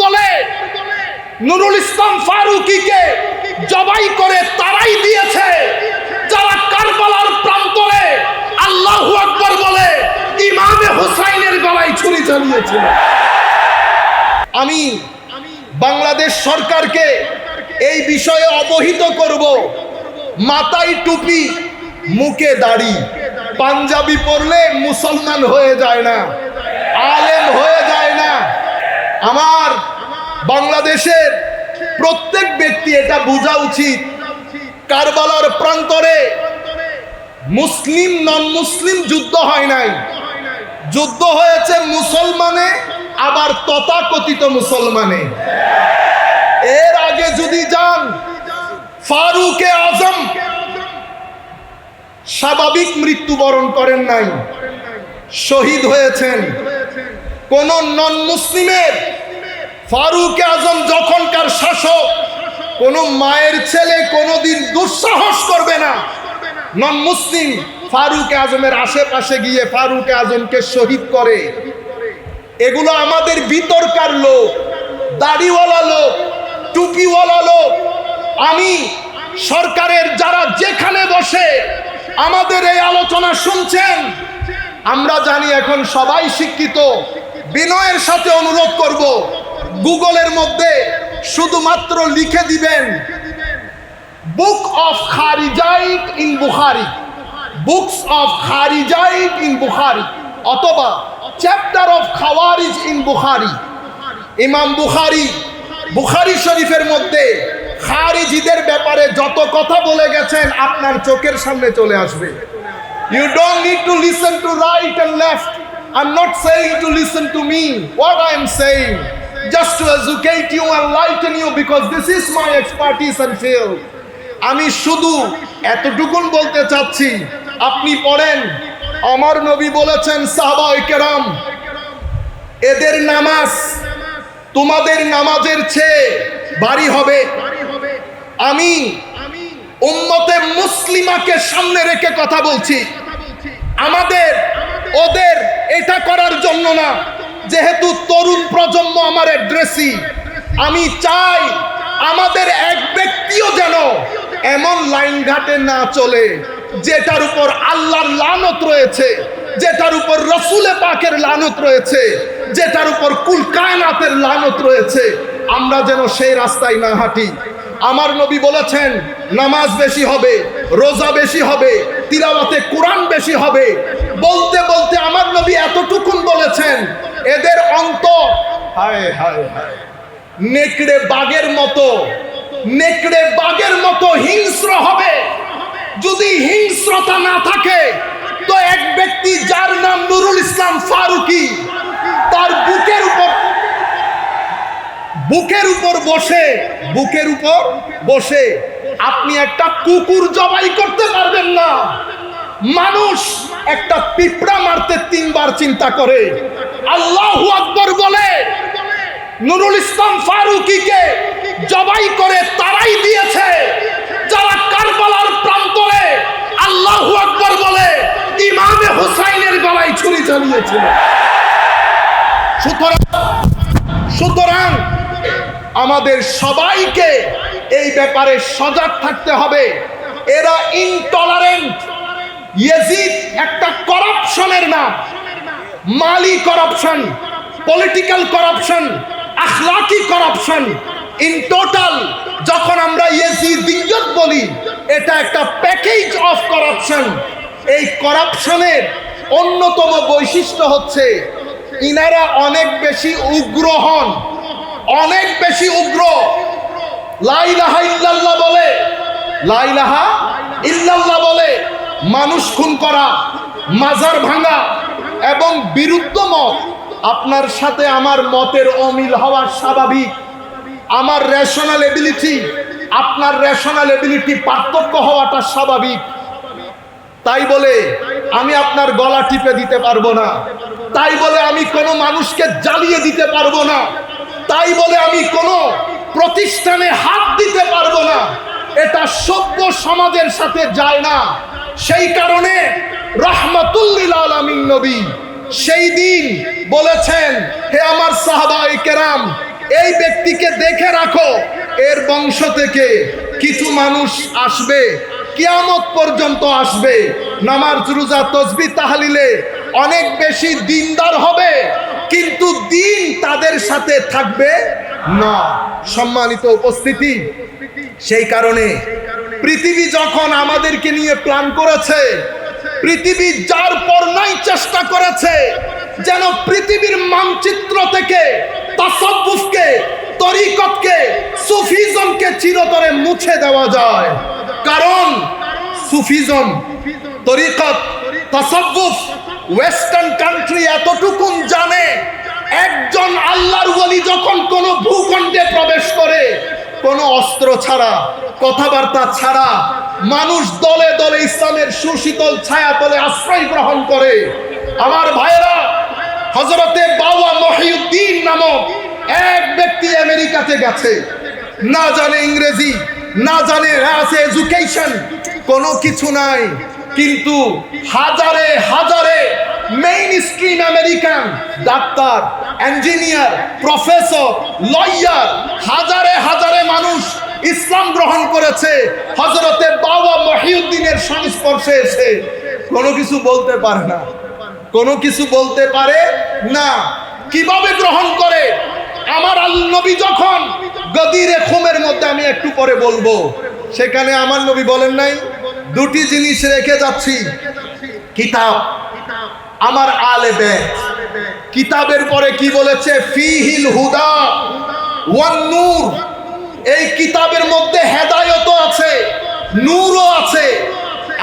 বলে নুরুল ইসলাম ফারুকীকে জবাই করে তারাই দিয়েছে যারা কারবালার প্রান্তরে আল্লাহু আকবার বলে ইমামে হুসাইনের গলায় ছুরি চালিয়েছিল। আমি বাংলাদেশ সরকারকে এই বিষয়ে অবহিত করব, মাথায় টুপি মুখে দাড়ি পাঞ্জাবি পরলে মুসলমান হয়ে যায় না, আলেম হয়ে যায় না। আমার বাংলাদেশের প্রত্যেক ব্যক্তি এটা বোঝা উচিত, কারবালার প্রান্তরে মুসলিম নন মুসলিম যুদ্ধ হয় নাই, যুদ্ধ হয়েছে মুসলমানে আবার তথাকথিত মুসলমানে। এর আগে যদি যান, ফারুকে আজম স্বাভাবিক মৃত্যুবরণ করেন নাই, শহীদ হয়েছেন। কোন নন মুসলিমের ফারুকে আজম যখনকার শাসক, কোন মায়ের ছেলে কোনোদিন দুঃসাহস করবে না নন মুসলিম ফারুকে আজমের আশেপাশে গিয়ে ফারুকে আজমকে শহীদ করে। এগুলো আমাদের ভিতরকার লোক, দাড়িওয়ালা লোক, টুপিওয়ালা লোক। আমি সরকারের যারা যেখানে বসে আমাদের এই আলোচনা শুনছেন, আমরা জানি এখন সবাই শিক্ষিত, বিনয়ের সাথে অনুরোধ করব, গুগলের মধ্যে শুধুমাত্র লিখে দিবেন book of Kharijiyat in Bukhari, books of Kharijiyat in Bukhari, অথবা chapter of Khawarij in Bukhari. ইমাম বুখারী বুখারী শরীফের মধ্যে খারিজিদের ব্যাপারে যত কথা বলে গেছেন আপনার চোখের সামনে চলে আসবে। You don't need to listen to right and left. I'm not saying to listen to me. What I am saying, just to educate you and enlighten you, because this is my expertise and field. আমি শুধু এতটুকুন বলতে চাচ্ছি, আপনি পড়েন, আমার নবী বলেছেন সাহাবায়ে কেরাম, এদের নামাজ তোমাদের নামাজের চেয়ে ভারী হবে। আমি উম্মতে মুসলিমাকে সামনে রেখে কথা বলছি, আমাদের ওদের এটা করার জন্য না, যেহেতু তরুণ প্রজন্ম আমার অ্যাড্রেসি। আমি চাই আমাদের এক ব্যক্তিও যেন এমন লাইন ঘাটে না চলে যেটার উপর আল্লাহর লানত রয়েছে, যেটার উপর রাসূলে পাকের লানত রয়েছে, যেটার উপর কুল কায়নাতের লানত রয়েছে। আমরা যেন সেই রাস্তায় না হাঁটি। আমার নবী বলেছেন নামাজ বেশি হবে, রোজা বেশি হবে, তিলাওয়াতে কোরআন বেশি হবে। বলতে বলতে আমার নবী এতটুকুন বলেছেন, এদের অন্তর হায় হায় হায় নেকড়ে বাঘের মতো, নেকড়ে বাঘের মতো হিংস্র হবে। যদি হিংস্রতা না থাকে তো এক ব্যক্তি যার নাম নুরুল ইসলাম ফারুকী, তার বুকের উপর বসে আপনি একটা কুকুর জবাই করতে পারবেন না। মানুষ একটা পিঁপড়া মারতে 3 বার চিন্তা করে। আল্লাহু আকবার বলে নুরুল ইসলাম ফারুকীকে জবাই করে তারাই দিয়েছে যারা কারবালার প্রান্তরে আল্লাহু আকবার বলে ইমামে হুসাইনের গলায় ছুরি চালিয়েছিল। সুতরাং আমাদের সবাইকে এই ব্যাপারে সজাগ থাকতে হবে। এরা ইনটলারেন্ট। ইয়াজিদ একটা করাপশনের নাম, মালি করাপশন, পলিটিক্যাল করাপশন, আখলাকি করাপশন। ইন টোটাল যখন আমরা ইয়াজিদিয়ত বলি, এটা একটা প্যাকেজ অফ করাপশন। এই করাপশনের অন্যতম বৈশিষ্ট্য হচ্ছে ইনারা অনেক বেশি উগ্র হন, অনেক বেশি উগ্র। লা ইলাহা ইল্লাল্লাহ বলে, লা ইলাহা ইল্লাল্লাহ বলে মানুষ খুন করা, মাজার ভাঙা এবং বিরুদ্ধ মত। আপনার সাথে আমার মতের অমিল হওয়া স্বাভাবিক। আমার রেশনাল এবিলিটি, আপনার রেশনাল এবিলিটি পার্থক্য হওয়াটা স্বাভাবিক। তাই বলে আমি আপনার গলা টিপে দিতে পারবো না, তাই বলে আমি কোনো মানুষকে জ্বালিয়ে দিতে পারবো না, তাই বলে আমি কোনো প্রতিষ্ঠানে হাত দিতে পারবো না। এটা সভ্য সমাজের সাথে যায় না। সেই কারণে রাহমাতুল লিল আলামিন নবী সেই দিন বলেছেন, হে আমার সাহাবায়ে কেরাম, এই ব্যক্তিকে দেখে রাখো, এর বংশ থেকে কিছু মানুষ আসবে, কিয়ামত পর্যন্ত আসবে, নামাজ রোজা তাসবিহ তাহলিলে অনেক বেশি দিনদার হবে, কিন্তু দিন তাদের সাথে থাকবে না। সম্মানিত উপস্থিতি, সেই কারণে পৃথিবী যখন আমাদেরকে নিয়ে প্ল্যান করেছে, পৃথিবী যার পর নাই চেষ্টা করেছে যেন পৃথিবীর মানচিত্র থেকে তাসাব্বুফকে, তরিকতকে, সুফিজমকে চিরতরে মুছে দেওয়া যায়। কারণ সুফিজম, তরিকত, তাসাব্বুফ ওয়েস্টার্ন কান্ট্রি এতটুকুন জানে, একজন আল্লাহর ওলি যখন কোন ভূখণ্ডে প্রবেশ করে, কোনো অস্ত্র ছাড়া, কথাবার্তা ছাড়া মানুষ দলে দলে ইসলামের সুশীতল ছায়াতলে আশ্রয় গ্রহণ করে। আমার ভাইয়েরা, হযরতে বাবা মহিউদ্দিন নামক এক ব্যক্তি আমেরিকাতে গেছে, না জানে ইংরেজি, না জানে এডুকেশন, কোনো কিছু নাই, কিন্তু হাজারে হাজারে main stream American doctor, engineer, professor, lawyer, হাজারে হাজারে মানুষ ইসলাম গ্রহণ করেছে হযরতে বাবা মহিউদ্দিনের সংস্পর্শে এসে। কোনো কিছু বলতে পারে না, কোনো কিছু বলতে পারে না। কিভাবে গ্রহণ করে? আমার নবী যখন গদিরে খুমের মধ্যে, আমি একটু পরে বলবো, সেখানে আমার নবী বলেন নাই দুটি জিনিস রেখে যাচ্ছি, কিতাব, আমার আলে বেত। কিতাবের পরে কি বলেছে? ফিহিল হুদা ওয়ান নূর। এই কিতাবের মধ্যে হেদায়েতও আছে, নূরও আছে।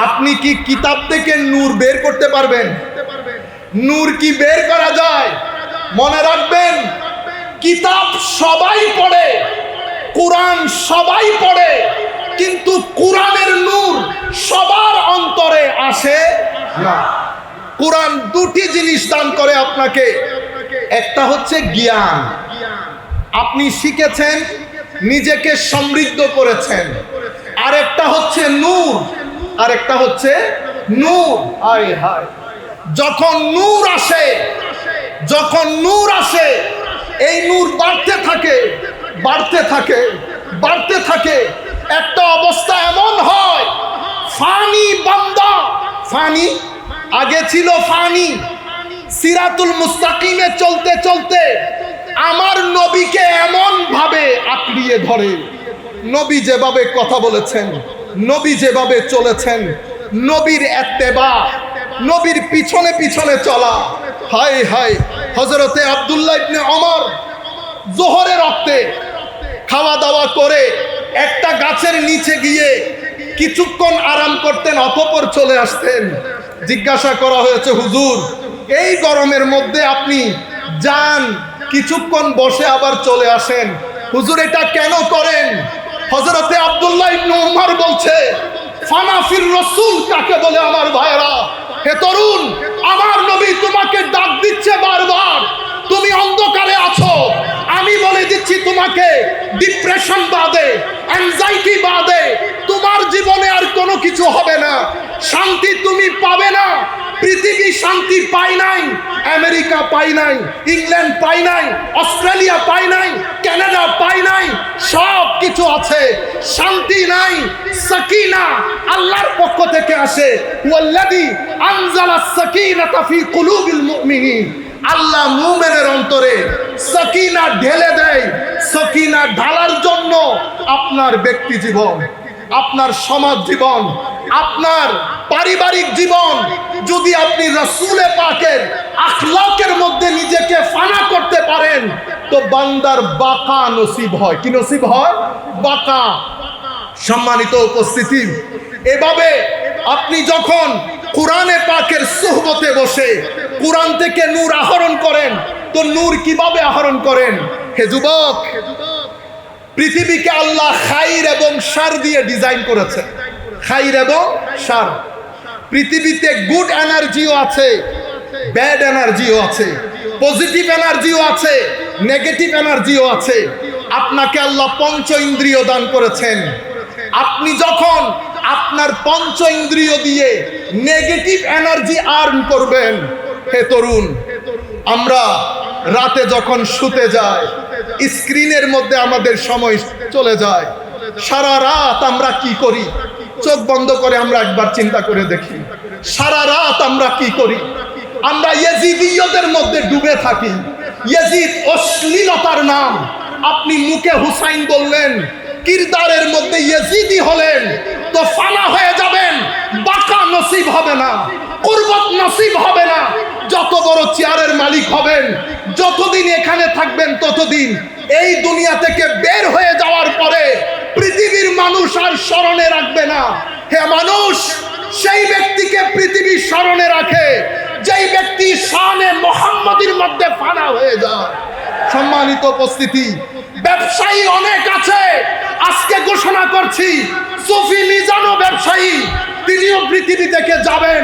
আপনি কি কিতাব থেকে নূর বের করতে পারবেন? নূর কি বের করা যায়? মনে রাখবেন, কিতাব সবাই পড়ে, কোরআন সবাই পড়ে, কিন্তু কোরআনের নূর সবার অন্তরে আসে না। কোরআন দুটি জিনিস দান করে আপনাকে, একটা হচ্ছে জ্ঞান, আপনি শিখেছেন, নিজেকে সমৃদ্ধ করেছেন, আর একটা হচ্ছে নূর, আর একটা হচ্ছে নূর। হায় হায়, যখন নূর আসে, যখন নূর আসে, এই নূর বাড়তে থাকে, বাড়তে থাকে, বাড়তে থাকে। একটা অবস্থা এমন হয়, ফানি বান্দা, ফানি আগে ছিল ফানি, সিরাতুল মুস্তাকিমে চলতে চলতে আমার নবীকে এমন ভাবে আঁকড়িয়ে ধরে, নবী যেভাবে কথা বলেছেন, নবী যেভাবে চলেছেন, নবীর ইত্তেবা, নবীর পিছনে পিছনে চলা। হায় হায়, হযরতে আব্দুল্লাহ ইবনে ওমর যোহরের রক্তে খাওয়া দাওয়া করে একটা গাছের নিচে গিয়ে কিছুক্ষণ আরাম করতেন, অতঃপর চলে আসতেন। জিজ্ঞাসা করা হয়েছে, হুজুর এই গরমের মধ্যে আপনি যান, কিছুক্ষণ বসে আবার চলে আসেন, হুজুর এটা কেন করেন? হযরতে আব্দুল্লাহ ইবনে ওমর বলছে, ফানাফির রাসূল কাকে বলে? আমার ভাইরা, হে তরুণ, আমার নবী তোমাকে ডাক দিচ্ছে বারবার, তুমি অন্ধকারে আছো, আমি বলে দিচ্ছি তোমাকে, ডিপ্রেশন বাদে, অ্যাংজাইটি বাদে তোমার জীবনে আর কোনো কিছু হবে না, শান্তি তুমি পাবে না। পৃথিবী শান্তি পায় নাই, আমেরিকা পায় নাই, ইংল্যান্ড পায় নাই, অস্ট্রেলিয়া পায় নাই, কানাডা পায় নাই, সব কিছু আছে, শান্তি নাই। সাকিনা আল্লাহর পক্ষ থেকে আসে, ওয়াল্লাযী আনজালাস সাকিনাতা ফি কুলুবিল মুমিনিন। আল্লাহ মুমিনের অন্তরে সাকিনা ঢেলে দেয়। সাকিনা ঢালার জন্য আপনার ব্যক্তি জীবন, আপনার সমাজ জীবন, আপনার পারিবারিক জীবন যদি আপনি রাসূলে পাকের আখলাকের মধ্যে নিজেকে ফানা করতে পারেন, তো বান্দার বাকা নসিব হয়। কি নসিব হয়? বাকা। সম্মানিত উপস্থিতি, এভাবে আপনি যখন কোরআনে পাকের সুহবতে বসে কোরআন থেকে নূর আহরণ করেন, তো নূর কিভাবে আহরণ করেন? হে যুবক, পৃথিবীকে আল্লাহ খাইর এবং শার দিয়ে ডিজাইন করেছে, খাইর এবং শার। পৃথিবীতে গুড এনার্জিও আছে, ব্যাড এনার্জিও আছে, পজিটিভ এনার্জিও আছে, নেগেটিভ এনার্জিও আছে। আপনাকে আল্লাহ পঞ্চ ইন্দ্রিয় দান করেছেন। আপনি যখন আপনার পঞ্চ ইন্দ্রিয় দিয়ে নেগেটিভ এনার্জি আর্ন করবেন, হে তরুণ, আমরা রাতে যখন শুতে যাই, স্ক্রিনের মধ্যে আমাদের সময় চলে যায়। সারা রাত আমরা কি করি? চোখ বন্ধ করে আমরা একবার চিন্তা করে দেখি, সারা রাত আমরা কি করি? আমরা ইয়েজিদিয়তের মধ্যে ডুবে থাকি। ইয়েজিদ অশ্লীলতার নাম। আপনি মুখে হুসাইন বললেন, কিরদারের মধ্যে ইয়েজিদি হলেন, তো ফানা হয়ে যাবেন, বাঁকা নসিব হবে না, কুরবত নসিব হবে না। যত বড় চেয়ারের মালিক হবেন, যতদিন এখানে থাকবেন ততদিন এই দুনিয়া থেকে বের হয়ে যাওয়ার পরে পৃথিবীর মানুষ আর স্মরণে রাখবে না। হে মানুষ, সেই ব্যক্তিকে পৃথিবী স্মরণে রাখে যেই ব্যক্তি শানে মুহাম্মাদির মধ্যে ফানা হয়ে যায়। সম্মানিত উপস্থিতি, ব্যবসায়ী অনেক আছে, আজকে ঘোষণা করছি সুফি মিজানও ব্যবসায়ী, তিনিও পৃথিবী থেকে যাবেন।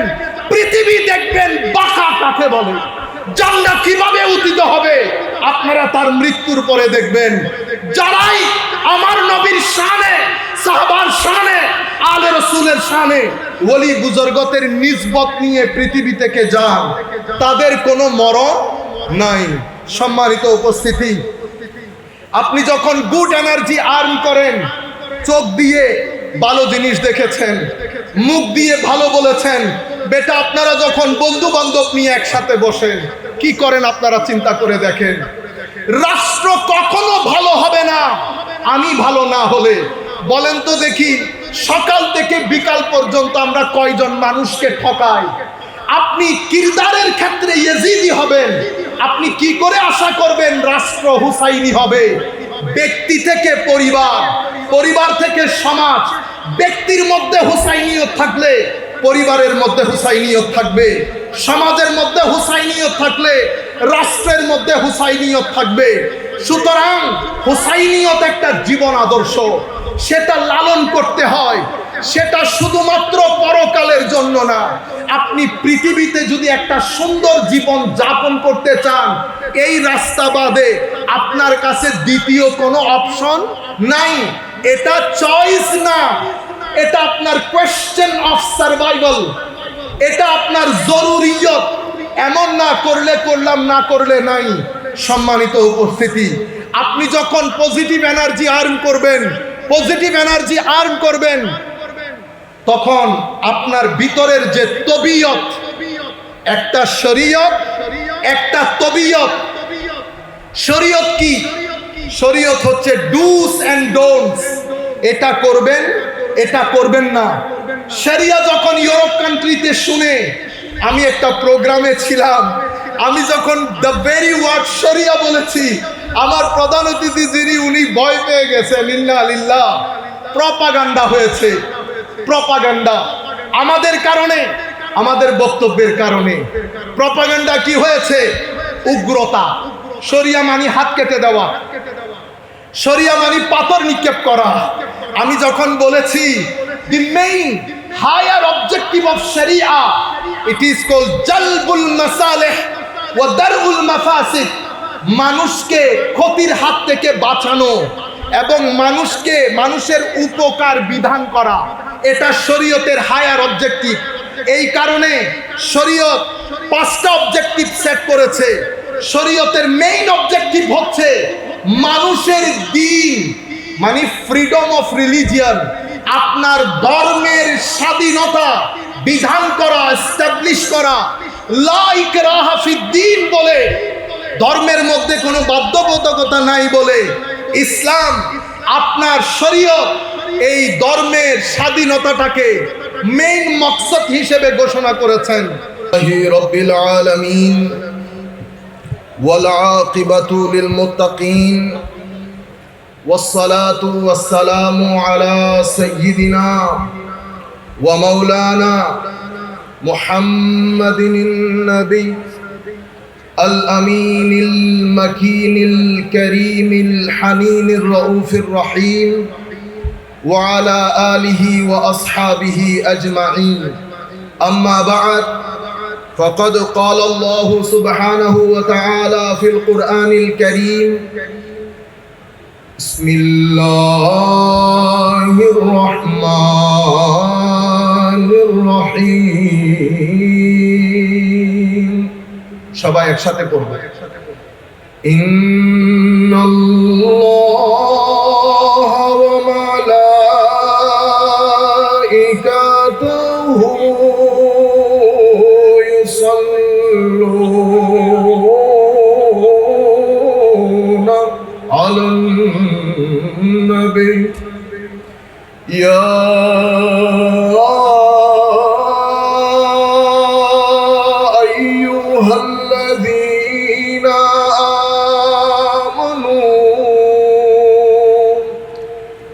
পৃথিবী দেখবেন বাঁকা কাকে বলে, জান্নাত কিভাবে উদিত হবে আপনারা তার মৃত্যুর পরে দেখবেন। যারাই আমার নবীর শানে, সাহাবার শানে, আলে রাসূলের শানে ওলি বুজুর্গদের নিসবত নিয়ে পৃথিবী থেকে যান, তাদের কোনো মরণ নাই। সম্মানিত উপস্থিতি, আপনি যখন গুড এনার্জি আর্ন করেন, চোখ দিয়ে ভালো জিনিস দেখেছেন, মুখ দিয়ে ভালো বলেছেন, বেটা আপনারা যখন বন্ধু বান্ধব নিয়ে একসাথে বসেন কি করেন আপনারা চিন্তা করে দেখেন। রাষ্ট্র কখনো ভালো হবে না আমি ভালো না হলে। বলেন তো দেখি, সকাল থেকে বিকাল পর্যন্ত আমরা কয়জন মানুষকে ঠকাই? আপনি কিরদারের ক্ষেত্রে ইয়েজিদি হবেন, আপনি কি করে আশা করবেন রাষ্ট্র হুসাইনি হবে? ব্যক্তি থেকে পরিবার, পরিবার থেকে সমাজ। ব্যক্তির মধ্যে হুসাইনিয়ত থাকলে পরিবারের মধ্যে হুসাইনিয়ত থাকবে, সমাজের মধ্যে হুসাইনিয়ত থাকলে রাষ্ট্রের মধ্যে হুসাইনিয়ত থাকবে। সুতরাং হুসাইনিয়ত একটা জীবন আদর্শ, সেটা লালন করতে হয়। সেটা শুধুমাত্র পরকালের জন্য না। আপনি পৃথিবীতে যদি একটা সুন্দর জীবন যাপন করতে চান, এই রাস্তা বাদে আপনার কাছে দ্বিতীয় কোনো অপশন নাই। এটা চয়েস না, এটা আপনার কোয়েশ্চেন অফ সার্ভাইভাল, এটা আপনার জরুরিয়ত। এমন না করলে করলাম, না করলে নাই। সম্মানিত উপস্থিতি, আপনি যখন পজিটিভ এনার্জি আর্ন করবেন, পজিটিভ এনার্জি আর্ন করবেন, তখন আপনার ভিতরের যে তবিয়ত, একটা শরীয়ত, একটা তবিয়ত। শরীয়ত কি? শরীয়ত হচ্ছে ডুস এন্ড ডোন্টস। এটা করবেন, এটা করবেন না। শরিয়া যখন ইউরোপ কান্ট্রিতে শুনে, আমি একটা প্রোগ্রামে ছিলাম, আমি যখন দ্য ভেরি ওয়ার্ড শরিয়া বলেছি, আমার প্রধান অতিথি যিনি, উনি ভয় পেয়ে গেছেন। ইন্না লিল্লাহ। প্রপাগান্ডা হয়েছে, প্রপাগান্ডা। আমাদের কারণে, আমাদের বক্তব্যের কারণে প্রপাগান্ডা কি হয়েছে? উগ্রতা। শরিয়া মানি হাত কেটে দেওয়া, শরিয়া মানি পাথর নিক্ষেপ করা। আমি যখন বলেছি the main higher objective of sharia, it is called jalbul masalih wa dar'ul mafasid, মানুষকে ক্ষতির হাত থেকে বাঁচানো এবং মানুষকে, মানুষের উপকার বিধান করা, এটা শরীয়তের হায়ার অবজেক্টিভ। এই কারণে শরীয়ত 5টা অবজেক্টিভ সেট করেছে। শরীয়তের মেইন অবজেক্টিভ হচ্ছে মানুষের দ্বীন, মানে ফ্রিডম অফ রিলিজিয়ন, আপনার ধর্মের স্বাধীনতা বিধান করা, এস্টাবলিশ করা। লা ইকরাহা ফিদ্দীন বলে, ধর্মের মধ্যে কোনো বাধ্যবাধকতা নাই বলে ইসলাম, আপনার শরীয়ত এই ধর্মের স্বাধীনতাটাকে মেইন মকসদ হিসেবে ঘোষণা করেছেন। রব্বিল আলামিন ওয়াল আকিবাতু লিল মুত্তাকিন والصلاة والسلام على سيدنا ومولانا محمد النبي الأمين المكين الكريم الحنين الرؤوف الرحيم وعلى آله وأصحابه أجمعين. أما بعد، فقد قال الله سبحانه وتعالى في القرآن الكريم: بسم الله الرحمن الرحيم. সবাই একসাথে পড়ব। إن الله على النبي يا أيها الذين آمنوا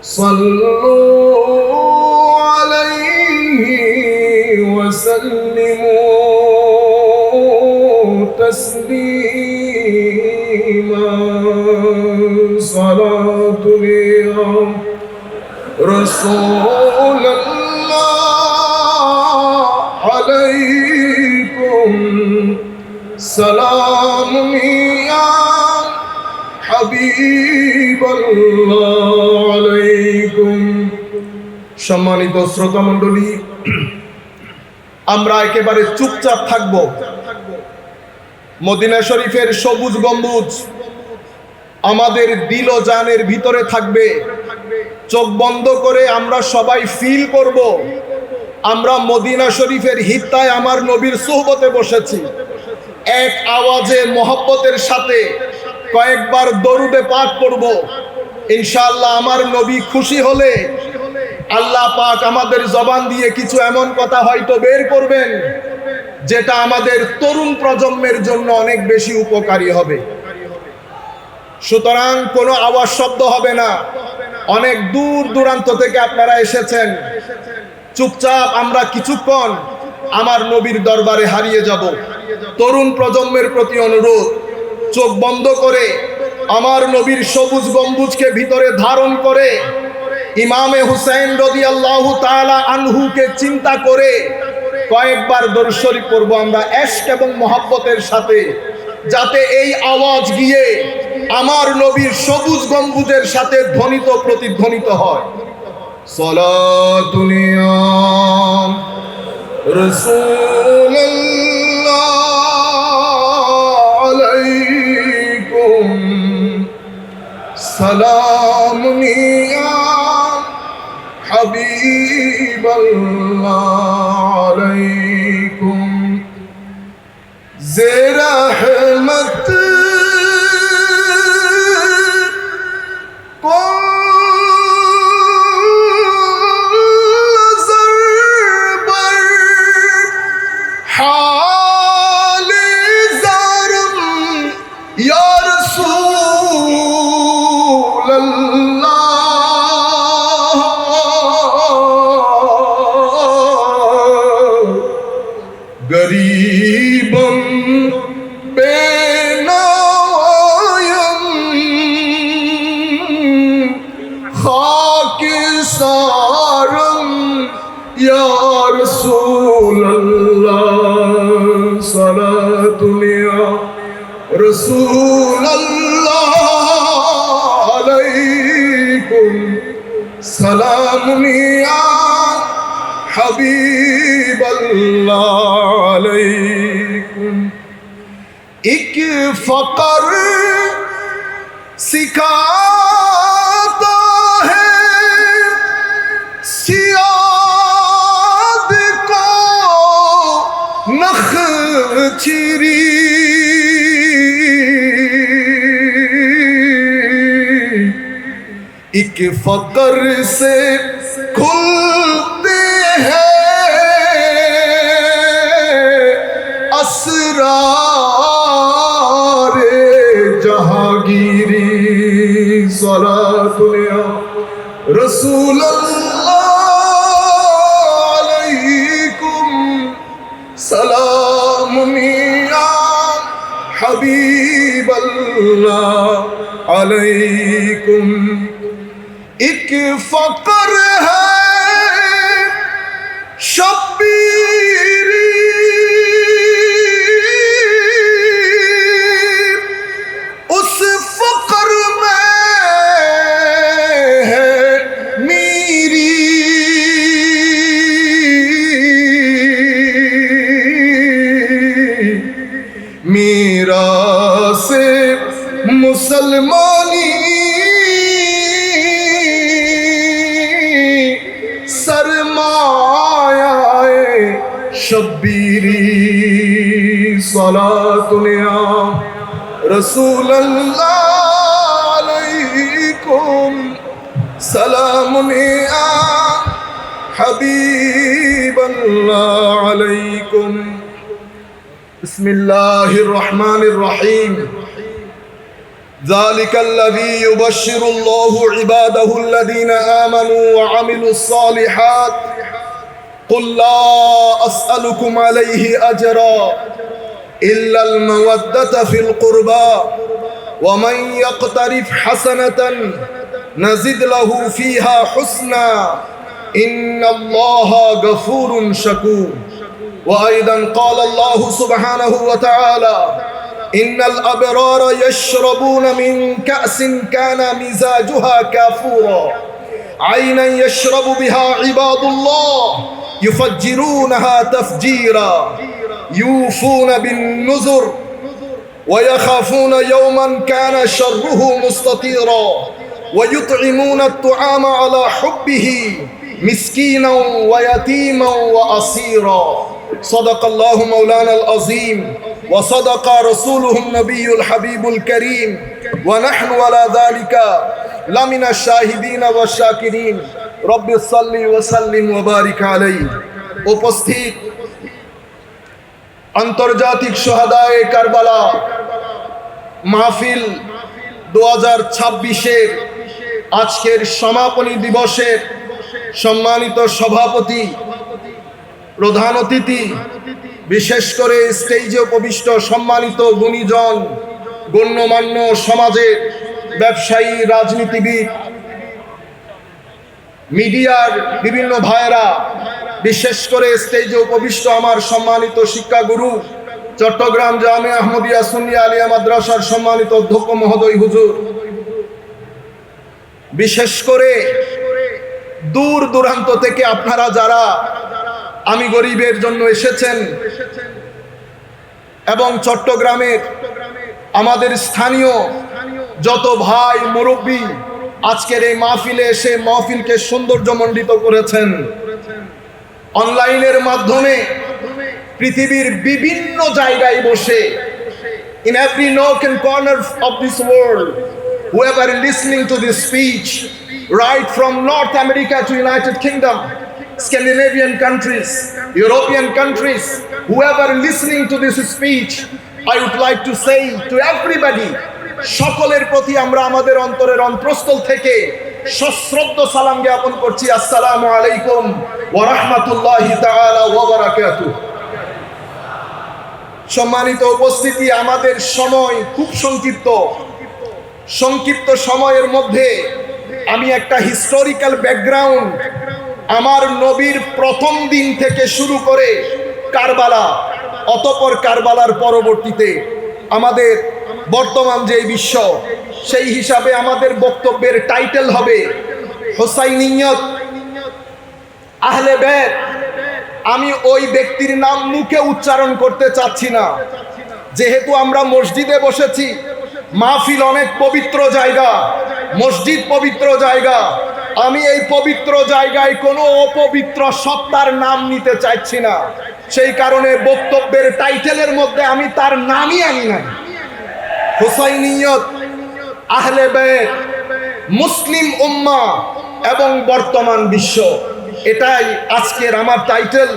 صلوا عليه وسلموا تسليما صلاة يا رسول الله عليكم سلام يا حبيب الله عليكم সম্মানিত শ্রোতা মণ্ডলী, আমরা একেবারে চুপচাপ থাকব। মদিনা শরীফের সবুজ গম্বুজ আমাদের দিল ও জানের ভিতরে থাকবে। চোখ বন্ধ করে আমরা সবাই ফিল করব আমরা মদিনা শরীফের হিত্তায় আমার নবীর সুহবতে বসেছি। এক আওয়াজে মহব্বতের সাথে কয়েকবার দরুদে পাঠ করব। ইনশাআল্লাহ আমার নবী খুশি হলে আল্লাহ পাক আমাদের জবান দিয়ে কিছু এমন কথা হয়তো বের করবেন যেটা আমাদের তরুণ প্রজন্মের জন্য অনেক বেশি উপকারী হবে। সুতরাং কোনো আওয়াজ শব্দ হবে না। অনেক দূর দূরান্ত থেকে আপনারা এসেছেন। চুপচাপ আমরা কিছুক্ষণ আমার নবীর দরবারে হারিয়ে যাব। তরুণ প্রজন্মের প্রতি অনুরোধ, চোখ বন্ধ করে আমার নবীর সবুজ গম্বুজকে ভিতরে ধারণ করে ইমামে হুসাইন রাদিয়াল্লাহু তাআলা আনহুকে চিন্তা করে কয়েকবার দরুদ শরীফ পড়ব আমরা ইশক এবং মহব্বতের সাথে, যাতে এই আওয়াজ গিয়ে আমার নবীর সবুজ গম্বুজের সাথে ধ্বনিত প্রতিধ্বনিত হয়। সালাতুন ইয়া রাসূলুল্লাহ আলাইকুম সালামুন ইয়া হাবিবাল্লাহ আলাইকুম যে রহমত गरीबम बेनायम खाकिसारम या रसूल अल्लाह सलातुन या रसूल अल्लाह अलैकुम सलामुन या हबीब अल्लाह अलैकुम। एक फकर सिखाता है सियाद को नखचिरी, एक फकर से खुलते असरारे जहांगीरी सलातुन या रसूल अल्लाह अलैकुम सलामुन या हबीब अल्लाह अलैकुम। एक फकर है शब्बीरी, उस फकर में है मीरी, मीरा से मुसलमानी शब्बीरी सलातुन या रसूल अल्लाह يا حبيب الله عليكم بسم الله الرحمن الرحيم ذلك الذي يبشر الله عباده الذين آمنوا وعملوا الصالحات قل لا أسألكم عليه أجرا إلا المودة في القربى ومن يقترف حسنة نزد له فيها حسنا إن الله غفور شكور وأيضا قال الله سبحانه وتعالى إن الأبرار يشربون من كأس كان مزاجها كافورا عينا يشرب بها عباد الله يفجرونها تفجيرا يوفون بالنذر ويخافون يوما كان شره مستطيرا ويطعمون الطعام على حبه مسكينا ويتيما وأسيرا صدق الله مولانا العظيم وصدق رسوله النبي الحبيب الكريم ونحن على ذلك لمن الشاهدين والشاكرين رب صل وسلم وبارك عليه উপস্থিত আন্তর্জাতিক শহাদায়ে কারবালা মাহফিল 2026 আজকের সমাপনী দিবসের সম্মানিত সভাপতি প্রধান অতিথি বিশেষ করে স্টেজে উপবিষ্ট সম্মানিত গুণীজন গণ্যমান্য সমাজের ব্যবসায়ী রাজনীতিবিদ মিডিয়ার বিভিন্ন ভাইয়েরা বিশেষ করে স্টেজে উপবিষ্ট আমার সম্মানিত শিক্ষাগুরু চট্টগ্রাম জামিয়া আহমদিয়া সুন্নিয়া আলিয়া মাদ্রাসার সম্মানিত অধ্যক্ষ মহোদয় হুজুর বিশেষ করে দূর দূরান্ত থেকে আপনারা যারা আমি গরিবের জন্য এসেছেন এবং চট্টগ্রামের আমাদের স্থানীয় যত ভাই মুরব্বী আজকের এই মাহফিলে এসে মাহফিলকে সৌন্দর্যমণ্ডিত করেছেন অনলাইনের মাধ্যমে পৃথিবীর বিভিন্ন জায়গায় বসে in every nook and corner of this world whoever is listening to this speech right from North America to United Kingdom Scandinavian countries European countries whoever listening to this speech I would like to say to everybody সকলের প্রতি আমরা আমাদের অন্তরের অন্তরস্থল থেকে সশ্রদ্ধ সালাম জ্ঞাপন করছি আসসালামু আলাইকুম ওয়া রাহমাতুল্লাহি তাআলা ওয়া বারাকাতুহু সম্মানিত উপস্থিতি আমাদের সময় খুব সংক্ষিপ্ত সময়ের মধ্যে আমি একটা হিস্টোরিক্যাল ব্যাকগ্রাউন্ড আমার নবীর প্রথম দিন থেকে শুরু করে কারবালা অতঃপর কারবালার পরবর্তীতে আমাদের বর্তমান যে বিশ্ব সেই হিসাবে আমাদের বক্তব্যের টাইটেল হবে হুসাইনিয়ত আহলে বাইত আমি ওই ব্যক্তির নাম মুখে উচ্চারণ করতে চাচ্ছি না যেহেতু আমরা মসজিদে বসেছি মাহফিল অনেক পবিত্র জায়গা মসজিদ পবিত্র জায়গা আমি এই পবিত্র জায়গায় কোনো অপবিত্র সত্তার নাম নিতে চাইছি না সেই কারণে বক্তব্যের টাইটেলের মধ্যে আমি তার নামই আনি না হুসাইনিয়ত আহলে বাইত মুসলিম উম্মাহ এবং বর্তমান বিশ্ব এটাই আজকের আমার টাইটেল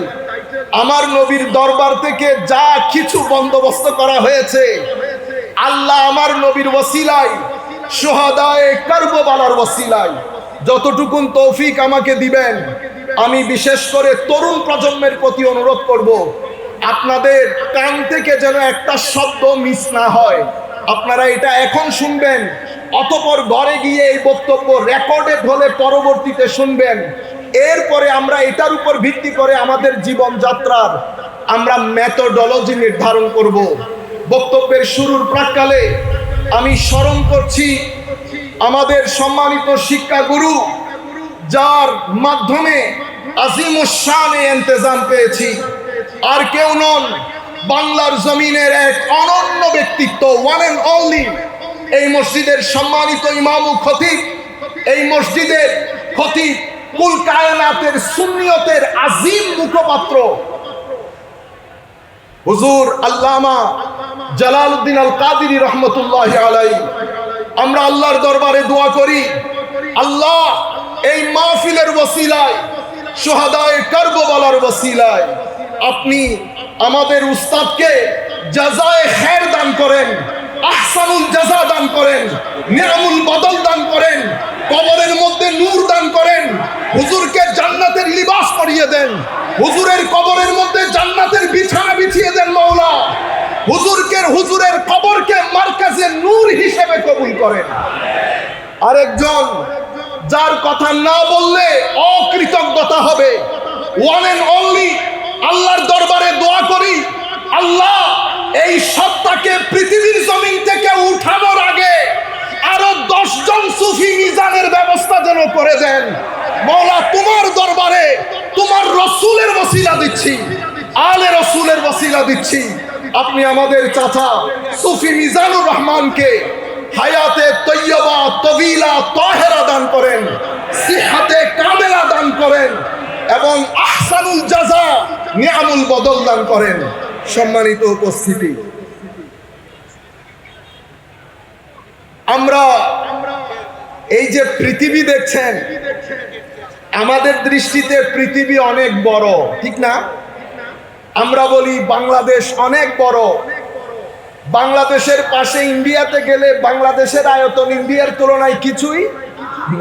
আমার নবীর দরবার থেকে যা কিছু বন্দোবস্ত করা হয়েছে আল্লাহ আমার নবীর ওসিলায় শুহাদায়ে কারবালার ওসিলায় যতটুকুন তৌফিক আমাকে দিবেন আমি বিশেষ করে তরুণ প্রজন্মের প্রতি অনুরোধ করব আপনাদের কান থেকে যেন একটা শব্দ মিস না হয় আপনারা এটা এখন শুনবেন অতঃপর ঘরে গিয়ে এই বক্তব্য রেকর্ডেড হলে পরবর্তীতে শুনবেন এরপরে আমরা এটার উপর ভিত্তি করে আমাদের জীবনযাত্রার আমরা মেথোডোলজি নির্ধারণ করব বক্তব্যের শুরুর প্রাক্কালে আমি স্মরণ করছি আমাদের সম্মানিত শিক্ষাগুরু যার মাধ্যমে আজিমুশানে ইন্তেজাম পেয়েছি আর কেউ নন বাংলার জমিনের এক অনন্য ব্যক্তিত্ব ওয়ান এন্ড অনলি এই মসজিদের সম্মানিত ইমাম ও খতিব এই মসজিদের খতিব কুল কায়নাতের সুন্নিয়তের আজিম মুখপাত্র হুজুর আল্লামা জালালউদ্দিন আল কাদেরী রাহমাতুল্লাহি আলাইহি আমরা আল্লাহর দরবারে দোয়া করি আল্লাহ এই মাহফিলের ওসিলায়, শুহাদায়ে কারবালার ওসিলায় আপনি আমাদের উস্তাদকে জাযায়ে খায়ের দান করেন, আহসানুল জাযা দান করেন, নিয়ামুল বদল দান করেন, কবরের মধ্যে নূর দান করেন, হুজুরকে জান্নাতের লিবাস পরিয়ে দেন, হুজুরের কবরের মধ্যে জান্নাতের বিছানা বিছিয়ে দেন মাওলা, হুজুরের কবরকে মারকাজে নূর হিসেবে কবুল করেন। আরেকজন যার কথা না বললে অকৃতজ্ঞতা হবে, ওয়ান এন্ড অনলি আল্লাহর দরবারে দোয়া করি, আল্লাহ এই সত্তাকে পৃথিবীর জমিন থেকে উঠানোর আগে আরো 10 জন সুফি মিজানের ব্যবস্থা যেন করে দেন। মওলা তোমার দরবারে তোমার রসুলের ওসিলা দিচ্ছি, আলে রসুলের ওসিলা দিচ্ছি, আপনি আমাদের চাচা সুফি মিজানুর রহমানকে হায়াতে তৈয়বা তবিলা তাহেরা দান করেন, সিহাতে কামেলা দান করেন এবং আহসানুল জাযা নিয়ামুল বদল দান করেন। সম্মানিত উপস্থিতি, আমরা এই যে পৃথিবী দেখছেন, আমাদের দৃষ্টিতে পৃথিবী অনেক বড়, ঠিক না? আমরা বলি বাংলাদেশ অনেক বড়, বাংলাদেশের পাশে ইন্ডিয়াতে গেলে বাংলাদেশের আয়তন ইন্ডিয়ার তুলনায় কিছুই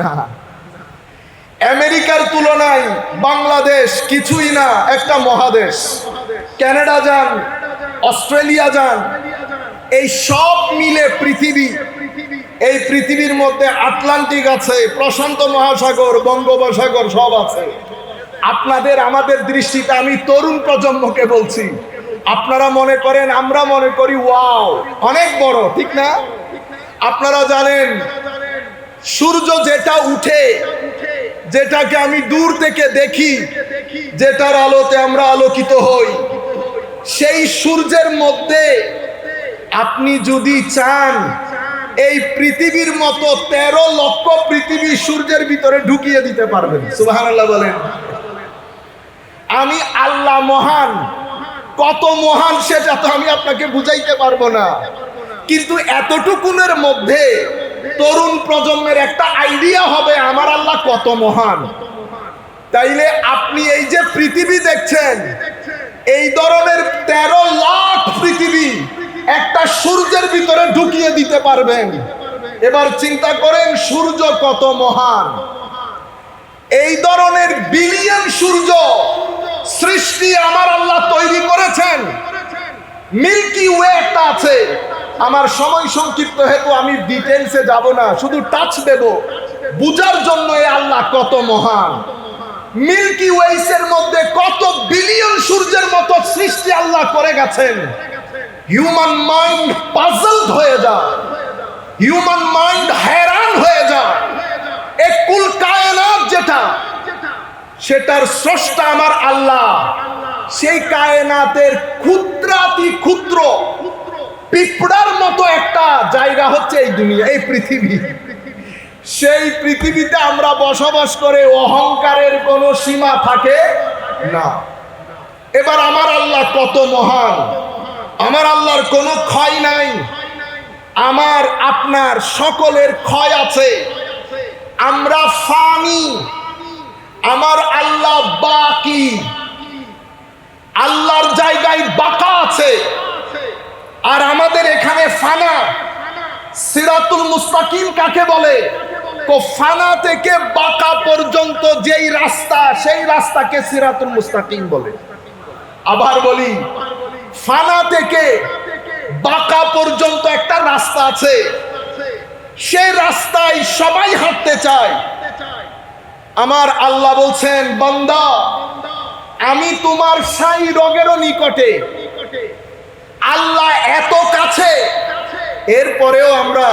না, আমেরিকার তুলনায় বাংলাদেশ কিছুই না, একটা মহাদেশ। কানাডা যান, অস্ট্রেলিয়া যান, এই সব মিলে পৃথিবী। এই পৃথিবীর মধ্যে আটলান্টিক আছে, প্রশান্ত মহাসাগর, বঙ্গোপসাগর সব আছে। আপনাদের আমাদের দৃষ্টিতে, আমি তরুণ প্রজন্মকে বলছি, আপনারা মনে করেন, আমরা মনে করি ওয়াও অনেক বড়, ঠিক না? আপনারা জানেন সূর্য যেটা উঠে, যেটাকে আমি দূর থেকে দেখি, যেটার আলোতে আমরা আলোকিত হই, সেই সূর্যের মধ্যে আপনি যদি চান এই পৃথিবীর মতো 13 লক্ষ পৃথিবী সূর্যের ভিতরে ঢুকিয়ে দিতে পারবেন। সুবহানাল্লাহ বলেন। আমি আল্লাহ মহান, কত মহান সেটা তো আমি আপনাকে বুঝাইতে পারবো না, কিন্তু এতটুকুনের মধ্যে তরুণ প্রজন্মের একটা আইডিয়া হবে আমার আল্লাহ কত মহান। তাইলে আপনি এই যে পৃথিবী দেখছেন, এই ধরনের 13 লাখ পৃথিবী একটা সূর্যের ভিতরে ঢুকিয়ে দিতে পারবেন। এবার চিন্তা করেন সূর্য কত মহান। এই ধরনের বিলিয়ন সূর্য সৃষ্টি আমার আল্লাহ তৈরি করেছেন। মিল্কি ওয়ে একটা আছে, আমার সময় সংক্ষিপ্ত হেতু আমি ডিটেলসে যাব না, শুধু টাচ দেব বুঝার জন্য এই আল্লাহ কত মহান। মিল্কি ওয়েসের মধ্যে কত বিলিয়ন সূর্যের মতো সৃষ্টি আল্লাহ করে গেছেন। হিউম্যান মাইন্ড পাজলড হয়ে যায়, হিউম্যান মাইন্ড हैरान হয়ে যায়। এক কুল কায়নাত যেটা, সেটার স্রষ্টা আমার আল্লাহ, সেই কায়নাতের ক্ষুদ্রাতি ক্ষুদ্র পিঁপড়ার মতো একটা জায়গা হচ্ছে এই দুনিয়া, এই পৃথিবী। সেই পৃথিবীতে আমরা বসবাস করে অহংকারের কোনো সীমা থাকে না। এবার আমার আল্লাহ কত মহান, আমার আল্লাহর কোনো ক্ষয় নাই, আমার আপনার সকলের ক্ষয় আছে। আমরা ফানি, আমার আল্লাহ বাকি, আল্লাহর জায়গায় বাকা আছে, আর আমাদের এখানে ফানা। সিরাতুল মুস্তাকিম কাকে বলে? ফানা থেকে বাকা পর্যন্ত যেই রাস্তা, সেই রাস্তাকে সিরাতুল মুস্তাকিম বলে। আবার বলি, ফানা থেকে বাকা পর্যন্ত একটা রাস্তা আছে, সেই রাস্তায় সবাই হাঁটতে চায়। আমার আল্লাহ বলছেন, বান্দা আমি তোমার সাই রোগেরও নিকটে। আল্লাহ এত কাছে, এরপরেও আমরা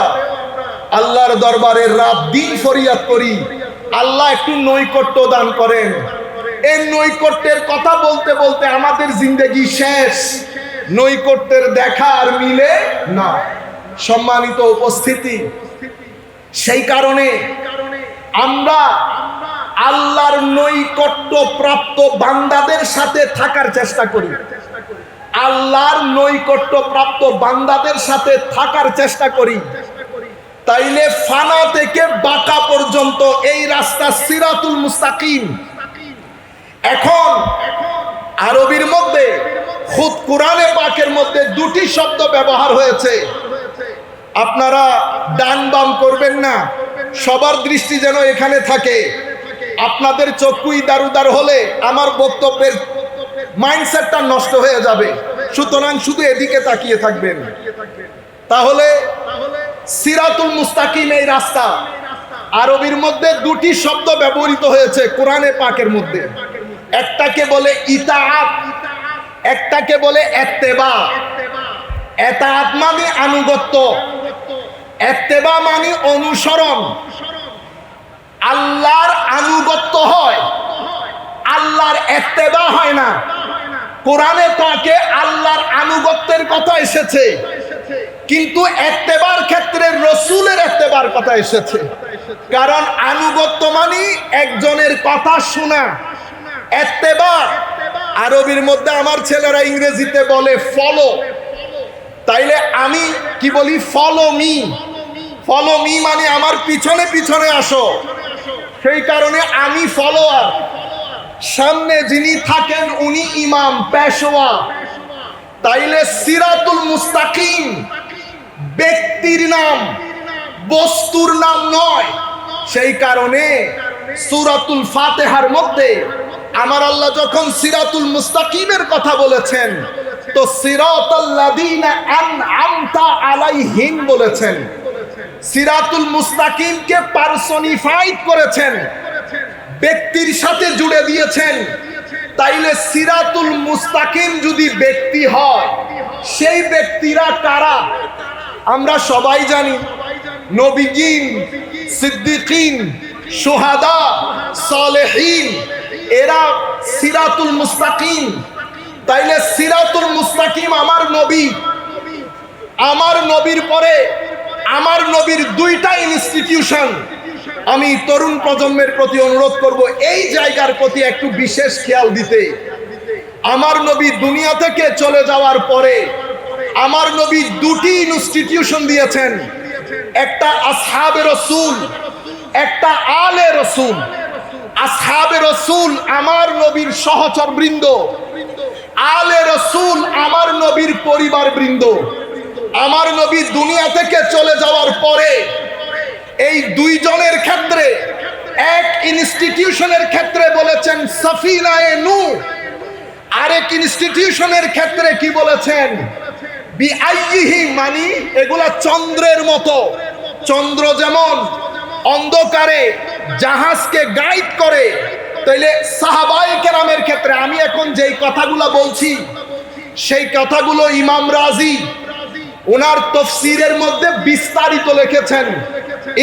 আল্লাহর দরবারে রাত দিন ফরিয়াদ করি, আল্লাহ একটু নৈকট্য দান করেন। এই নৈকট্যের কথা বলতে বলতে আমাদের জিন্দেগি শেষ, নৈকট্যের দেখা আর মিলে না। সম্মানিত উপস্থিতি, সেই কারণে আমরা আল্লাহর নৈকট্য প্রাপ্ত বান্দাদের সাথে থাকার চেষ্টা করি, আল্লাহর নৈকট্য প্রাপ্ত বান্দাদের সাথে থাকার চেষ্টা করি। তাইলে ফানা থেকে বাঁকা পর্যন্ত এই রাস্তা সিরাতুল মুস্তাকিম। এখন আরবির মধ্যে খুদ কোরআনে পাকের মধ্যে দুটি শব্দ ব্যবহার হয়েছে। আপনারা ডান বাম করবেন না, সবার দৃষ্টি যেন এখানে থাকে। আপনাদের চক্ষু ইদার উদার হলে আমার বক্তব্যের মাইন্ডসেটটা নষ্ট হয়ে যাবে, সুতরাং শুধু এদিকে তাকিয়ে থাকবেন। তাহলে সিরাতুল মুস্তাকিম এই রাস্তা, আরবির মধ্যে দুটি শব্দ ব্যবহৃত হয়েছে কোরআনে পাকের মধ্যে। একটাকে বলে ইতাআত, একটাকে বলে ইত্তেবা। ইতাআত মানে আনুগত্য, ইত্তেবা মানে অনুসরণ। আল্লাহর আনুগত্য হয়, আল্লাহর ইত্তেবা হয় না। কোরআনে পাকে আল্লাহর আনুগত্যের কথা এসেছে, কিন্তু ইত্তেবার ক্ষেত্রে রাসূলের ইত্তেবার কথা এসেছে। কারণ আনুগত্য মানে একজনের কথা শোনা, ইত্তেবা আরবির মধ্যে আমার ছেলেরা ইংরেজিতে বলে ফলো। তাইলে আমি কি বলি? Follow me. ফলো মি মানে আমার পিছনে পিছনে আসো। সেই কারণে আমি ফলোয়ার, সামনে যিনি থাকেন উনি ইমাম, পেশোয়া। তাইলে সিরাতুল মুস্তাকিম ব্যক্তির নাম, বস্তুর নাম নয়। সেই কারণে সূরাতুল ফাতিহার মধ্যে আমার আল্লাহ যখন সিরাতুল মুস্তাকিমের কথা বলেছেন, তো সিরাতাল্লাযীনা আনআমতা আলাইহিম বলেছেন। সিরাতুল মুস্তাকিমকে পার্সনিফাইড করেছেন, ব্যক্তির সাথে জুড়ে দিয়েছেন। তাইলে সিরাতুল মুস্তাকিম যদি ব্যক্তি হয়, সেই ব্যক্তিরা কারা? আমরা সবাই জানি, নবীগণ, সিদ্দিকিন, শুহাদা, সালেহিন, এরা সিরাতুল মুস্তাকিম। তাইলে সিরাতুল মুস্তাকিম আমার নবী, আমার নবীর পরে আমার নবীর দুইটা ইনস্টিটিউশন। আমি তরুণ প্রজন্মের প্রতি অনুরোধ করব এই জায়গার প্রতি একটু বিশেষ খেয়াল দিতে। আমার নবী দুনিয়া থেকে চলে যাওয়ার পরে আমার নবী দুটি ইনস্টিটিউশন দিয়েছেন, একটা আসহাবে রাসূল, একটা আলে রাসূল। আসহাবে রাসূল আমার নবীর সহচর বৃন্দ, আলে রাসূল আমার নবীর পরিবার বৃন্দ। আমার নবী দুনিয়া থেকে চলে যাওয়ার পরে এই দুইজনের ক্ষেত্রে, এক ইনস্টিটিউশনের ক্ষেত্রে বলেছেন সাফিনায়ে নূহ, আরেক ইনস্টিটিউশনের ক্ষেত্রে কি বলেছেন? বিআইয়িহি, মানে এগুলা চন্দ্রের মতো। চন্দ্র যেমন অন্ধকারে জাহাজকে গাইড করে, তাইলে সাহাবায়ে কেরামের ক্ষেত্রে আমি এখন যেই কথাগুলো বলছি সেই কথাগুলো ইমাম রাজি ওনার তাফসীরের মধ্যে বিস্তারিত লিখেছেন।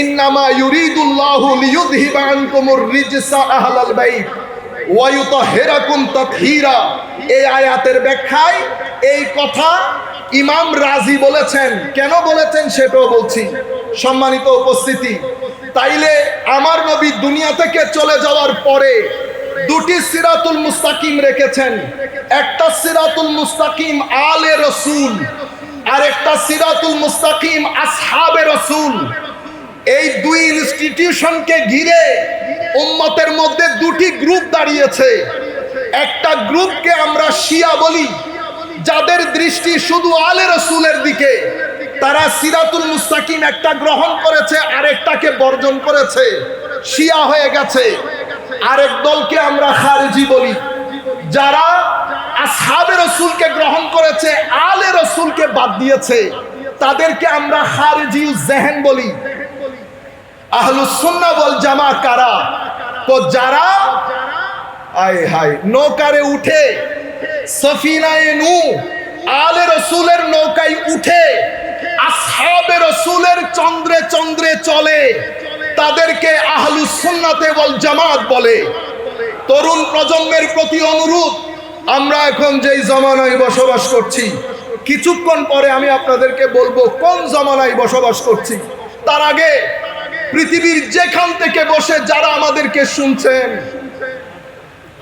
ইন্নামা ইউরিদুল্লাহু লিইয়ুযহিবা আনকুমুর রিজসা আহলাল বাইত ওয়া ইউতাহহিরাকুম তাতহীরা। এই আয়াতের ব্যাখ্যায় এই কথা ইমাম রাজি বলেছেন। কেন বলেছেন সেটাও বলছি, সম্মানিত উপস্থিতি। তাইলে আমার নবী দুনিয়া থেকে চলে যাওয়ার পরে দুটি সিরাতুল মুস্তাকিম রেখেছেন, একটা সিরাতুল মুস্তাকিম আলে রাসূল, আর একটা সিরাতুল মুস্তাকিম আসহাবে রাসূল। এই দুই ইনস্টিটিউশনকে ঘিরে উম্মতের মধ্যে দুটি গ্রুপ দাঁড়িয়েছে। একটা গ্রুপকে আমরা শিয়া বলি, যাদের দৃষ্টি শুধু আলে রাসূলের দিকে, তারা সিরাতুল মুস্তাকিম একটা গ্রহণ করেছে, আরেকটাকে বর্জন করেছে, শিয়া হয়ে গেছে। আরেক দলকে আমরা খারিজি বলি, যারা আসহাবে রাসূলকে গ্রহণ করেছে, আলে রাসূলকে বাদ দিয়েছে, তাদেরকে আমরা খারিজি জেহেন বলি। আহলুস সুন্নাহ ওয়াল জামাত কারা? তো যারা আয় হায় নৌকারে উঠে, সফিনায়ে নূহ আলে রাসূলের নৌকায় উঠে আসহাবে রাসূলের চন্দ্রে চন্দ্রে চলে, তাদেরকে আহলুস সুন্নাহ ওয়াল জামাত বলে। তরুণ প্রজন্মের প্রতি অনুরোধ, আমরা এখন যেই জামানায় বসবাস করছি, কিছুক্ষণ পরে আমি আপনাদেরকে বলবো কোন জামানায় বসবাস করছি। তার আগে পৃথিবীর যেখান থেকে বসে যারা আমাদেরকে শুনছেন,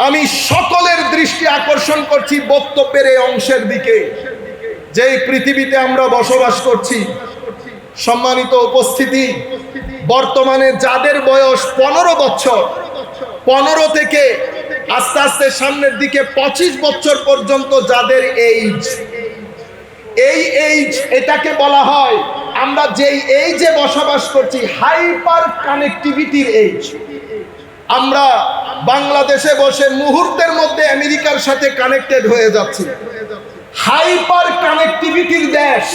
আমি সকলের দৃষ্টি আকর্ষণ করছি বক্তব্যের এই অংশের দিকে। যেই পৃথিবীতে আমরা বসবাস করছি, সম্মানিত উপস্থিতি, বর্তমানে যাদের বয়স 15 বছর, 15 থেকে আস্তে আস্তে সামনের দিকে 25 বছর পর্যন্ত যাদের এইজ, এই এইজ, এটাকে বলা হয়, আমরা যেই এইজে বসবাস করছি, হাইপার কানেক্টিভিটির এইজ। আমরা বাংলাদেশে বসে মুহূর্তের মধ্যে আমেরিকার সাথে কানেক্টেড হয়ে যাচ্ছি। হাইপার কানেক্টিভিটির দেশ,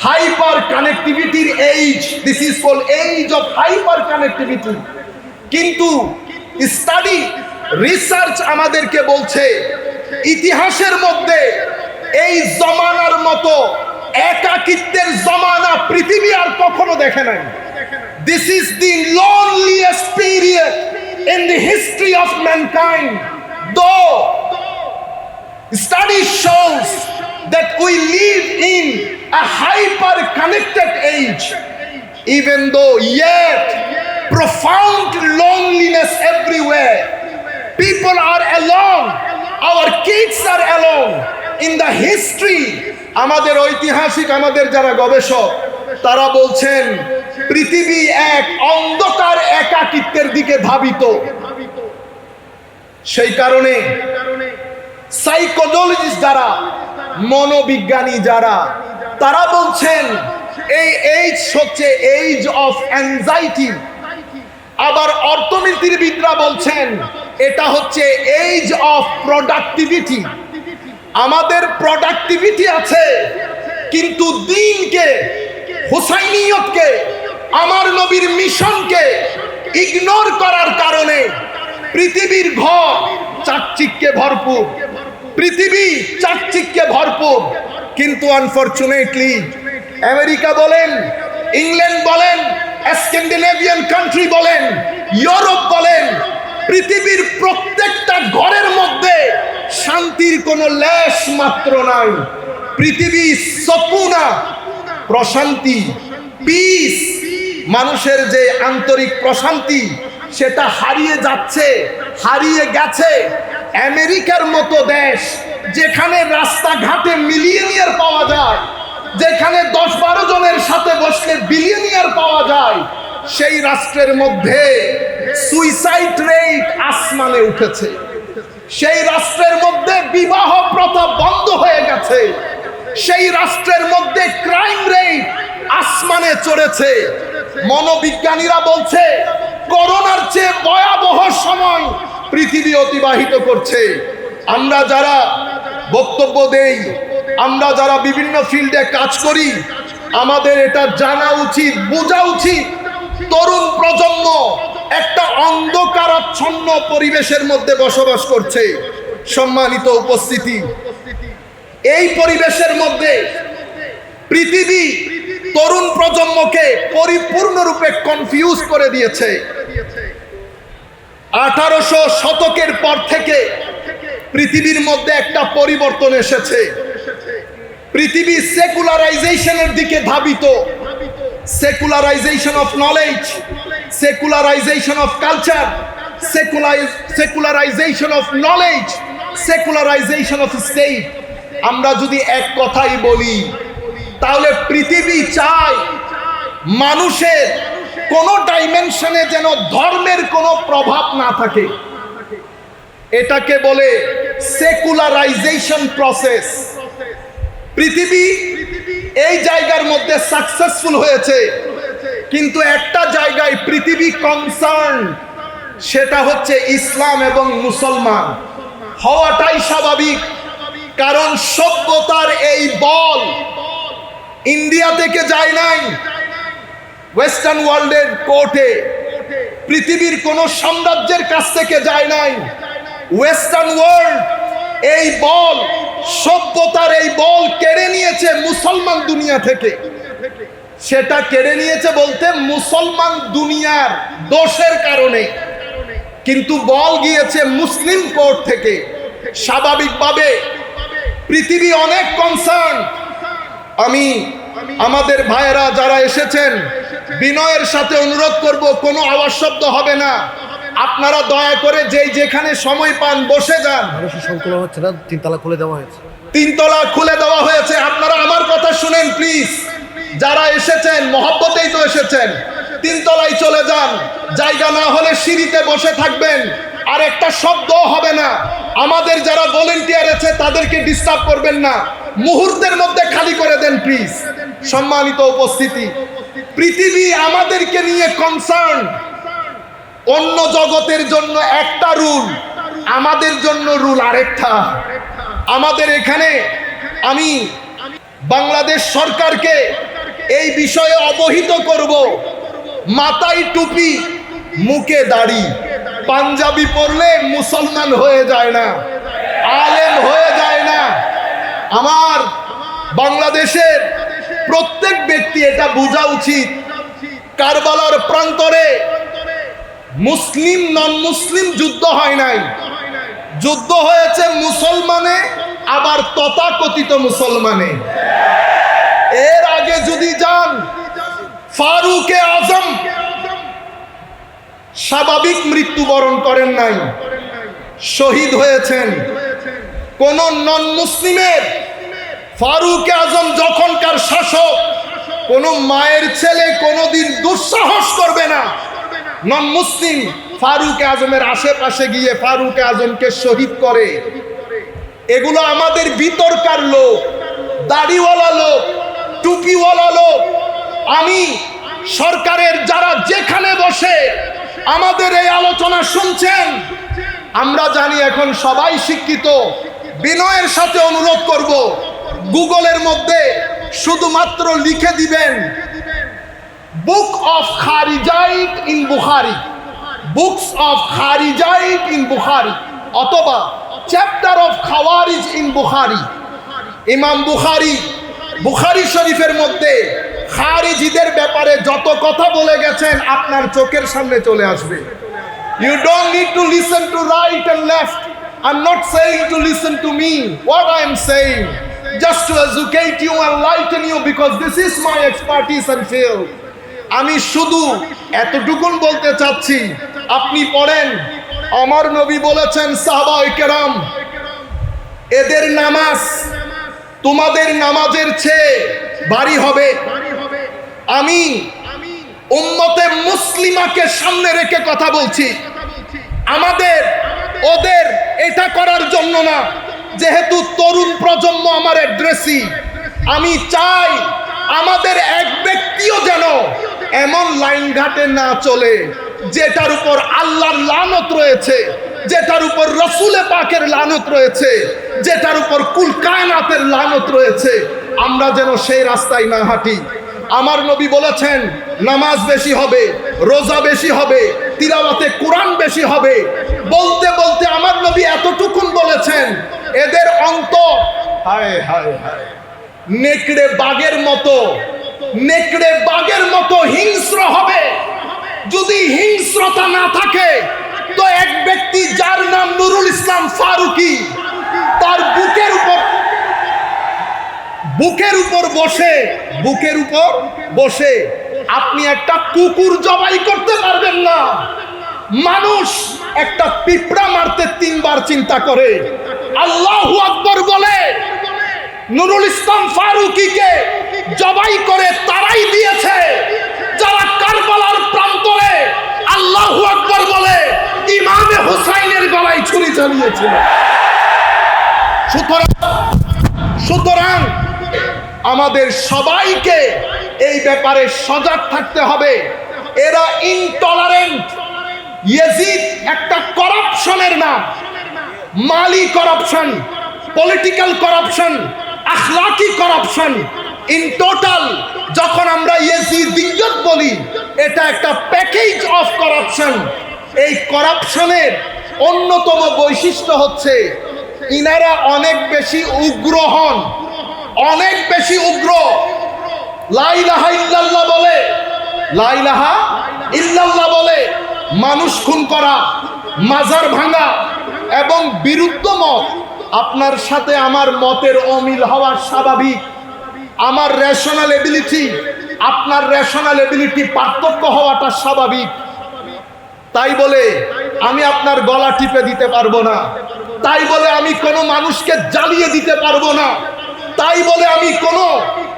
হাইপার কানেক্টিভিটির age, this is called age of hyper connectivity. কিন্তু স্টাডি, রিসার্চ আমাদেরকে বলছে ইতিহাসের মধ্যে এই জমানার মতো একাকিত্বের জমানা পৃথিবী আর কখনো দেখে নাই। This is the loneliest period in the history of mankind. Though study shows that we live in a hyper connected age, even though yet profound loneliness everywhere. People are alone, our kids are alone. In the history, আমাদের ঐতিহাসিক, আমাদের যারা গবেষক, তারা বলছেন পৃথিবী এক অন্ধকার একাকিত্বের দিকে ধাবিত। সেই কারণে সাইকোলজিস্ট যারা, মনোবিজ্ঞানী যারা, তারা বলছেন এই এইজ হচ্ছে এইজ অফ অ্যাংজাইটি। আবার অর্থনীতিবিদরা বলছেন এটা হচ্ছে এইজ অফ প্রোডাক্টিভিটি। আমাদের প্রোডাক্টিভিটি আছে, কিন্তু দিনকে, হুসাইনিয়তকে, আমার নবীর মিশনকে ইগনোর করার কারণে পৃথিবীর ঘর চাকচিক্যে ভরপুর, পৃথিবী চাকচিক্যে ভরপুর, কিন্তু আনফরচুনেটলি আমেরিকা বলেন, ইংল্যান্ড বলেন, স্ক্যান্ডিনেভিয়ান কান্ট্রি বলেন, ইউরোপ বলেন, পৃথিবীর প্রত্যেকটা ঘরের মধ্যে শান্তির কোনো লেশ মাত্র নাই। পৃথিবী সকুনা, প্রশান্তি, পিস, মানুষের যে আন্তরিক প্রশান্তি, সেটা হারিয়ে যাচ্ছে, হারিয়ে গেছে। আমেরিকার মতো দেশ, যেখানে রাস্তাঘাটে মিলিয়নিয়ার পাওয়া যায়, যেখানে 10-12 জনের সাথে বসলে বিলিয়নিয়ার পাওয়া যায়, সেই রাষ্ট্রের মধ্যে সুইসাইড রেট আসমানে উঠেছে। সেই রাষ্ট্রের মধ্যে বিবাহ প্রথা বন্ধ হয়ে গেছে। সেই রাষ্ট্রের মধ্যে ক্রাইম রেট আসমানে চড়েছে। মনোবিজ্ঞানীরা বলছে করোনার চেয়ে ভয়াবহ সময় পৃথিবী অতিবাহিত করছে। আমরা যারা বক্তব্য দেই, আমরা যারা বিভিন্ন ফিল্ডে কাজ করি, আমাদের এটা জানা উচিত, বোঝা উচিত, তরুণ প্রজন্ম একটা অন্ধকারাচ্ছন্ন পরিবেশের মধ্যে বসবাস করছে। সম্মানিত উপস্থিতি, এই পরিবেশের মধ্যে পৃথিবী তরুণ প্রজন্মকে পরিপূর্ণরূপে কনফিউজ করে দিয়েছে। 1800 শতকের পর থেকে পৃথিবীর মধ্যে একটা পরিবর্তন এসেছে। পৃথিবী সেকুলারাইজেশনের দিকে ধাবিত। Secularisation of knowledge, secularisation of culture, secularisation of knowledge, secularisation of state. আমরা যদি এক কথাই বলি, তাহলে পৃথিবী চায় মানুষের কোন ডাইমেনশনে যেন ধর্মের কোনো প্রভাব না থাকে। এটাকে বলে সেকুলারাইজেশন প্রসেস। পৃথিবী এই জায়গার মধ্যে সাকসেসফুল হয়েছে, কিন্তু একটা জায়গায় পৃথিবী কনসার্ন, সেটা হচ্ছে ইসলাম এবং মুসলমান হওয়াটাই স্বাভাবিক। কারণ সভ্যতার এই বল ইন্ডিয়া থেকে যায় নাই, ওয়েস্টার্ন ওয়ার্ল্ডের কোর্টে, পৃথিবীর কোন সাম্রাজ্যের কাছ থেকে যায় নাই। ওয়েস্টার্ন ওয়ার্ল্ড এই বল, সভ্যতার এই বল কেড়ে নিয়েছে মুসলমান দুনিয়া থেকে। সেটা কেড়ে নিয়েছে বলতে মুসলমান দুনিয়ার দোষের কারণে, কিন্তু বল গিয়েছে মুসলিম কোর্ট থেকে। স্বাভাবিকভাবে পৃথিবী অনেক কনসার্ন। আমি আমাদের ভাইয়েরা যারা এসেছেন, বিনয়ের সাথে অনুরোধ করব, কোনো আওয়াজ শব্দ হবে না। আপনারা দয়া করে যেখানে সময় পান বসে যান। সংকুলন হচ্ছে না, 3 তলা খুলে দেওয়া হয়েছে। 3 তলা খুলে দেওয়া হয়েছে। আপনারা আমার কথা শুনেন প্লিজ। যারা এসেছেন মহব্বতেই তো এসেছেন, তিনতলায় চলে যান, জায়গা না হলে সিঁড়িতে বসে থাকবেন, আর একটা শব্দ হবে না। আমাদের যারা ভলেন্টিয়ার আছে তাদেরকে ডিস্টার্ব করবেন না, মুহূর্তের মধ্যে খালি করে দেন প্লিজ। সম্মানিত উপস্থিতি, পৃথিবী আমাদেরকে নিয়ে কনসার্ন। অন্য জগতের জন্য একটা রুল, আমাদের জন্য রুল আরেকটা। আমাদের এখানে আমি বাংলাদেশ সরকারকে এই বিষয়ে অবহিত করব, মাথায় টুপি মুখে দাড়ি, পাঞ্জাবি পরলে মুসলমান হয়ে যায় না, আলেম হয়ে যায় না। আমার বাংলাদেশের প্রত্যেক ব্যক্তি এটা বোঝা উচিত, কারবালার প্রান্তরে মুসলিম নন মুসলিম যুদ্ধ হয় নাই, যুদ্ধ হয়েছে মুসলমানে, আবার তথাকথিত মুসলমানে। এর আগে যদি যান, ফারুকে আজম স্বাভাবিক মৃত্যুবরণ করেন নাই, শহীদ হয়েছেন। কোন নন মুসলিমের ফারুকে আজম যখনকার শাসক, কোন মায়ের ছেলে কোনোদিন দুঃসাহস করবে না নন মুসলিম ফারুকে আজমের আশেপাশে গিয়ে ফারুকে আজমকে শহীদ করে। এগুলো আমাদের ভিতরকার লোক, দাড়িওয়ালা লোক, টুপিওয়ালা লোক। আমি সরকারের যারা যেখানে বসে আমাদের এই আলোচনা শুনছেন, আমরা জানি এখন সবাই শিক্ষিত, বিনয়ের সাথে অনুরোধ করব, গুগলের মধ্যে শুধুমাত্র লিখে দিবেন book of Kharijiyat in Bukhari, books of Kharijiyat in Bukhari, অথবা chapter of Khawarij in Bukhari. ইমাম বুখারী বুখারী শরীফের মধ্যে খারিজিদের ব্যাপারে যত কথা বলে গেছেন আপনার চোখের সামনে চলে আসবে। You don't need to listen to right and left. I'm not saying to listen to me. What I am saying, just to educate you and enlighten you, because this is my expertise and field. আমি শুধু এতটুকুন বলতে চাচ্ছি, আপনি পড়েন, আমার নবী বলেছেন সাহাবায়ে কেরাম, এদের নামাজ তোমাদের নামাজের চেয়ে ভারী হবে। আমি উম্মতে মুসলিমাকে সামনে রেখে কথা বলছি, আমাদের ওদের এটা করার জন্য না। যেহেতু তরুণ প্রজন্ম আমার অ্যাড্রেসি, আমি চাই আমাদের এক ব্যক্তিও যেন এমন লাইন ঘাটে না চলে যেটার উপর আল্লাহর লানত রয়েছে, যেটার উপর রসুলে পাকের লানত রয়েছে, যেটার উপর কুল কায়নাতের লানত রয়েছে। আমরা যেন সেই রাস্তায় না হাঁটি। আমার নবী বলেছেন নামাজ বেশি হবে, রোজা বেশি হবে, তিলাওয়াতে কোরআন বেশি হবে। বলতে বলতে আমার নবী এতটুকুন বলেছেন, এদের অন্তর হায় হায় হায় নেকড়ে বাঘের মতো, নেকড়ে বাঘের মতো হিংস্র হবে। যদি হিংস্রতা না থাকে তো এক ব্যক্তি যার নাম নুরুল ইসলাম ফারুকী, তার বুকের উপর বসে আপনি একটা কুকুর জবাই করতে পারবেন না। মানুষ একটা পিঁপড়া মারতে 3 বার চিন্তা করে। আল্লাহু আকবার বলে নুরুল ইসলাম ফারুকীকে জবাই করে তারাই দিয়েছে যারা কারবালার প্রান্তরে আল্লাহু আকবার বলে ইমামে হুসাইনের গলায় ছুরি চালিয়েছিল। সুতরাং আমাদের সবাইকে এই ব্যাপারে সজাগ থাকতে হবে। এরা ইনটলারেন্ট। ইয়াজিদ একটা করাপশনের নাম, মালি করাপশন, পলিটিক্যাল করাপশন, আখলাকি করাপশন। ইন টোটাল যখন আমরা ইয়াজিদিয়ত বলি, এটা একটা প্যাকেজ অফ করাপশন। এই করাপশনের অন্যতম বৈশিষ্ট্য হচ্ছে ইনারা অনেক বেশি উগ্র হন, অনেক বেশি উগ্র। লা ইলাহা ইল্লাল্লাহ বলে, লা ইলাহা ইল্লাল্লাহ বলে মানুষ খুন করা, মাজার ভাঙা এবং বিরুদ্ধ মত। আপনার সাথে আমার মতের অমিল হওয়া স্বাভাবিক। আমার রেশনাল এবিলিটি, আপনার রেশনাল এবিলিটি পার্থক্য হওয়াটা স্বাভাবিক। তাই বলে আমি আপনার গলা টিপে দিতে পারবো না, তাই বলে আমি কোনো মানুষকে জ্বালিয়ে দিতে পারবো না, তাই বলে আমি কোনো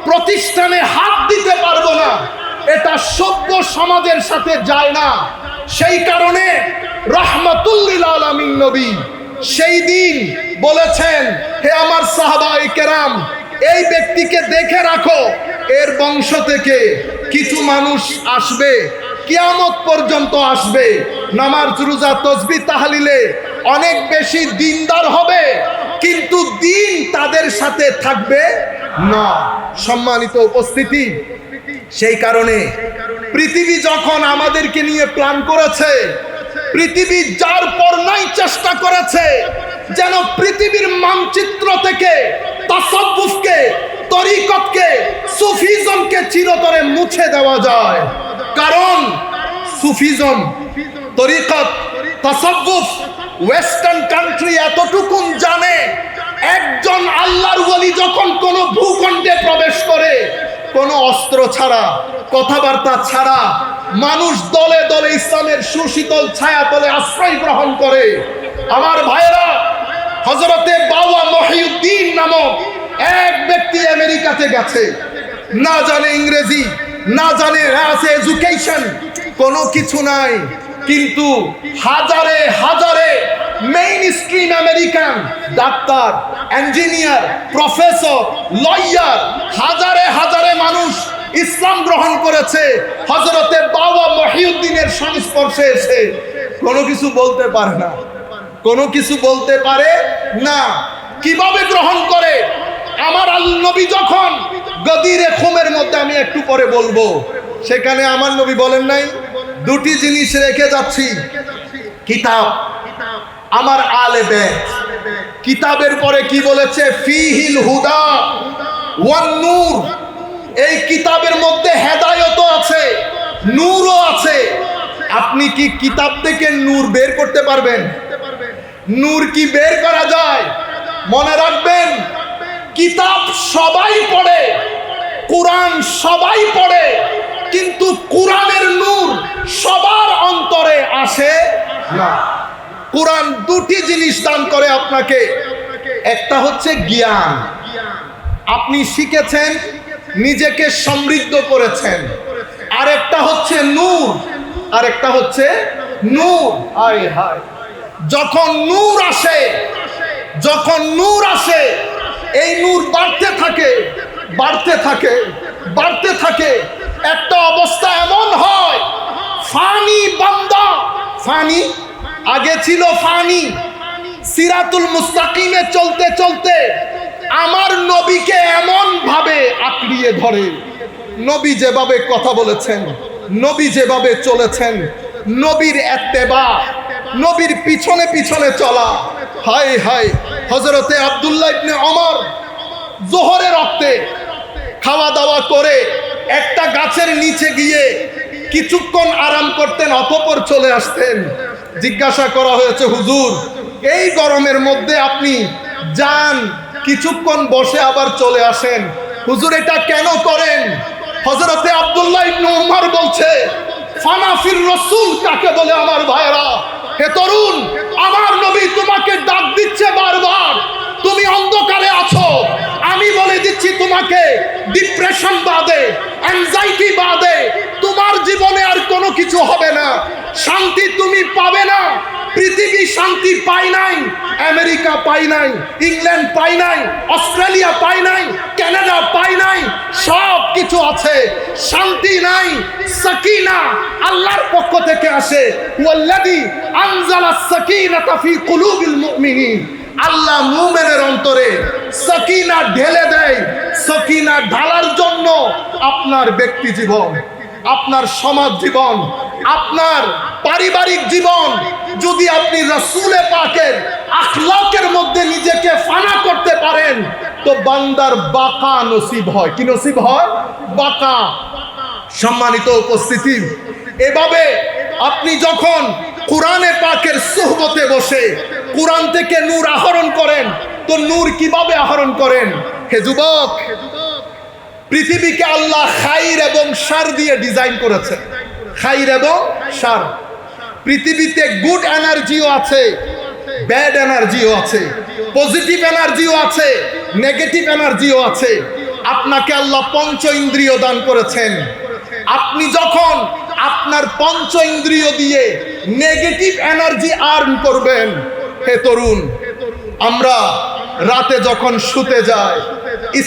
প্রতিষ্ঠানে হাত দিতে পারবো না, এটা সভ্য সমাজের সাথে যায় না। সেই কারণে রাহমাতুল্লিল আলামিন নবী সেই দিন বলেছেন, হে আমার সাহাবায়ে কেরাম, এই ব্যক্তিকে দেখে রাখো, এর বংশ থেকে কিছু মানুষ আসবে, কিয়ামত পর্যন্ত আসবে, নামাজ রোজা তাসবিহ তাহলিলে অনেক বেশি দিনদার হবে, কিন্তু দিন তাদের সাথে থাকবে না। সম্মানিত উপস্থিতি, সেই কারণে পৃথিবী যখন আমাদেরকে নিয়ে প্ল্যান করেছে, পৃথিবী যার পরনাই চেষ্টা করেছে যেন পৃথিবীর মানচিত্র থেকে তাসাব্বুফকে, তরিকতকে, সুফিজমকে চিরতরে মুছে দেওয়া যায়। কারণ সুফিজম, তরিকত, তাসাব্বুফ ওয়েস্টার্ন কান্ট্রি এতটুকুন জানে, একজন আল্লাহর ওলি যখন কোন ভূখণ্ডে প্রবেশ করে, কোনো অস্ত্র ছাড়া, কথাবার্তা ছাড়া, মানুষ দলে দলে ইসলামের সুশীতল ছায়া তলে আশ্রয় গ্রহণ করে। আমার ভাইয়েরা, হযরতে বাবা মহিউদ্দিন নামক এক ব্যক্তি আমেরিকাতে গেছে, না জানে ইংরেজি, না জানে এডুকেশন, কোনো কিছু নাই, কিন্তু হাজারে হাজারে main stream American doctor, engineer, professor, lawyer, হাজারে হাজারে মানুষ ইসলাম গ্রহণ করেছে হযরতে বাবা মহিউদ্দিনের সংস্পর্শে এসে। কোনো কিছু বলতে পারে না, কোনো কিছু বলতে পারে না। কিভাবে গ্রহণ করে? আমার আল্লাহ নবী যখন গদিরে খুমের মধ্যে, আমি একটু পরে বলবো, সেখানে আমার নবী বলেন নাই, দুটি জিনিস রেখে যাচ্ছি, কিতাব, আমার আলে বেত। কিতাবের পরে কি বলেছে? ফিহিল হুদা ওয়ান নূর। এই কিতাবের মধ্যে হেদায়েত আছে, নূরও আছে। আপনি কি কিতাব থেকে নূর বের করতে পারবেন? নূর কি বের করা যায়? মনে রাখবেন, কিতাব সবাই পড়ে, কোরআন সবাই পড়ে, কিন্তু কোরআনের নূর সবার অন্তরে আসে না। কোরআন দুটি জিনিস দান করে আপনাকে, একটা হচ্ছে জ্ঞান, আপনি শিখেছেন, নিজেকে সমৃদ্ধ করেছেন, আর একটা হচ্ছে নূর, আর একটা হচ্ছে নূর। হায় হায়, যখন নূর আসে, যখন নূর আসে, এই নূর বাড়তে থাকে, বাড়তে থাকে, বাড়তে থাকে। একটা অবস্থা এমন হয়, ফানি বান্দা, ফানি আগে ছিল ফানি, সিরাতুল মুস্তাকিমে চলতে চলতে আমার নবীকে এমন ভাবে আঁকড়িয়ে ধরে, নবী যেভাবে কথা বলেছেন, নবী যেভাবে চলেছেন, নবীর ইত্তেবা, নবীর পিছনে পিছনে চলা। হায় হায়, হযরতে আব্দুল্লাহ ইবনে ওমর যোহরের রক্তে খাওয়া দাওয়া করে একটা গাছের নিচে গিয়ে কিছুক্ষণ আরাম করতেন, অতঃপর চলে আসতেন। জিজ্ঞাসা করা হয়েছে, হুজুর এই গরমের মধ্যে আপনি যান, কিছুক্ষণ বসে আবার চলে আসেন, হুজুর এটা কেন করেন? হযরতে আব্দুল্লাহ ইবনে ওমর বলছে, ফানাফির রাসূল কাকে বলে? আমার ভাইরা, হে তরুণ, আমার নবী তোমাকে ডাক দিচ্ছে বারবার, তুমি অন্ধকারে আছো, আমি বলে দিচ্ছি তোমাকে, ডিপ্রেশন বাদে, অ্যাংজাইটি বাদে তোমার জীবনে আর কোনো কিছু হবে না, শান্তি তুমি পাবে না। পৃথিবী শান্তি পায় নাই, আমেরিকা পায় নাই, ইংল্যান্ড পায় নাই, অস্ট্রেলিয়া পায় নাই, কানাডা পায় নাই, সব কিছু আছে, শান্তি নাই। সাকিনা আল্লাহর পক্ষ থেকে আসে, ওয়াল্লাযী আনজালাস সাকিনাতা ফি কুলুবিল মুমিনিন। আল্লাহ মুমিনের অন্তরে সাকিনা ঢেলে দেয়। সাকিনা ঢালার জন্য আপনার ব্যক্তি জীবন, আপনার সমাজ জীবন, আপনার পারিবারিক জীবন যদি আপনি রাসূলে পাকের আখলাকের মধ্যে নিজেকে ফানা করতে পারেন, তো বান্দার বাকা নসিব হয়। কি নসিব হয়? বাকা। সম্মানিত উপস্থিতি, এভাবে আপনি যখন কোরআনে পাকের সুহবতে বসে কোরআন থেকে নূর আহরণ করেন, তো নূর কিভাবে আহরণ করেন? হে যুবক, পৃথিবীকে আল্লাহ খাইর এবং শার দিয়ে ডিজাইন করেছে, খাইর এবং শার। পৃথিবীতে গুড এনার্জিও আছে, ব্যাড এনার্জিও আছে, পজিটিভ এনার্জিও আছে, নেগেটিভ এনার্জিও আছে। আপনাকে আল্লাহ পঞ্চ ইন্দ্রিয় দান করেছেন। আপনি যখন আপনার পঞ্চ ইন্দ্রিয় দিয়ে নেগেটিভ এনার্জি আর্ন করবেন, হে তরুণ, আমরা রাতে যখন শুতে যাই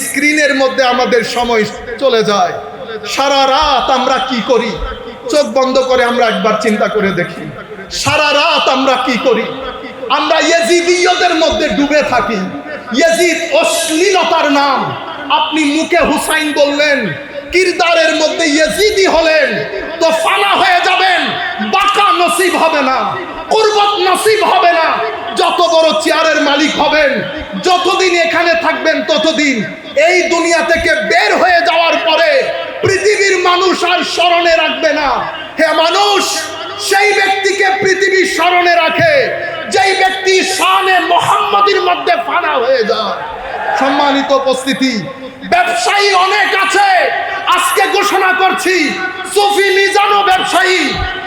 স্ক্রিনের মধ্যে আমাদের সময় চলে যায়। সারা রাত আমরা কি করি? চোখ বন্ধ করে আমরা একবার চিন্তা করে দেখি, সারা রাত আমরা কি করি? আমরা ইয়েজিদিয়তের মধ্যে ডুবে থাকি। ইয়েজিদ অশ্লীলতার নাম। আপনি মুখে হুসাইন বললেন, কিরদারের মধ্যে ইয়েজিদি হলেন, তো ফানা হয়ে যাবেন, বাঁকা নসিব হবে না, কুরবত নসিব হবে না। যত বড় চেয়ারের মালিক হবেন, যতদিন এখানে থাকবেন ততদিন এই দুনিয়া থেকে বের হয়ে যাওয়ার পরে পৃথিবীর মানুষ আর স্মরণে রাখবে না। হে মানুষ, সেই ব্যক্তিকে পৃথিবী স্মরণে রাখে যেই ব্যক্তি শানে মুহাম্মাদির মধ্যে ফানা হয়ে যায়। সম্মানিত উপস্থিতি, ব্যবসায়ী অনেক আছে। আজকে ঘোষণা করছি, সুফি মিজানও ব্যবসায়ী,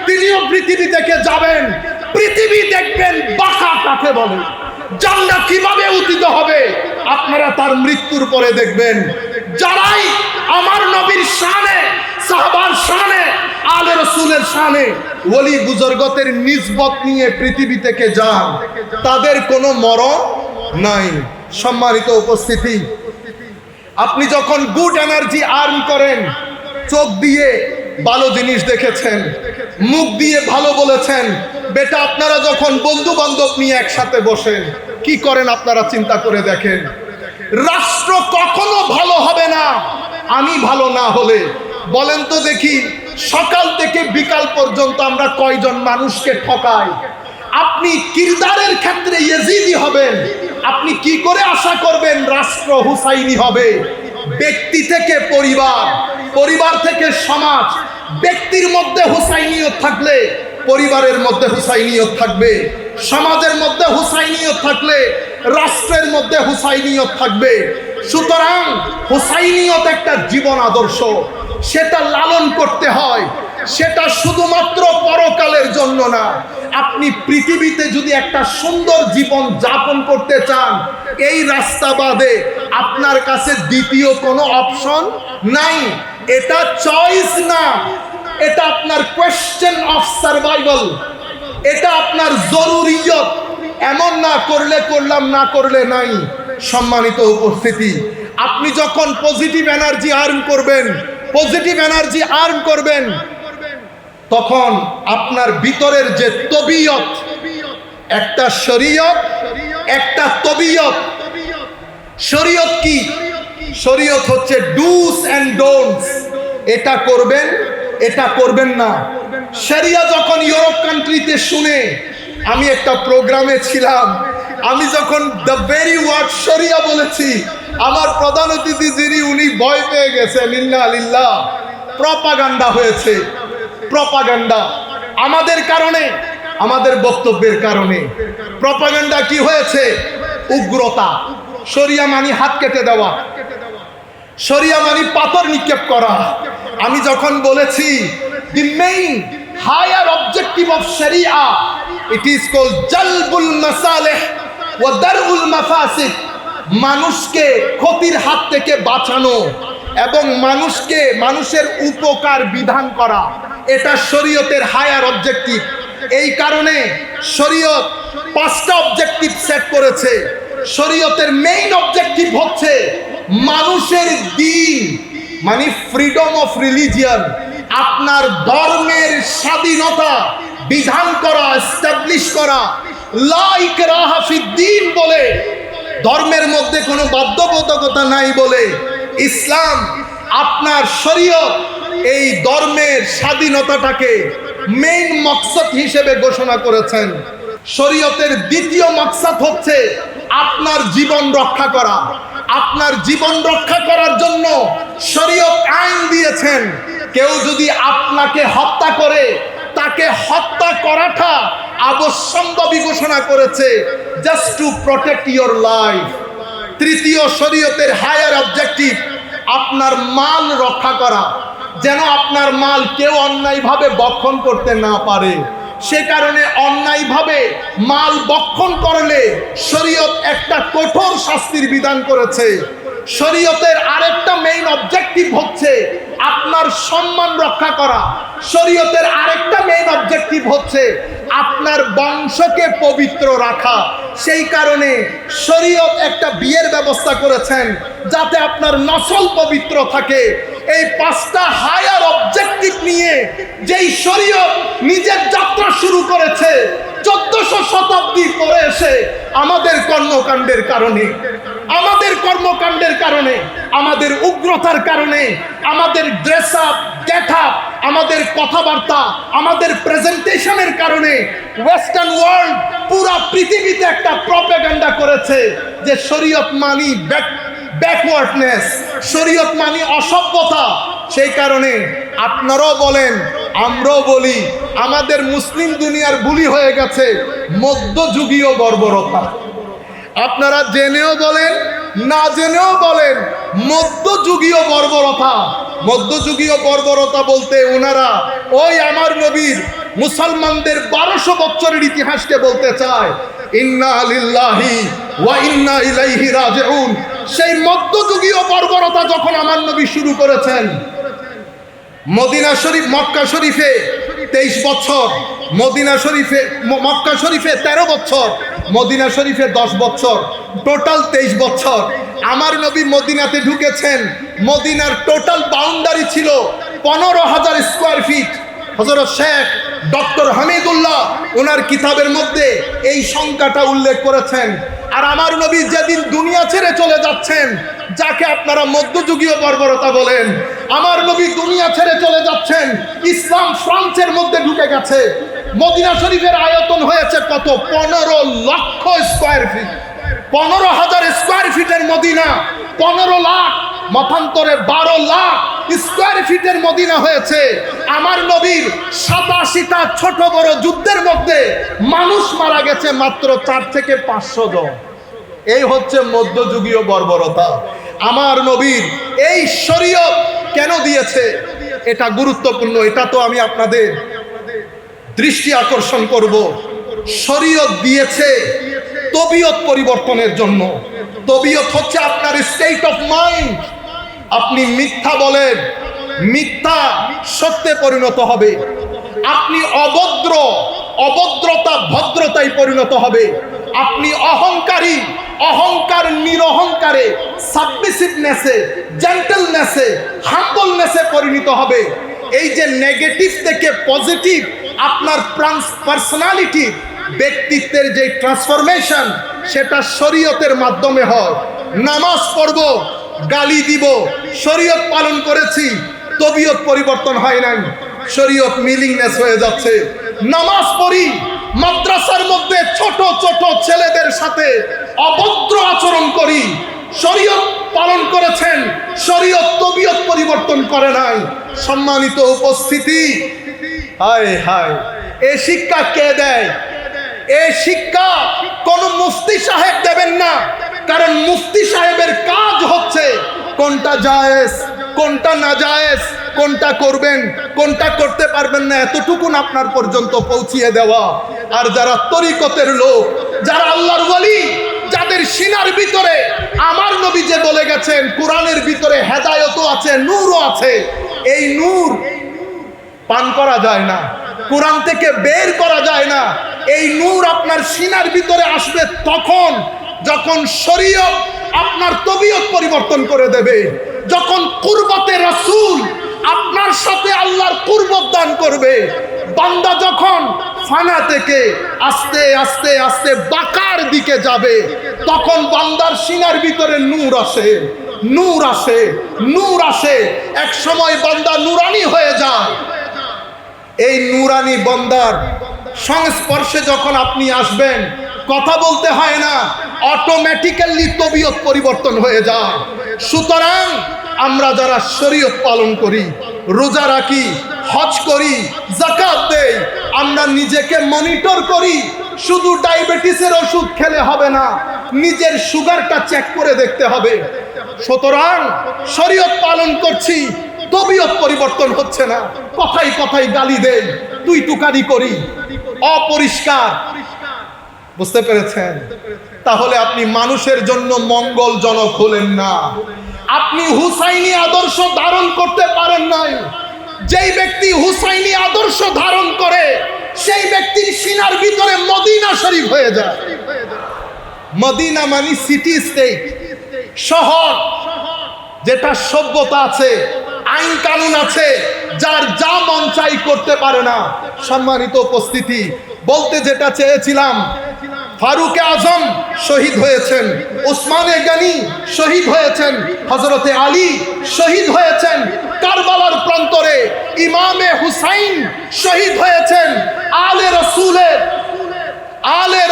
তিনিও পৃথিবী থেকে যাবেন। পৃথিবী দেখবেন বাঁকা কাকে বলে, জান্নাত কিভাবে উদিত হবে আপনারা তার মৃত্যুর পরে দেখবেন। যারাই আমার নবীর শানে, সাহাবার শানে, আলে রাসূলের শানে ওলি বুজুর্গদের নিসবত নিয়ে পৃথিবী থেকে যান, তাদের কোনো মরণ নাই। সম্মানিত উপস্থিতি, আপনি যখন গুড এনার্জি আর্ন করেন, চোখ দিয়ে ভালো জিনিস দেখেছেন, মুখ দিয়ে ভালো বলেছেন, বেটা আপনারা যখন বন্ধু বান্ধব নিয়ে একসাথে বসেন কি করেন আপনারা চিন্তা করে দেখেন। রাষ্ট্র কখনো ভালো হবে না আমি ভালো না হলে। বলেন তো দেখি, সকাল থেকে বিকাল পর্যন্ত আমরা কয়জন মানুষকে ঠকাই? আপনি কিরদারের ক্ষেত্রে ইয়েজিদি হবেন, আপনি কি করে আশা করবেন রাষ্ট্র হুসাইনি হবে? ব্যক্তি থেকে পরিবার, পরিবার থেকে সমাজ। ব্যক্তির মধ্যে হুসাইনিয়ত থাকলে পরিবারের মধ্যে হুসাইনিয়ত থাকবে, সমাজের মধ্যে হুসাইনিয়ত থাকলে রাষ্ট্রের মধ্যে হুসাইনিয়ত থাকবে। সুতরাং হুসাইনিয়ত একটা জীবন আদর্শ, সেটা লালন করতে হয়। সেটা শুধুমাত্র পরকালের জন্য না। আপনি পৃথিবীতে যদি একটা সুন্দর জীবন যাপন করতে চান, এই রাস্তা বাদে আপনার কাছে দ্বিতীয় কোনো অপশন নাই। এটা চয়েস না, এটা আপনার কোয়েশ্চেন অফ সার্ভাইভাল, এটা আপনার জরুরিয়ত। এমন না করলে করলাম, না করলে নাই। সম্মানিত উপস্থিতি, আপনি যখন পজিটিভ এনার্জি আর্ন করবেন, পজিটিভ এনার্জি আর্ন করবেন, তখন আপনার ভিতরের যে তবিয়ত, একটা শরীয়ত, একটা তবিয়ত। শরীয়ত কি? শরীয়ত হচ্ছে ডুস এন্ড ডোন্টস। এটা করবেন, এটা করবেন না। শরিয়া যখন ইউরোপ কান্ট্রিতে শুনে, আমি একটা প্রোগ্রামে ছিলাম, আমি যখন দ্য ভেরি ওয়ার্ড শরিয়া বলেছি, আমার প্রধান অতিথি যিনি, উনি ভয় পেয়ে গেছেন। ইন্না লিল্লাহ। প্রপাগান্ডা হয়েছে, প্রপাগান্ডা আমাদের কারণে, আমাদের বক্তব্যের কারণে। প্রপাগান্ডা কি হয়েছে? উগ্রতা। শরিয়া মানি হাত কেটে দেওয়া, শরিয়া মানি পাথর নিক্ষেপ করা। আমি যখন বলেছি the main higher objective of Sharia, it is called jalbul masalih wa dar'ul mafasid, মানুষকে ক্ষতির হাত থেকে বাঁচানো এবং মানুষকে, মানুষের উপকার বিধান করা, এটা শরীয়তের হায়ার অবজেক্টিভ। এই কারণে শরীয়ত 5টা অবজেক্টিভ সেট করেছে। শরীয়তের মেইন অবজেক্টিভ হচ্ছে মানুষের দ্বীন, মানে ফ্রিডম অফ রিলিজিয়ন, আপনার ধর্মের স্বাধীনতা বিধান করা, এস্টাবলিশ করা। লা ইকরাহা ফিদ্দীন বলে, ধর্মের মধ্যে কোনো বাধ্যবাধকতা নাই বলে ইসলাম, আপনার শরীয়ত এই ধর্মের স্বাধীনতাটাকে মেইন মকসদ হিসেবে ঘোষণা করেছেন। শরীয়তের দ্বিতীয় মকসদ হচ্ছে আপনার জীবন রক্ষা করা। আপনার জীবন রক্ষা করার জন্য শরীয়ত আইন দিয়েছেন। কেউ যদি আপনাকে হত্যা করে, তাকে হত্যা করাটা অবশ্যম্ভাবী ঘোষণা করেছে, just two protect your life. তৃতীয় শরীয়তের হায়ার অবজেক্টিভ আপনার মাল রক্ষা করা, যেন আপনার মাল কেউ অন্যায়ভাবে বক্ষণ করতে না পারে। সে কারণে অন্যায়ভাবে মাল বক্ষণ করলে শরীয়ত একটা কঠোর শাস্তির বিধান করেছে। শরীয়তের আরেকটা মেইন অবজেক্টিভ হচ্ছে আপনার সম্মান রক্ষা করা। শরীয়তের আরেকটা মেইন অবজেক্টিভ হচ্ছে আপনার বংশকে পবিত্র রাখা। সেই কারণে শরীয়ত একটা বিয়ের ব্যবস্থা করেছেন যাতে আপনার নসল পবিত্র থাকে। এই পাঁচটা হায়ার অবজেক্টিভ নিয়ে যেই শরীয়ত নিজের যাত্রা শুরু করেছে 1400 শতাব্দী পরে এসে আমাদের কর্মকাণ্ডের কারণে, আমাদের উগ্রতার কারণে, আমাদের ড্রেস আপ, গেট আপ, আমাদের কথাবার্তা, আমাদের প্রেজেন্টেশনের কারণে ওয়েস্টার্ন ওয়ার্ল্ড পুরা পৃথিবীতে একটা প্রপাগান্ডা করেছে যে শরীয়ত মানি ব্যাকওয়ার্ডনেস, শরীয়ত মানি অসভ্যতা। সেই কারণে আপনারাও বলেন, আমরাও বলি, আমাদের মুসলিম দুনিয়ার বুলি হয়ে গেছে মধ্যযুগীয় বর্বরতা। আপনারা জেনেও বলেন, না জেনেও বলেন, মধ্যযুগীয় বর্বরতা। মধ্যযুগীয় বর্বরতা বলতে ওনারা ওই আমার নবীর মুসলমানদের 1200 বছরের ইতিহাসকে বলতে চায়। ইন্না লিল্লাহি ওয়া ইন্না ইলাইহি রাজিউন। সেই মধ্যযুগীয় বর্বরতা যখন আমার নবী শুরু করেছেন, মদিনা শরীফ, মক্কা শরীফে 23 বছর, মক্কা শরীফে 13 বছর, মদিনা শরীফে 10 বছর, টোটাল 23 বছর। আমার নবী মদিনাতে ঢুকেছেন, মদিনার টোটাল বাউন্ডারি ছিল 15,000 স্কোয়ার ফিট। হযরত শেখ ডক্টর হামিদুল্লাহ ওনার কিতাবের মধ্যে এই সংখ্যাটা উল্লেখ করেছেন। আর আমার নবী যেদিন দুনিয়া ছেড়ে চলে যাচ্ছেন, যাকে আপনারা মধ্যযুগীয় বর্বরতা বলেন, আমার নবী দুনিয়া ছেড়ে চলে যাচ্ছেন, ইসলাম ফ্রান্সের মধ্যে ঢুকে গেছে। মদিনা শরীফের আয়তন হয়েছে কত? 15 লক্ষ স্কোয়ার ফিট। 15,000 স্কোয়ার ফিটের মদিনা 15 লাখ, মতান্তরে 12 লাখ স্কোয়ার ফিটের মদিনা হয়েছে। আমার নবীর 87টা ছোট বড় যুদ্ধের মধ্যে মানুষ মারা গেছে মাত্র 4 থেকে 500 জন। এই হচ্ছে মধ্যযুগীয় বর্বরতা। আমার নবীর এই শরীয়ত কেন দিয়েছে, এটা গুরুত্বপূর্ণ। এটা তো আমি আপনাদের দৃষ্টি আকর্ষণ করব। শরীয়ত দিয়েছে তবিয়ত পরিবর্তনের জন্য। তবিয়ত হচ্ছে আপনার স্টেট অফ মাইন্ড। আপনি মিথ্যা বলেন, মিথ্যা সত্যে পরিণত হবে। আপনি অভদ্রতা ভদ্রতায় পরিণত হবে। আপনি অহংকারী, অহংকার নিরহংকারে, সাবমিসিভনেসে, জেন্টলনেসে, হাম্বলনেসে পরিণত হবে। এই যে নেগেটিভ থেকে পজিটিভ আপনার পার্সোনালিটি, ব্যক্তিত্বের যে ট্রান্সফরমেশন, সেটা শরীয়তের মাধ্যমে হয়। নামাজ পড়ব, গালি দিব, শরীয়ত পালন করেছি, তবিয়ত পরিবর্তন হয় নাই, শরীয়ত মিলিংনেস হয়ে যাচ্ছে। নামাজ পড়ি, মাদ্রাসার মধ্যে ছোট ছোট ছেলেদের সাথে অভদ্র আচরণ করি, শরীয়ত পালন করেছেন, শরীয়ত তবিয়ত পরিবর্তন করে নাই। সম্মানিত উপস্থিতি, হায় হায়, এই শিক্ষা কে দেয়? এই শিক্ষা কোন মুফতি সাহেব দেবেন না। কারণ মুফতি সাহেবের কাজ হচ্ছে কোনটা জায়েজ, কোনটা নাজায়েজ, কোনটা করবেন, কোনটা করতে পারবেন না, এতটুকুন আপনার পর্যন্ত পৌঁছিয়ে দেওয়া। আর যারা তরিকতের লোক, যারা আল্লাহর ওয়ালি, যাদের সিনার ভিতরে আমার নবী যে বলে গেছেন কোরআনের ভিতরে হেদায়েতও আছে, নূরও আছে, এই নূর পান করা যায় না, কোরআন থেকে বের করা যায় না। এই নূর আপনার সিনার ভিতরে আসবে তখন যখন শরীয়ত আপনার তবিয়ত পরিবর্তন করে দেবে, যখন কুরবতে রাসূল আপনার সাথে আল্লাহর কুরবত দান করবে। বান্দা যখন ফানা থেকে আস্তে আস্তে আস্তে বাকার দিকে যাবে, তখন বান্দার সিনার ভিতরে নূর আসে, নূর আসে, নূর আসে। এক সময় বান্দা নুরানি হয়ে যায়। এই নুরানি বান্দার সংস্পর্শে যখন আপনি আসবেন, কথা বলতে হয় না, অটোমেটিক্যালি তবিয়ত পরিবর্তন হয়ে যায়। সুতরাং আমরা যারা শরীয়ত পালন করি, রোজা রাখি, হজ করি, যাকাত দেই, আমরা নিজেকে মনিটর করি। শুধু ডায়াবেটিসের ওষুধ খেলে হবে না, নিজের সুগারটা চেক করে দেখতে হবে। সুতরাং শরীয়ত পালন করছি, তবিয়ত পরিবর্তন হচ্ছে না, কথাই কথাই গালি দেই, তুই তুকারি করি, অপরিষ্কার, বুঝতে পেরেছেন? তাহলে আপনি মানুষের জন্য মঙ্গলজনক হলেন না, আপনি হুসাইনি আদর্শ ধারণ করতে পারেন নাই। যেই ব্যক্তি হুসাইনি আদর্শ ধারণ করে সেই ব্যক্তির সিনার ভিতরে মদিনা শরীফ হয়ে যায়। মদিনা মানে সিটি স্টেট, শহর, যেটা সভ্যতা আছে, আইন কানুন আছে, যার যা মন চাই করতে পারে না। সম্মানিত উপস্থিতি, বলতে যেটা চেয়েছিলাম, ফারুকে আজম শহীদ হয়েছেন, উসমানে গনি শহীদ হয়েছেন, হযরতে আলী শহীদ হয়েছেন, কারবালার প্রান্তরে ইমামে হুসাইন শহীদ হয়েছেন, আলে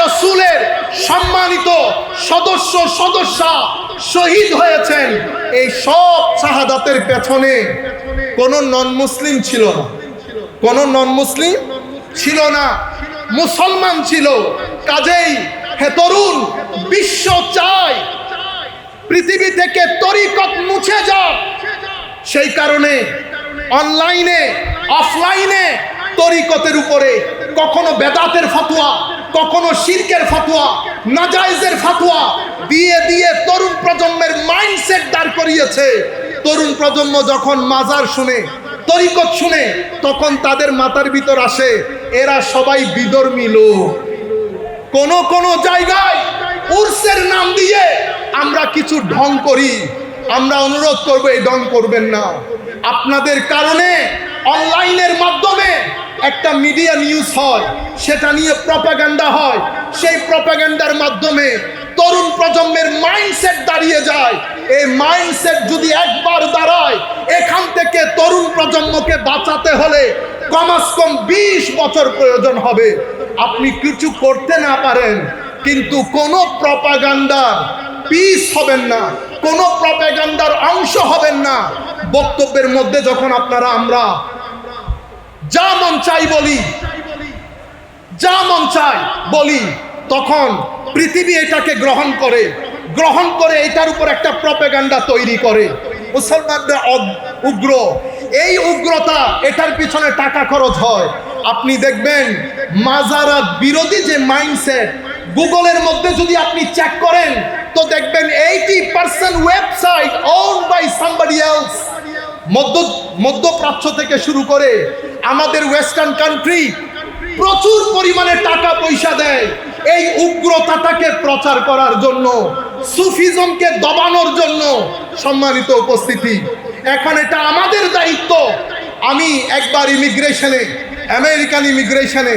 রসুলের সম্মানিত সদস্যা শহীদ হয়েছেন। এই সব শাহাদাতের পেছনে কোন নন মুসলিম ছিল না, কোন নন মুসলিম ছিল না, মুসলমান ছিল। কাজেই হে তরুণ, বিশ্ব চায় পৃথিবী থেকে তরিকত মুছে যাক। সেই কারণে অনলাইনে অফলাইনে তরিকতের উপরে কখনো বেদাতের ফতোয়া, কখনো শিরকের ফতোয়া, নাজায়েজের ফতোয়া দিয়ে দিয়ে তরুণ প্রজন্মের মাইন্ডসেট দাঁড় করিয়েছে। তরুণ প্রজন্ম যখন মাজার শুনে, তরিকত শুনে, তখন তাদের মাথার ভিতর আসে এরা সবাই বিধর্মী লোক। কোন জায়গায় উর্সের নাম দিয়ে আমরা কিছু ঢং করি। আমরা অনুরোধ করব এই ঢং করবেন না। আপনাদের কারণে অনলাইনের মাধ্যমে একটা মিডিয়া নিউজ হয়, সেটা নিয়ে প্রপাগান্ডা হয়, সেই প্রপাগান্ডার মাধ্যমে তরুণ প্রজন্মের মাইন্ডসেট দাঁড়িয়ে যায়। এই মাইন্ডসেট যদি একবার দাঁড়ায়, এখান থেকে তরুণ প্রজন্মকে বাঁচাতে হলে কমাস কম 20 বছর প্রয়োজন হবে। আপনি কিছু করতে না পারেন, কিন্তু কোনো প্রপাগান্ডার পিস হবেন না, কোনো প্রপাগান্ডার অংশ হবেন না। বক্তব্যের মধ্যে যখন আমরা যা মন চাই বলি, যা মন চাই বলি, তখন পৃথিবী এটাকে গ্রহণ করে এটার উপর একটা প্রপাগান্ডা তৈরি করে। মুসলমানরা উগ্র, এই উগ্রতা, এটার পিছনে টাকা খরচ হয়। আপনি দেখবেন মাজারাত বিরোধী যে মাইন্ডসেট, গুগলের মধ্যে যদি আপনি চেক করেন তো দেখবেন 80% website owned by somebody else। মধ্যপ্রাচ্য থেকে শুরু করে আমাদের ওয়েস্টার্ন কান্ট্রি প্রচুর পরিমাণে টাকা পয়সা দেয় এই উগ্রতাটাকে প্রচার করার জন্য, সুফিজমকে দবানোর জন্য। সম্মানিত উপস্থিতি, এখন এটা আমাদের দায়িত্ব। আমি একবার ইমিগ্রেশনে, আমেরিকান ইমিগ্রেশনে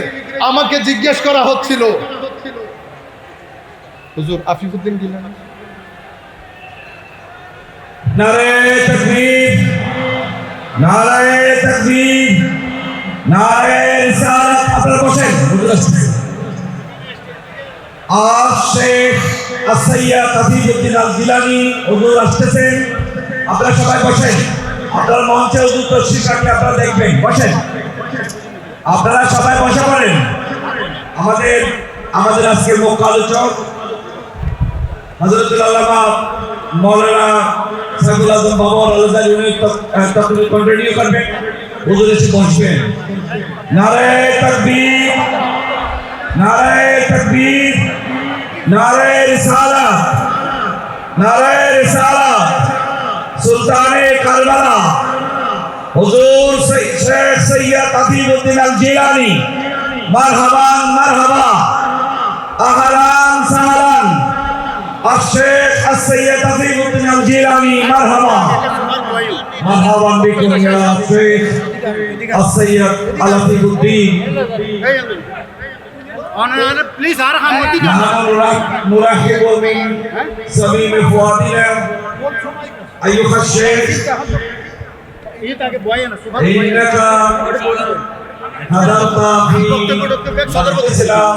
আমাকে জিজ্ঞেস করা হচ্ছিল, হুজুর আফিফুদ্দিন গিলানি, নারে তাকবীর, নারে তাকবীর, নারে রিসালাত। আপনারা বসেন। শেখ সৈয়দ আফিফুদ্দিন আল গিলানি হুজুর আসতেছেন। আপনারা সবাই বসেন। আপনার মঞ্চে হুজুর তশরিফ রাখলে আপনারা দেখবেন। বসেন, আপনারা সবাই বসে পড়েন। আমাদের আজকের মুখ্য আলোচক হযরতুল আল্লামা মাওলানা সাইফুল আজম বাবা আল-আজহারি উনি তাকবীর কন্টিনিউ করবেন। হুজুর এসে বসবেন। নারে তাকবীর, নারে তাকবীর, নারে রিসালাত, নারে রিসালাত। সুলতানে কারবালা হুজুর শেখ সৈয়দ আফিফুদ্দিন আল জিলানী, মারহাবান মারহাবা, আহলান সাহলান। الشيخ السيد عفيفুদ্দিন আল জিলানী, মারহাবা মারহাবান বিকুম ইয়া শেখ السيد আফিফুদ্দিন। প্লিজ আর হামতি نرحب من صميم فؤادنا أيها الشيخ، إنك حضرت في الإسلام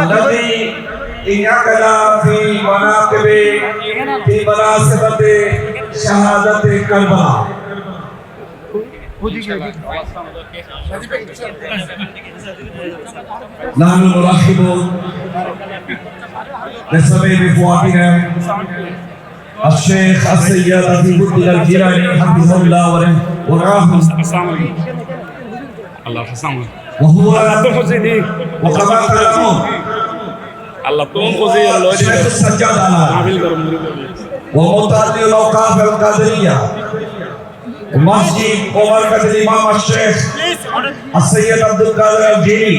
الذي انعقد في مناسبة شهادة كربلاء. نحن نرحب بصميم فؤادنا الشيخ السيد عزيز الدين الجيلاني حفظه الله ورعاه আল্লাহ হাসান وهو তো খুঁজে দি وكما تعلمون আল্লাহ তো খুঁজে লয় الشيخ السجاد على আবিল করম ومتعدد الاوقاف القادريه ومسجد ومركز الامام الشيخ السيد عبد القادر الجيلي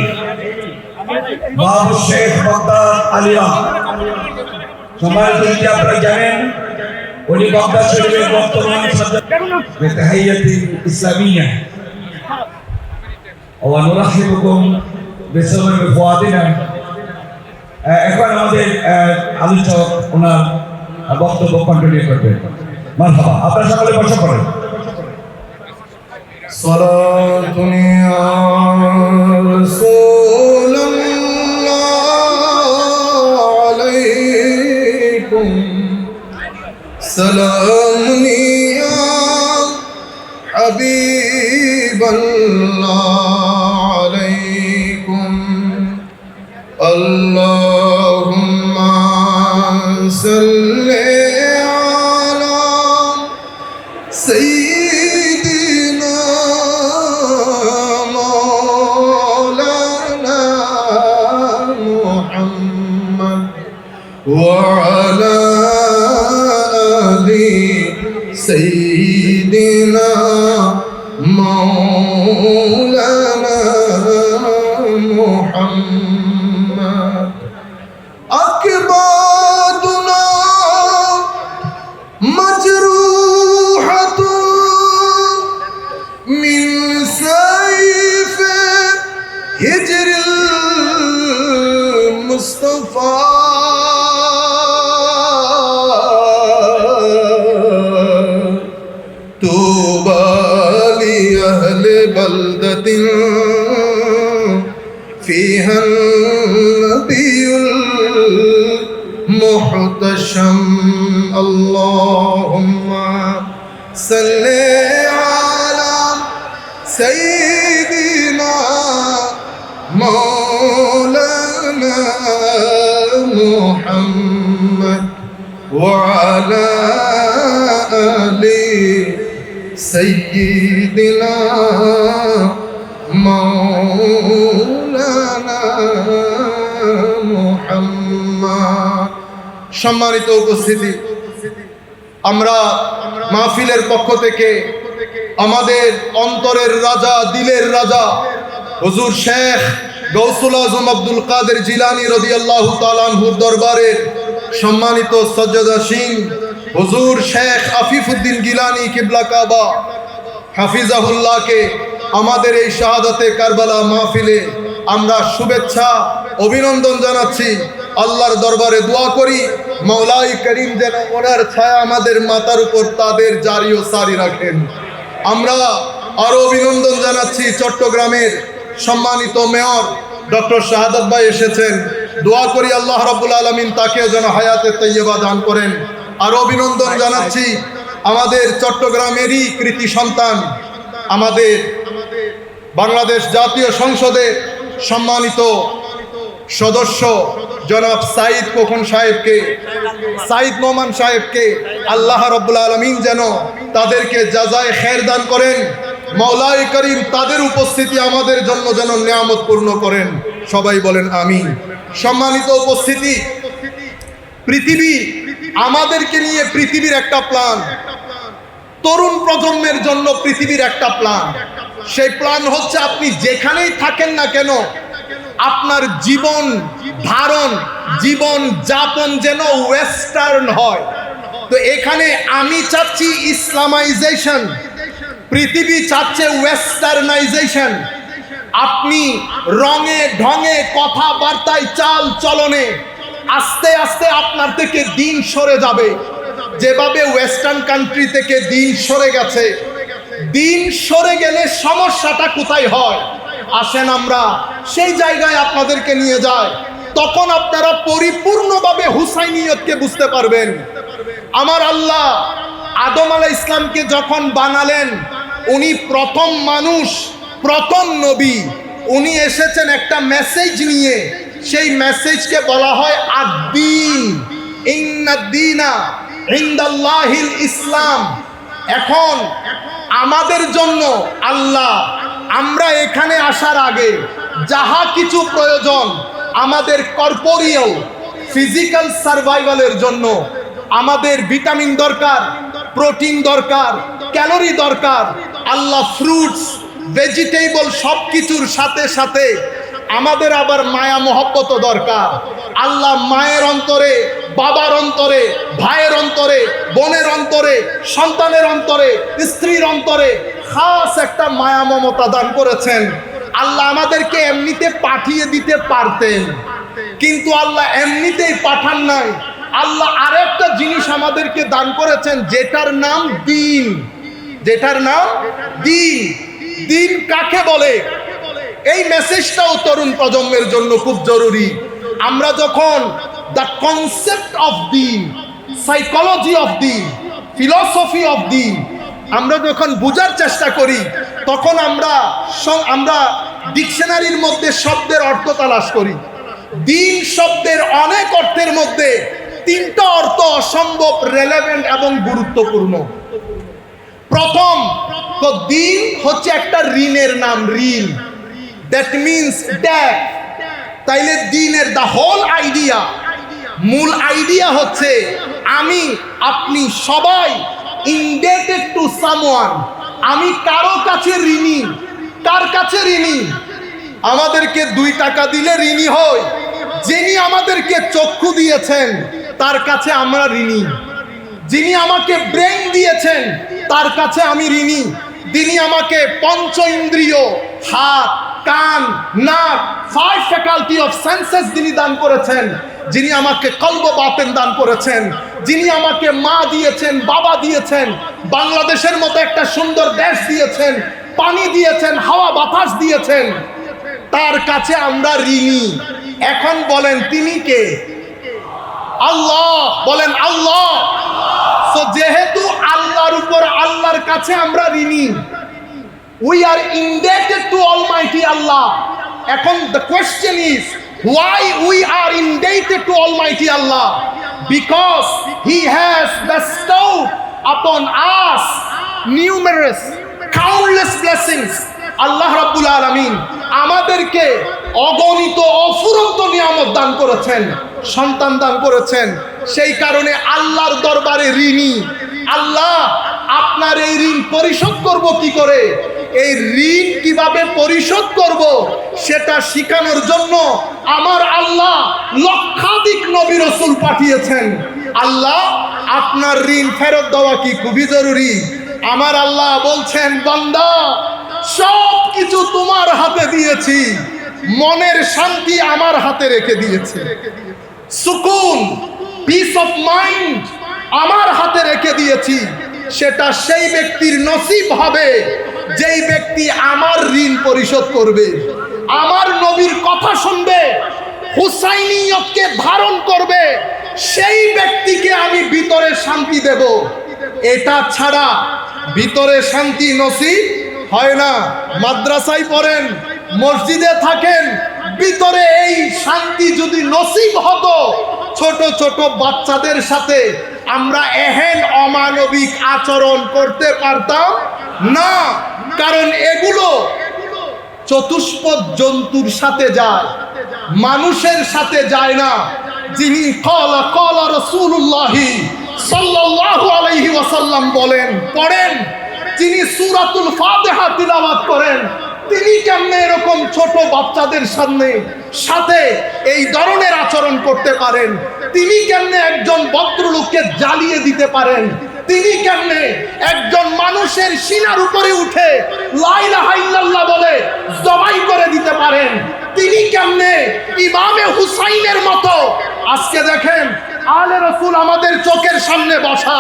باب الشيخ بغداد عليا সমাজ থেকে আপনারা জানেন উনি বাগদাদ শরীফের বর্তমান بتحية إسلامية ونرحبكم بسبب فؤادنا এখন আমাদের আলোচক ওনার বক্তব্য কন্টিনিউ করবেন মারহাবা আপনারা সকলে বসে পড়েন صلاة يا رسول الله عليكم سلام يا حبيب الله عليكم اللهم صل على سيدنا مولانا محمد وعلى آل سيدنا مولانا محمد أكبادنا مجروحة من سيف هجر المصطفى طوبى لأهل بلدة فيها النبي المحتشم اللهم صل على سيدنا مولانا محمد وعلى آل سيدنا مولانا محمد সম্মানিত উপস্থিতি আমরা মাহফিলের পক্ষ থেকে আমাদের অন্তরের রাজা দিলের রাজা হুজুর শেখ গৌসুল আজম আব্দুল কাদের জিলানী রাদিয়াল্লাহু তাআলা আনহুর দরবারে সম্মানিত সজ্জাদাশীন হুজুর শেখ আফিফউদ্দিন গিলানী কিবলা কাবা হাফিজাহুল্লাহকে আমাদের এই শাহাদাতে কারবালা মাহফিলে আমরা শুভেচ্ছা অভিনন্দন জানাচ্ছি আল্লাহর দরবারে দোয়া করি মাওলাই করিম যেন ওনার ছায়া আমাদের মাথার উপর তাদের জারি ও সারি রাখেন আমরা আরো অভিনন্দন জানাচ্ছি চট্টগ্রামের সম্মানিত মেয়র ডক্টর শাহাদাত ভাই এসেছেন দোয়া করি আল্লাহ রাব্বুল আলামিন তাকেও যেন হায়াতে তাইয়্যিবা দান করেন আর অভিনন্দন জানাচ্ছি আমাদের চট্টগ্রামেরই কৃতি সন্তান আমাদের বাংলাদেশ জাতীয় সংসদে সম্মানিত সদস্য জনাব সাইদ খোকন সাহেবকে সাইদ নোমান সাহেবকে আল্লাহ রাব্বুল আলামিন যেন তাদেরকে জাযায়ে খের দান করেন মাওলাই করিম তাদের উপস্থিতি আমাদের জন্য যেন নিয়ামত পূর্ণ করেন সবাই বলেন আমিন সম্মানিত উপস্থিতি পৃথিবী আমাদেরকে নিয়ে পৃথিবীর একটা প্ল্যান তরুণ প্রজন্মের জন্য পৃথিবীর একটা প্ল্যান সেই প্ল্যান হচ্ছে আপনি যেখানেই থাকেন না কেন আপনার জীবন ধারণ জীবন যাপন যেন ওয়েস্টার্ন হয় তো এখানে আমি চাচ্ছি ইসলামাইজেশন পৃথিবী চাচ্ছে ওয়েস্টার্নাইজেশন আপনি রঙে ঢঙে কথাবার্তায় চাল চলনে আস্তে আস্তে আপনার থেকে দিন সরে যাবে যেভাবে ওয়েস্টার্ন কান্ট্রি থেকে দিন সরে গেছে দিন সরে গেলে সমস্যাটা কোথায় হয় আসেন আমরা সেই জায়গায় আপনাদেরকে নিয়ে যাই তখন আপনারা পরিপূর্ণভাবে হুসাইনিয়তকে বুঝতে পারবেন আমার আল্লাহ আদম আলাইহিস ইসলামকে যখন বানালেন উনি প্রথম মানুষ প্রথম নবী উনি এসেছেন একটা মেসেজ নিয়ে সেই মেসেজকে বলা হয় আদ-দ্বীন ইন্নাদ-দ্বীনা ইনদাল্লাহিল ইসলাম। এখন আমাদের জন্য আল্লাহ, আমরা এখানে আসার আগে যাহা কিছু প্রয়োজন আমাদের কর্পোরিয়াল ফিজিক্যাল সার্ভাইভালের জন্য, আমাদের ভিটামিন দরকার, প্রোটিন দরকার, ক্যালোরি দরকার, আল্লাহ ফ্রুটস ভেজিটেবল সব কিছুর সাথে সাথে আমাদের আবার মায়া মহব্বত দরকার। আল্লাহ মায়ের অন্তরে, বাবার অন্তরে, ভাইয়ের অন্তরে, বোনের অন্তরে, সন্তানের অন্তরে, স্ত্রীর অন্তরে খাস একটা মায়া মমতা দান করেছেন। আল্লাহ আমাদেরকে এমনিতে পাঠিয়ে দিতে পারতেন, কিন্তু আল্লাহ এমনিতেই পাঠান নাই। আল্লাহ আরেকটা জিনিস আমাদেরকে দান করেছেন, যেটার নাম দ্বীন। যেটার নাম দ্বীন। দ্বীন কাকে বলে? এই মেসেজটাও তরুণ প্রজন্মের জন্য খুব জরুরি। আমরা যখন the concept of Din, psychology of Din, philosophy of দ্বীন আমরা যখন বোঝার চেষ্টা করি, তখন আমরা ডিকশনারির মধ্যে শব্দের অর্থ তালাশ করি। দ্বীন শব্দের অনেক অর্থের মধ্যে তিনটা অর্থ অসম্ভব রেলেভেন্ট এবং গুরুত্বপূর্ণ। প্রথম, তো দ্বীন হচ্ছে একটা ঋণের নাম, ঋণ। That means debt. তাইলে দ্বীনের দ্য হোল আইডিয়া, মূল আইডিয়া হচ্ছে আমি আপনি সবাই ইনডেটেড টু সামওয়ান। আমি কারো কাছে ঋণী। কার কাছে ঋণী? আমাদেরকে 2 টাকা দিলে ঋণী হই। যিনি আমাদেরকে চক্ষু দিয়েছেন তার কাছে আমরা ঋণী। যিনি আমাকে ব্রেন দিয়েছেন তার কাছে আমি ঋণী। যিনি আমাকে পঞ্চ ইন্দ্রিয়, হাত, কান, নাক, 5 ফ্যাকাল্টি অফ সেন্সেস যিনি দান করেছেন, যিনি আমাকে কলব বাতেন দান করেছেন, যিনি আমাকে মা দিয়েছেন, বাবা দিয়েছেন, বাংলাদেশের মতো একটা সুন্দর দেশ দিয়েছেন, পানি দিয়েছেন, হাওয়া বাতাস দিয়েছেন, তার কাছে আমরা ঋণী। এখন বলেন তিনি কে? আল্লাহ। বলেন আল্লাহ। সো যেহেতু আল্লাহর উপর, আল্লাহর কাছে আমরা ঋণী, we are indebted to Almighty Allah. এখন the question is, why we are indebted to Almighty Allah? Because He has bestowed upon us numerous, countless blessings. আল্লাহ রাব্বুল আলামিন আমাদেরকে অগণিত অফুরন্ত নিয়ামত দান করেছেন, সন্তান দান করেছেন। সেই কারণে আল্লাহর দরবারে ঋণী। আল্লাহ, আপনার এই ঋণ পরিশোধ করব কি করে? এই ঋণ কিভাবে পরিশোধ করব সেটা শিখানোর জন্য আমার আল্লাহ লক্ষাধিক নবী রাসূল পাঠিয়েছেন। আল্লাহ, আপনার ঋণ ফেরত দেওয়া কি খুবই জরুরি। আমার আল্লাহ বলছেন, বান্দা সব কিছু তোমার হাতে দিয়েছি, মনের শান্তি আমার হাতে রেখে দিয়েছি, সুকুন, পিস অফ মাইন্ড আমার হাতে রেখে দিয়েছি। সেটা সেই ব্যক্তির নসিব হবে যেই ব্যক্তি আমার ঋণ পরিশোধ করবে, আমার নবীর কথা শুনবে, হুসাইনিয়তকে ধারণ করবে, সেই ব্যক্তিকে আমি ভিতরে শান্তি দেব। এটা ছাড়া ভিতরে শান্তি নসিব হয় না। মাদ্রাসায় পড়েন, মসজিদে থাকেন, ভিতরে এই শান্তি যদি নসিব হতো, ছোট ছোট বাচ্চাদের সাথে আমরা এহেন অমানবিক আচরণ করতে পারতাম না। কারণ এগুলো চতুষ্পদ জন্তুর সাথে যায়, মানুষের সাথে যায় না। যিনি ক্বালা রাসূলুল্লাহ সাল্লাল্লাহু আলাইহি ওয়াসাল্লাম বলেন, পড়েন, যিনি সূরাতুল ফাতিহা তিলাওয়াত করেন, তিনি কেমনে এরকম ছোট বাচ্চাদের সাথে এই ধরনের আচরণ করতে পারেন? তিনি কেমনে একজন ভদ্রলোককে জ্বালিয়ে দিতে পারেন? তিনি কেমনে একজন মানুষের সিনার উপরে উঠে লা ইলাহা ইল্লাল্লাহ বলে জবাই করে দিতে পারেন? তিনি কেমনে ইমামে হুসাইনের মতো, আজকে দেখেন আলে রসুল আমাদের চোখের সামনে বসা,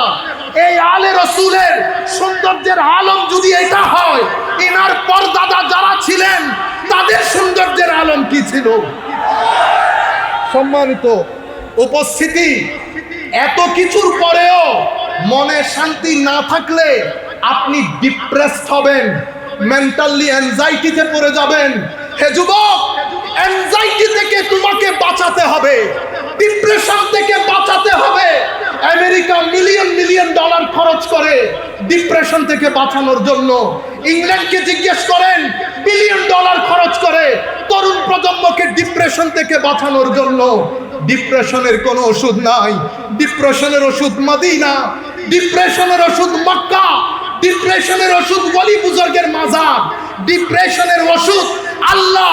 এই আলে রসুলের সৌন্দর্যের আলম যদি এটা হয়, এনার পরদাদা যারা ছিলেন তাদের সৌন্দর্যের আলম কি ছিল? সম্মানিত উপস্থিতি, এত কিছুর পরেও মনে শান্তি না থাকলে আপনি ডিপ্রেসড হবেন, মেন্টালি অ্যাংজাইটিতে পড়ে যাবেন। হে যুবক, অ্যাংজাইটি থেকে তোমাকে বাঁচাতে হবে, ডিপ্রেশন থেকে বাঁচাতে হবে, আমেরিকা মিলিয়ন মিলিয়ন ডলার খরচ করে ডিপ্রেশন থেকে বাঁচানোর জন্য। ইংল্যান্ডকে জিজ্ঞেস করেন, বিলিয়ন ডলার খরচ করে তরুণ প্রজন্মকে ডিপ্রেশন থেকে বাঁচানোর জন্য। ডিপ্রেশনের কোনো ওষুধ নাই। ডিপ্রেশনের ওষুধ মদিনা, ডিপ্রেশনের ওষুধ মক্কা, ডিপ্রেশনের ওষুধ ওলি বুজুর্গের মাজার, ডিপ্রেশনের ওষুধ আল্লাহ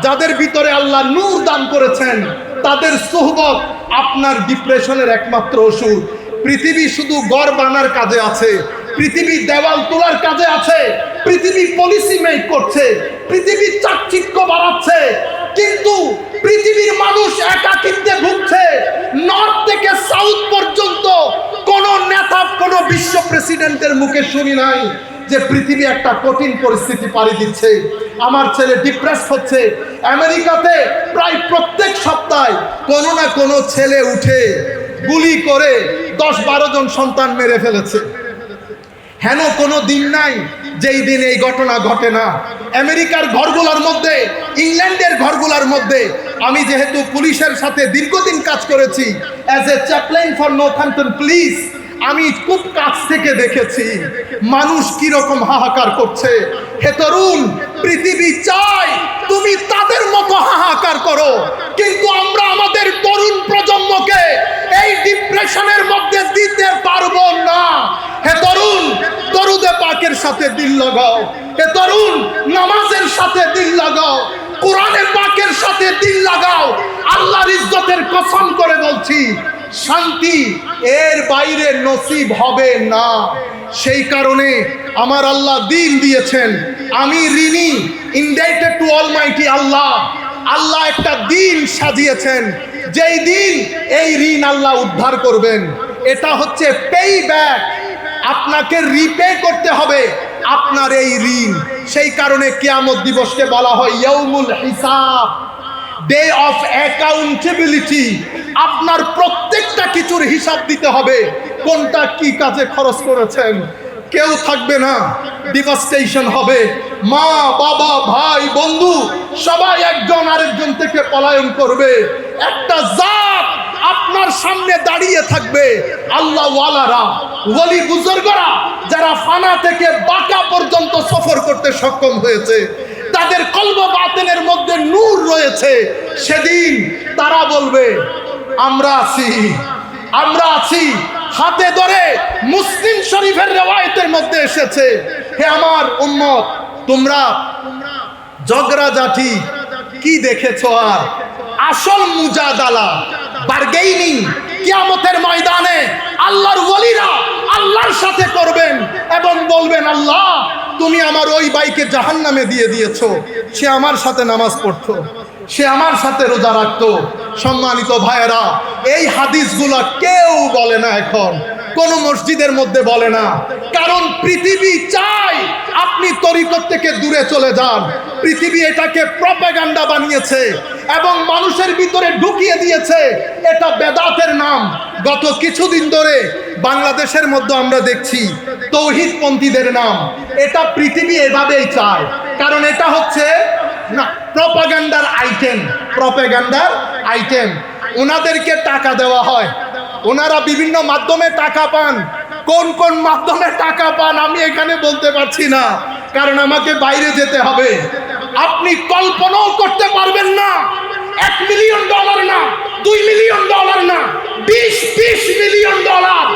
যাদের ভিতরে আল্লাহ নূর দান করেছেন তাদের সুহবত আপনার ডিপ্রেশনের একমাত্র ওষুধ। পৃথিবী শুধু ঘর বানার কাজে আছে, পৃথিবী দেওয়াল তোলার কাজে আছে, পৃথিবী পলিসি মেক করছে, পৃথিবী চাকচিক্য বাড়াচ্ছে, কিন্তু পৃথিবীর মানুষ একাকিত্বে ভুগছে। নর্থ থেকে সাউথ পর্যন্ত কোন নেতা, কোন বিশ্ব প্রেসিডেন্টের মুখে শুনি নাই যে পৃথিবী একটা কঠিন পরিস্থিতি পাড়ি দিচ্ছে, আমার ছেলে ডিপ্রেস হচ্ছে। আমেরিকাতে প্রায় প্রত্যেক সপ্তাহে কোনো না কোনো ছেলে উঠে গুলি করে 10-12 জন সন্তান মেরে ফেলেছে। হেন কোনো দিন নাই যেই দিন এই ঘটনা ঘটে না। আমেরিকার ঘরগুলোর মধ্যে, ইংল্যান্ডের ঘরগুলোর মধ্যে, আমি যেহেতু পুলিশের সাথে দীর্ঘদিন কাজ করেছি as a chaplain for Northampton police, আমি খুব কাছ থেকে দেখেছি মানুষ কি রকম হাহাকার করছে। হে তরুণ, পৃথিবী চায় তুমি তাদের মতো হাহাকার করো, কিন্তু আমরা আমাদের তরুণ প্রজন্মকে এই ডিপ্রেশনের মধ্যে দিতে পারবো না। হে তরুণ, দরুদে পাকের সাথে দিল লাগাও। হে তরুণ, নামাজের সাথে দিল লাগাও, কোরআনে পাকের সাথে দিল লাগাও। আল্লাহর ইজ্জতের কসম করে বলছি, শান্তি এর বাইরে নসিব হবে না। সেই কারণে আমার আল্লাহ দিন দিয়েছেন, আমি ঋণী, ইনডাইটেড টু অলমাইটি আল্লাহ। আল্লাহ একটা দিন সাজিয়েছেন, যেই দিন এই ঋণ আল্লাহ উদ্ধার করবেন। এটা হচ্ছে পে ব্যাক, আপনাকে রিপে করতে হবে আপনার এই ঋণ। সেই কারণে কিয়ামত দিবসকে বলা হয় ইয়াউমুল হিসাব, ডে অফ অ্যাকাউন্টেবিলিটি। আপনার প্রত্যেকটা কিছুর হিসাব দিতে হবে, কোনটা কি কাজে খরচ করেছেন। কেউ থাকবে না, ডিভাস্টেশন হবে। মা, বাবা, ভাই, বন্ধু সবাই একজন আরেকজন থেকে পলায়ন করবে। একটা জাত আপনার সামনে দাঁড়িয়ে থাকবে, আল্লাহ ওয়ালারা, ওলি বুজুর্গরা, যারা ফানা থেকে বাঁকা পর্যন্ত সফর করতে সক্ষম হয়েছে, তাদের কলব বাতিনের মধ্যে নূর রয়েছে। সেদিন তারা বলবে আমরা আছি, আমরা আছি। হাতে ধরে মুসলিম শরীফের রিওয়ায়াতের মধ্যে এসেছে, হে আমার উম্মত, তোমরা ঝগড়াঝাটি কি দেখেছো? আর আসল মুজাদালা, বার্গেইনিং কিয়ামতের ময়দানে আল্লাহর ওলিরা আল্লাহর সাথে করবেন এবং বলবেন, আল্লাহ তুমি আমার ওই ভাইকে জাহান্নামে দিয়ে দিয়েছো, সে আমার সাথে নামাজ পড়তো, সে আমার সাথে রোজা রাখতো। সম্মানিত ভাইয়েরা, এই হাদিসগুলো কেউ বলে না, এখন কোন মসজিদের মধ্যে বলে না, কারণ পৃথিবী চায় আপনি তরিকত থেকে দূরে চলে যান। পৃথিবী এটাকে প্রপাগান্ডা বানিয়েছে এবং মানুষের ভিতরে ঢুকিয়ে দিয়েছে, এটা বেদাতের নাম। গত কিছুদিন ধরে বাংলাদেশের মধ্যে আমরা দেখছি তৌহিদপন্থীদের নাম। এটা পৃথিবী এভাবেই চায়, কারণ এটা হচ্ছে না প্রপাগান্ডার আইটেম, প্রপাগান্ডার আইটেম। ওনাদেরকে টাকা দেওয়া হয়, ওনারা বিভিন্ন মাধ্যমে টাকা পান। কোন কোন মাধ্যমে টাকা পান আমি এখানে বলতে পারছি না, কারণ আমাকে বাইরে যেতে হবে। আপনি কল্পনাও করতে পারবেন না, $1 মিলিয়ন না, $2 মিলিয়ন না, 20 মিলিয়ন ডলার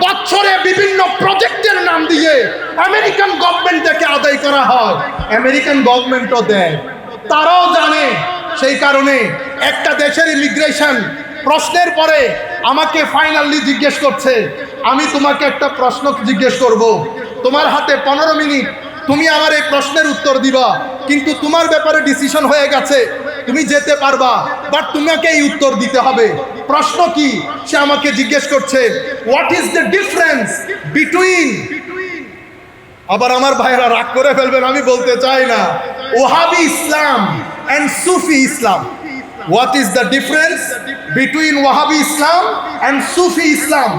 বছরে বিভিন্ন প্রজেক্টের নাম দিয়ে আমেরিকান গভর্নমেন্ট থেকে আদায় করা হয়। আমেরিকান গভর্নমেন্টও দেয়, তারাও জানে। সেই কারণে একটা দেশের ইমিগ্রেশন প্রশ্নের পরে আমাকে ফাইনালি জিজ্ঞেস করছে, আমি তোমাকে একটা প্রশ্ন জিজ্ঞেস করব, তোমার হাতে 15 মিনিট, তুমি আমার এই প্রশ্নের উত্তর দিবা, কিন্তু তোমার ব্যাপারে ডিসিশন হয়ে গেছে, তুমি যেতে পারবা, বাট তোমাকে এই উত্তর দিতে হবে। প্রশ্ন কি? সে আমাকে জিজ্ঞেস করছে, what is the difference between, আবার আমার ভাইয়েরা রাগ করে ফেলবেন, আমি বলতে চাই না, Wahhabi Islam and Sufi Islam. What is the difference between Wahhabi Islam and Sufi Islam.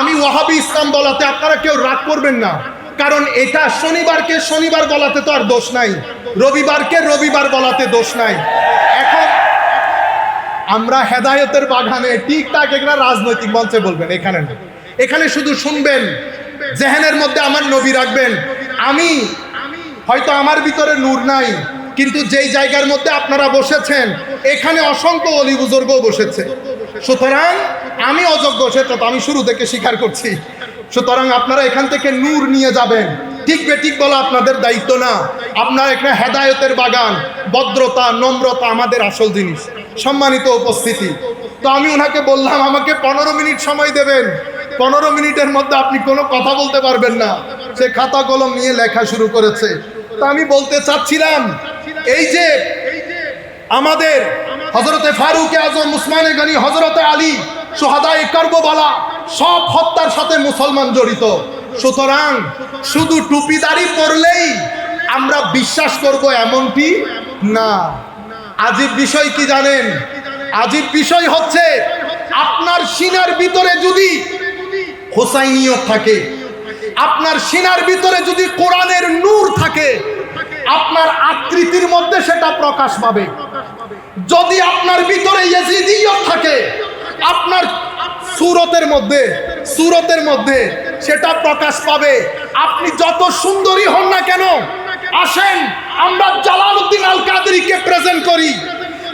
আমি ওয়াহাবি ইসলাম বলাতে আপনারা কেউ রাগ করবেন না, কারণ এটা শনিবারকে শনিবার বলাতে তো আর দোষ নাই, রবিবারকে রবিবার বলাতে দোষ নাই। এখন আমরা হেদায়েতের বাগানে ঠিকঠাক এখানে রাজনৈতিক মঞ্চে বলবেন, এখানে না। এখানে শুধু শুনবেন, জেহেনের মধ্যে আমার নবী রাখবেন। আমি হয়তো আমার ভিতরে নূর নাই, কিন্তু যেই জায়গার মধ্যে আপনারা বসেছেন এখানে অসংখ্য অলি বুজুর্গ বসেছে। সুতরাং আমি অযোগ্য, সেটা তো আমি শুরু থেকে স্বীকার করছি। সুতরাং আপনারা এখান থেকে নূর নিয়ে যাবেন। ঠিক বেঠিক বলা আপনাদের দায়িত্ব না। আপনারা এখানে হেদায়েতের বাগান, ভদ্রতা, নম্রতা আমাদের আসল জিনিস। সম্মানিত উপস্থিতি, তো আমি ওনাকে বললাম আমাকে 15 মিনিট সময় দেবেন। 15 মিনিটের মধ্যে আপনি কোনো কথা বলতে পারবেন না। সে খাতা কলম নিয়ে লেখা শুরু করেছে। তা আমি বলতে চাচ্ছিলাম, এই যে আমাদের হযরতে ফারুক আজম, উসমানে গনি, হযরতে আলী, শুহাদায়ে কারবালা, সব হত্যার সাথে মুসলমান জড়িত। সুতরাং শুধু টুপিদারি পরলেই আমরা বিশ্বাস করব এমনটি না। আজীব বিষয় কি জানেন? আজীব বিষয় হচ্ছে আপনার সিনার ভিতরে যদি হুসাইনিয়ত থাকে, আপনার সিনার ভিতরে যদি কোরআনের নূর থাকে, আপনার আকৃতির মধ্যে সেটা প্রকাশ পাবে। যদি আপনার ভিতরে ইয়াজিদিয়ত থাকে, আপনার সুরতের মধ্যে সেটা প্রকাশ পাবে। আপনি যত সুন্দরী হন না কেন, আসেন আমরা জালালউদ্দিন আল কাদেরীকে প্রেজেন্ট করি,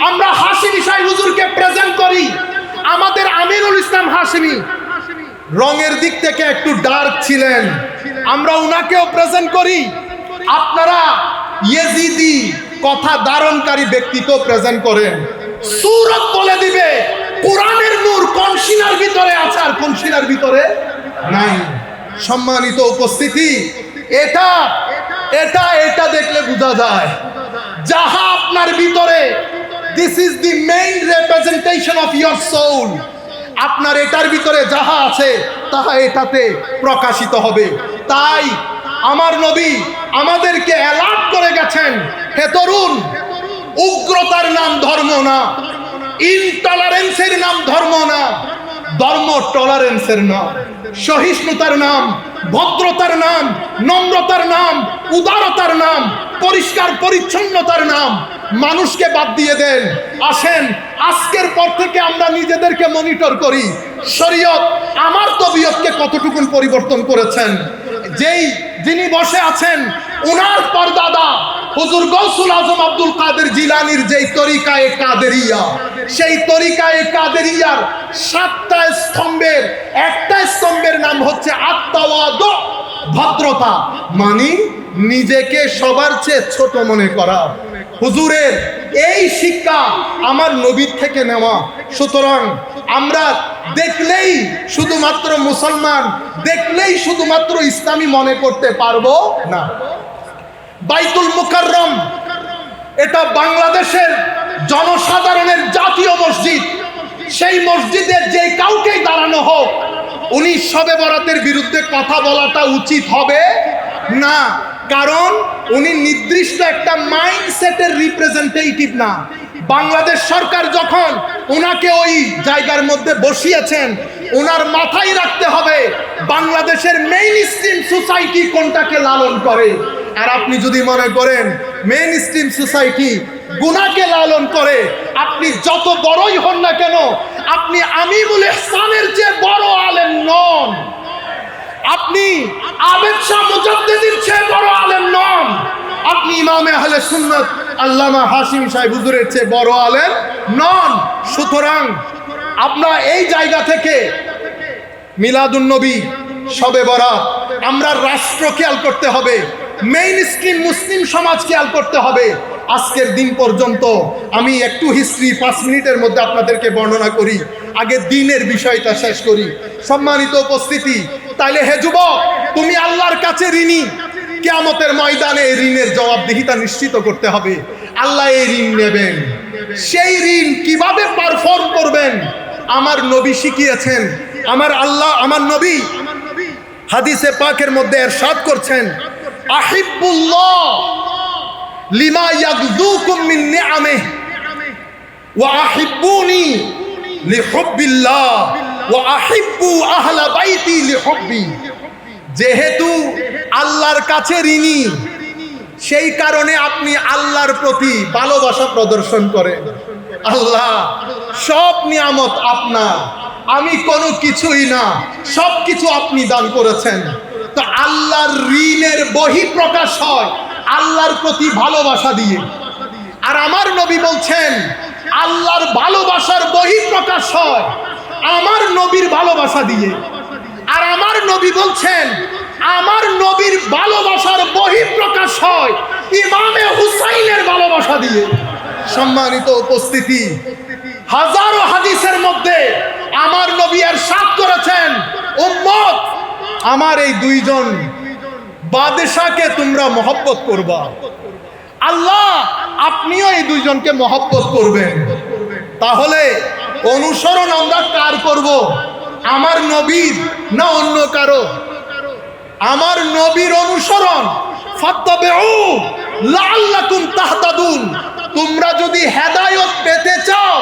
আমরা হাশিমি শাহ হুজুরকে প্রেজেন্ট করি। আমাদের আমিরুল ইসলাম হাশিমি রঙের দিক থেকে একটু ডার্ক ছিলেন, আমরা উনাকেও প্রেজেন্ট করি। আপনারা ইয়েজিদি কথা ধারণকারী ব্যক্তিত্ব প্রেজেন্ট করেন, সূরত বলে দিবে কোরআনের নূর কোন সিনার ভিতরে আছে আর কোন সিনার ভিতরে নাই। সম্মানিত উপস্থিতি, এটা এটা এটা দেখলে বোঝা যায় যাহা আপনার ভিতরে, this is the main representation of your soul. আপনার এটার ভিতরে যাহা আছে তাহা এটাতে প্রকাশিত হবে। তাই আমার নবী আমাদেরকে অ্যালার্ট করে গেছেন, হে তরুণ, উগ্রতার নাম ধর্ম না, ইনটলারেন্সের নাম ধর্ম না, ধর্ম টলারেন্সের নাম, সহিষ্ণুতার নাম, ভদ্রতার নাম, নম্রতার নাম, উদারতার নাম, পরিষ্কার পরিচ্ছন্নতার নাম। মানুষকে বাদ দিয়ে দেন। আসেন আজকের পর থেকে আমরা নিজেদেরকে মনিটর করি, শরীয়ত আমার তবিয়তকে কতটুকুন পরিবর্তন করেছেন। যিনি বসে আছেন উনার পরদাদা হুজুর গৌসুল আজম আব্দুল কাদের জিলানীর যেই তরিকায়ে কাদেরিয়া, সেই তরিকায়ে কাদেরিয়ার 7টা স্তম্ভের একটা স্তম্ভের নাম হচ্ছে আত-তাওয়াদু, ভদ্রতা, মানে নিজেকে সবার চেয়ে ছোট মনে করা। হুজুরের এই শিক্ষা আমার নবীর থেকে নেওয়া। সুতরাং আমরা দেখলেই শুধুমাত্র মুসলমান, দেখলেই শুধুমাত্র ইসলামী মনে করতে পারবো না। বাইতুল মুকাররম এটা বাংলাদেশের জনসাধারণের জাতীয় মসজিদ। সেই মসজিদে যে কাউকেই দাঁড়ানো হোক, উনি শবে বরাতের বিরুদ্ধে কথা বলাটা উচিত হবে না, কারণ উনি নির্দিষ্ট একটা মাইন্ডসেটের রিপ্রেজেন্টেটিভ না। বাংলাদেশ সরকার যখন ওনাকে ওই জায়গার মধ্যে বসিয়েছেন, ওনার মাথায় রাখতে হবে বাংলাদেশের মেইন স্ট্রিম সোসাইটি কোনটাকে লালন করে। আর আপনি যদি মনে করেন মেইন স্ট্রিম সোসাইটি গুনাহকে লালন করে, আপনি যত বড়ই হন না কেন, আপনি আমিমুল ইহসানের চেয়ে বড় আলেম নন, আপনি আবেদ শাহ মুজাদ্দিদের চেয়ে বড় আলেম নন, আপনি ইমামে আহলে সুন্নাত আল্লামা হাশিমি সাহেব হুজুরের চেয়ে বড় আলেম নন। সুতরাং আমরা এই জায়গা থেকে মিলাদুন নবী, শবে বরাত, আমরা রাষ্ট্র খেয়াল করতে হবে, মেইন স্ট্রিম মুসলিম সমাজ খেয়াল করতে হবে। আজকের দিন পর্যন্ত আমি একটু হিস্ট্রি 5 মিনিটের মধ্যে আপনাদেরকে বর্ণনা করি, আগে দিনের বিষয়টা শেষ করি। সম্মানিত উপস্থিতি, তাইলে হে যুবক, তুমি আল্লাহর কাছে ঋণী। কিয়ামতের ময়দানে এই ঋণের জবাবদিহিতা নিশ্চিত করতে হবে। আল্লাহ এই ঋণ নেবেন, সেই ঋণ কিভাবে পারফর্ম করবেন আমার নবী শিখিয়েছেন। আমার নবী হাদিসে পাকের মধ্যে ইরশাদ করছেন, আহিব্বুল্লাহ লিমা ইয়াগযুকুম মিন নিআমিহি ওয়া আহিব্বুনি লিহুব্বিল্লাহ ওয়া আহিব্বু আহলা বাইতি লিহুব্বি। যেহেতু আল্লাহর কাছে ঋণী, সেই কারণে আপনি আল্লাহর প্রতি ভালোবাসা প্রদর্শন করেন। আল্লাহ সব নিয়ামত আপনার, আমি কোনো কিছুই না, সব কিছু আপনি দান করেছেন। তো আল্লাহর ঋণের বহিঃপ্রকাশ হয় আল্লাহর প্রতি ভালোবাসা দিয়ে। আর আমার নবী বলছেন আল্লাহর ভালোবাসার বহিঃপ্রকাশ হয় আমার নবীর ভালোবাসা দিয়ে। আর আমার নবী বলছেন আমার নবীর ভালোবাসার বহিঃপ্রকাশ হয় ইমামে হুসাইনের ভালোবাসা দিয়ে। সম্মানিত উপস্থিতি, হাজারো হাদিসের মধ্যে আমার নবী ইরশাদ করেছেন, উম্মত আমার এই দুইজন বাদশাকে তোমরা মহব্বত করবা। আল্লাহ আপনিও এই দুইজনকে মহব্বত করবেন। তাহলে অনুসরণ আমরা কার করব? আমার নবীর না অন্য কারো? আমার নবীর অনুসরণ, ফাত্তাবিউ লাআল্লাকুম তাহতাদুন। তোমরা যদি হেদায়েত পেতে চাও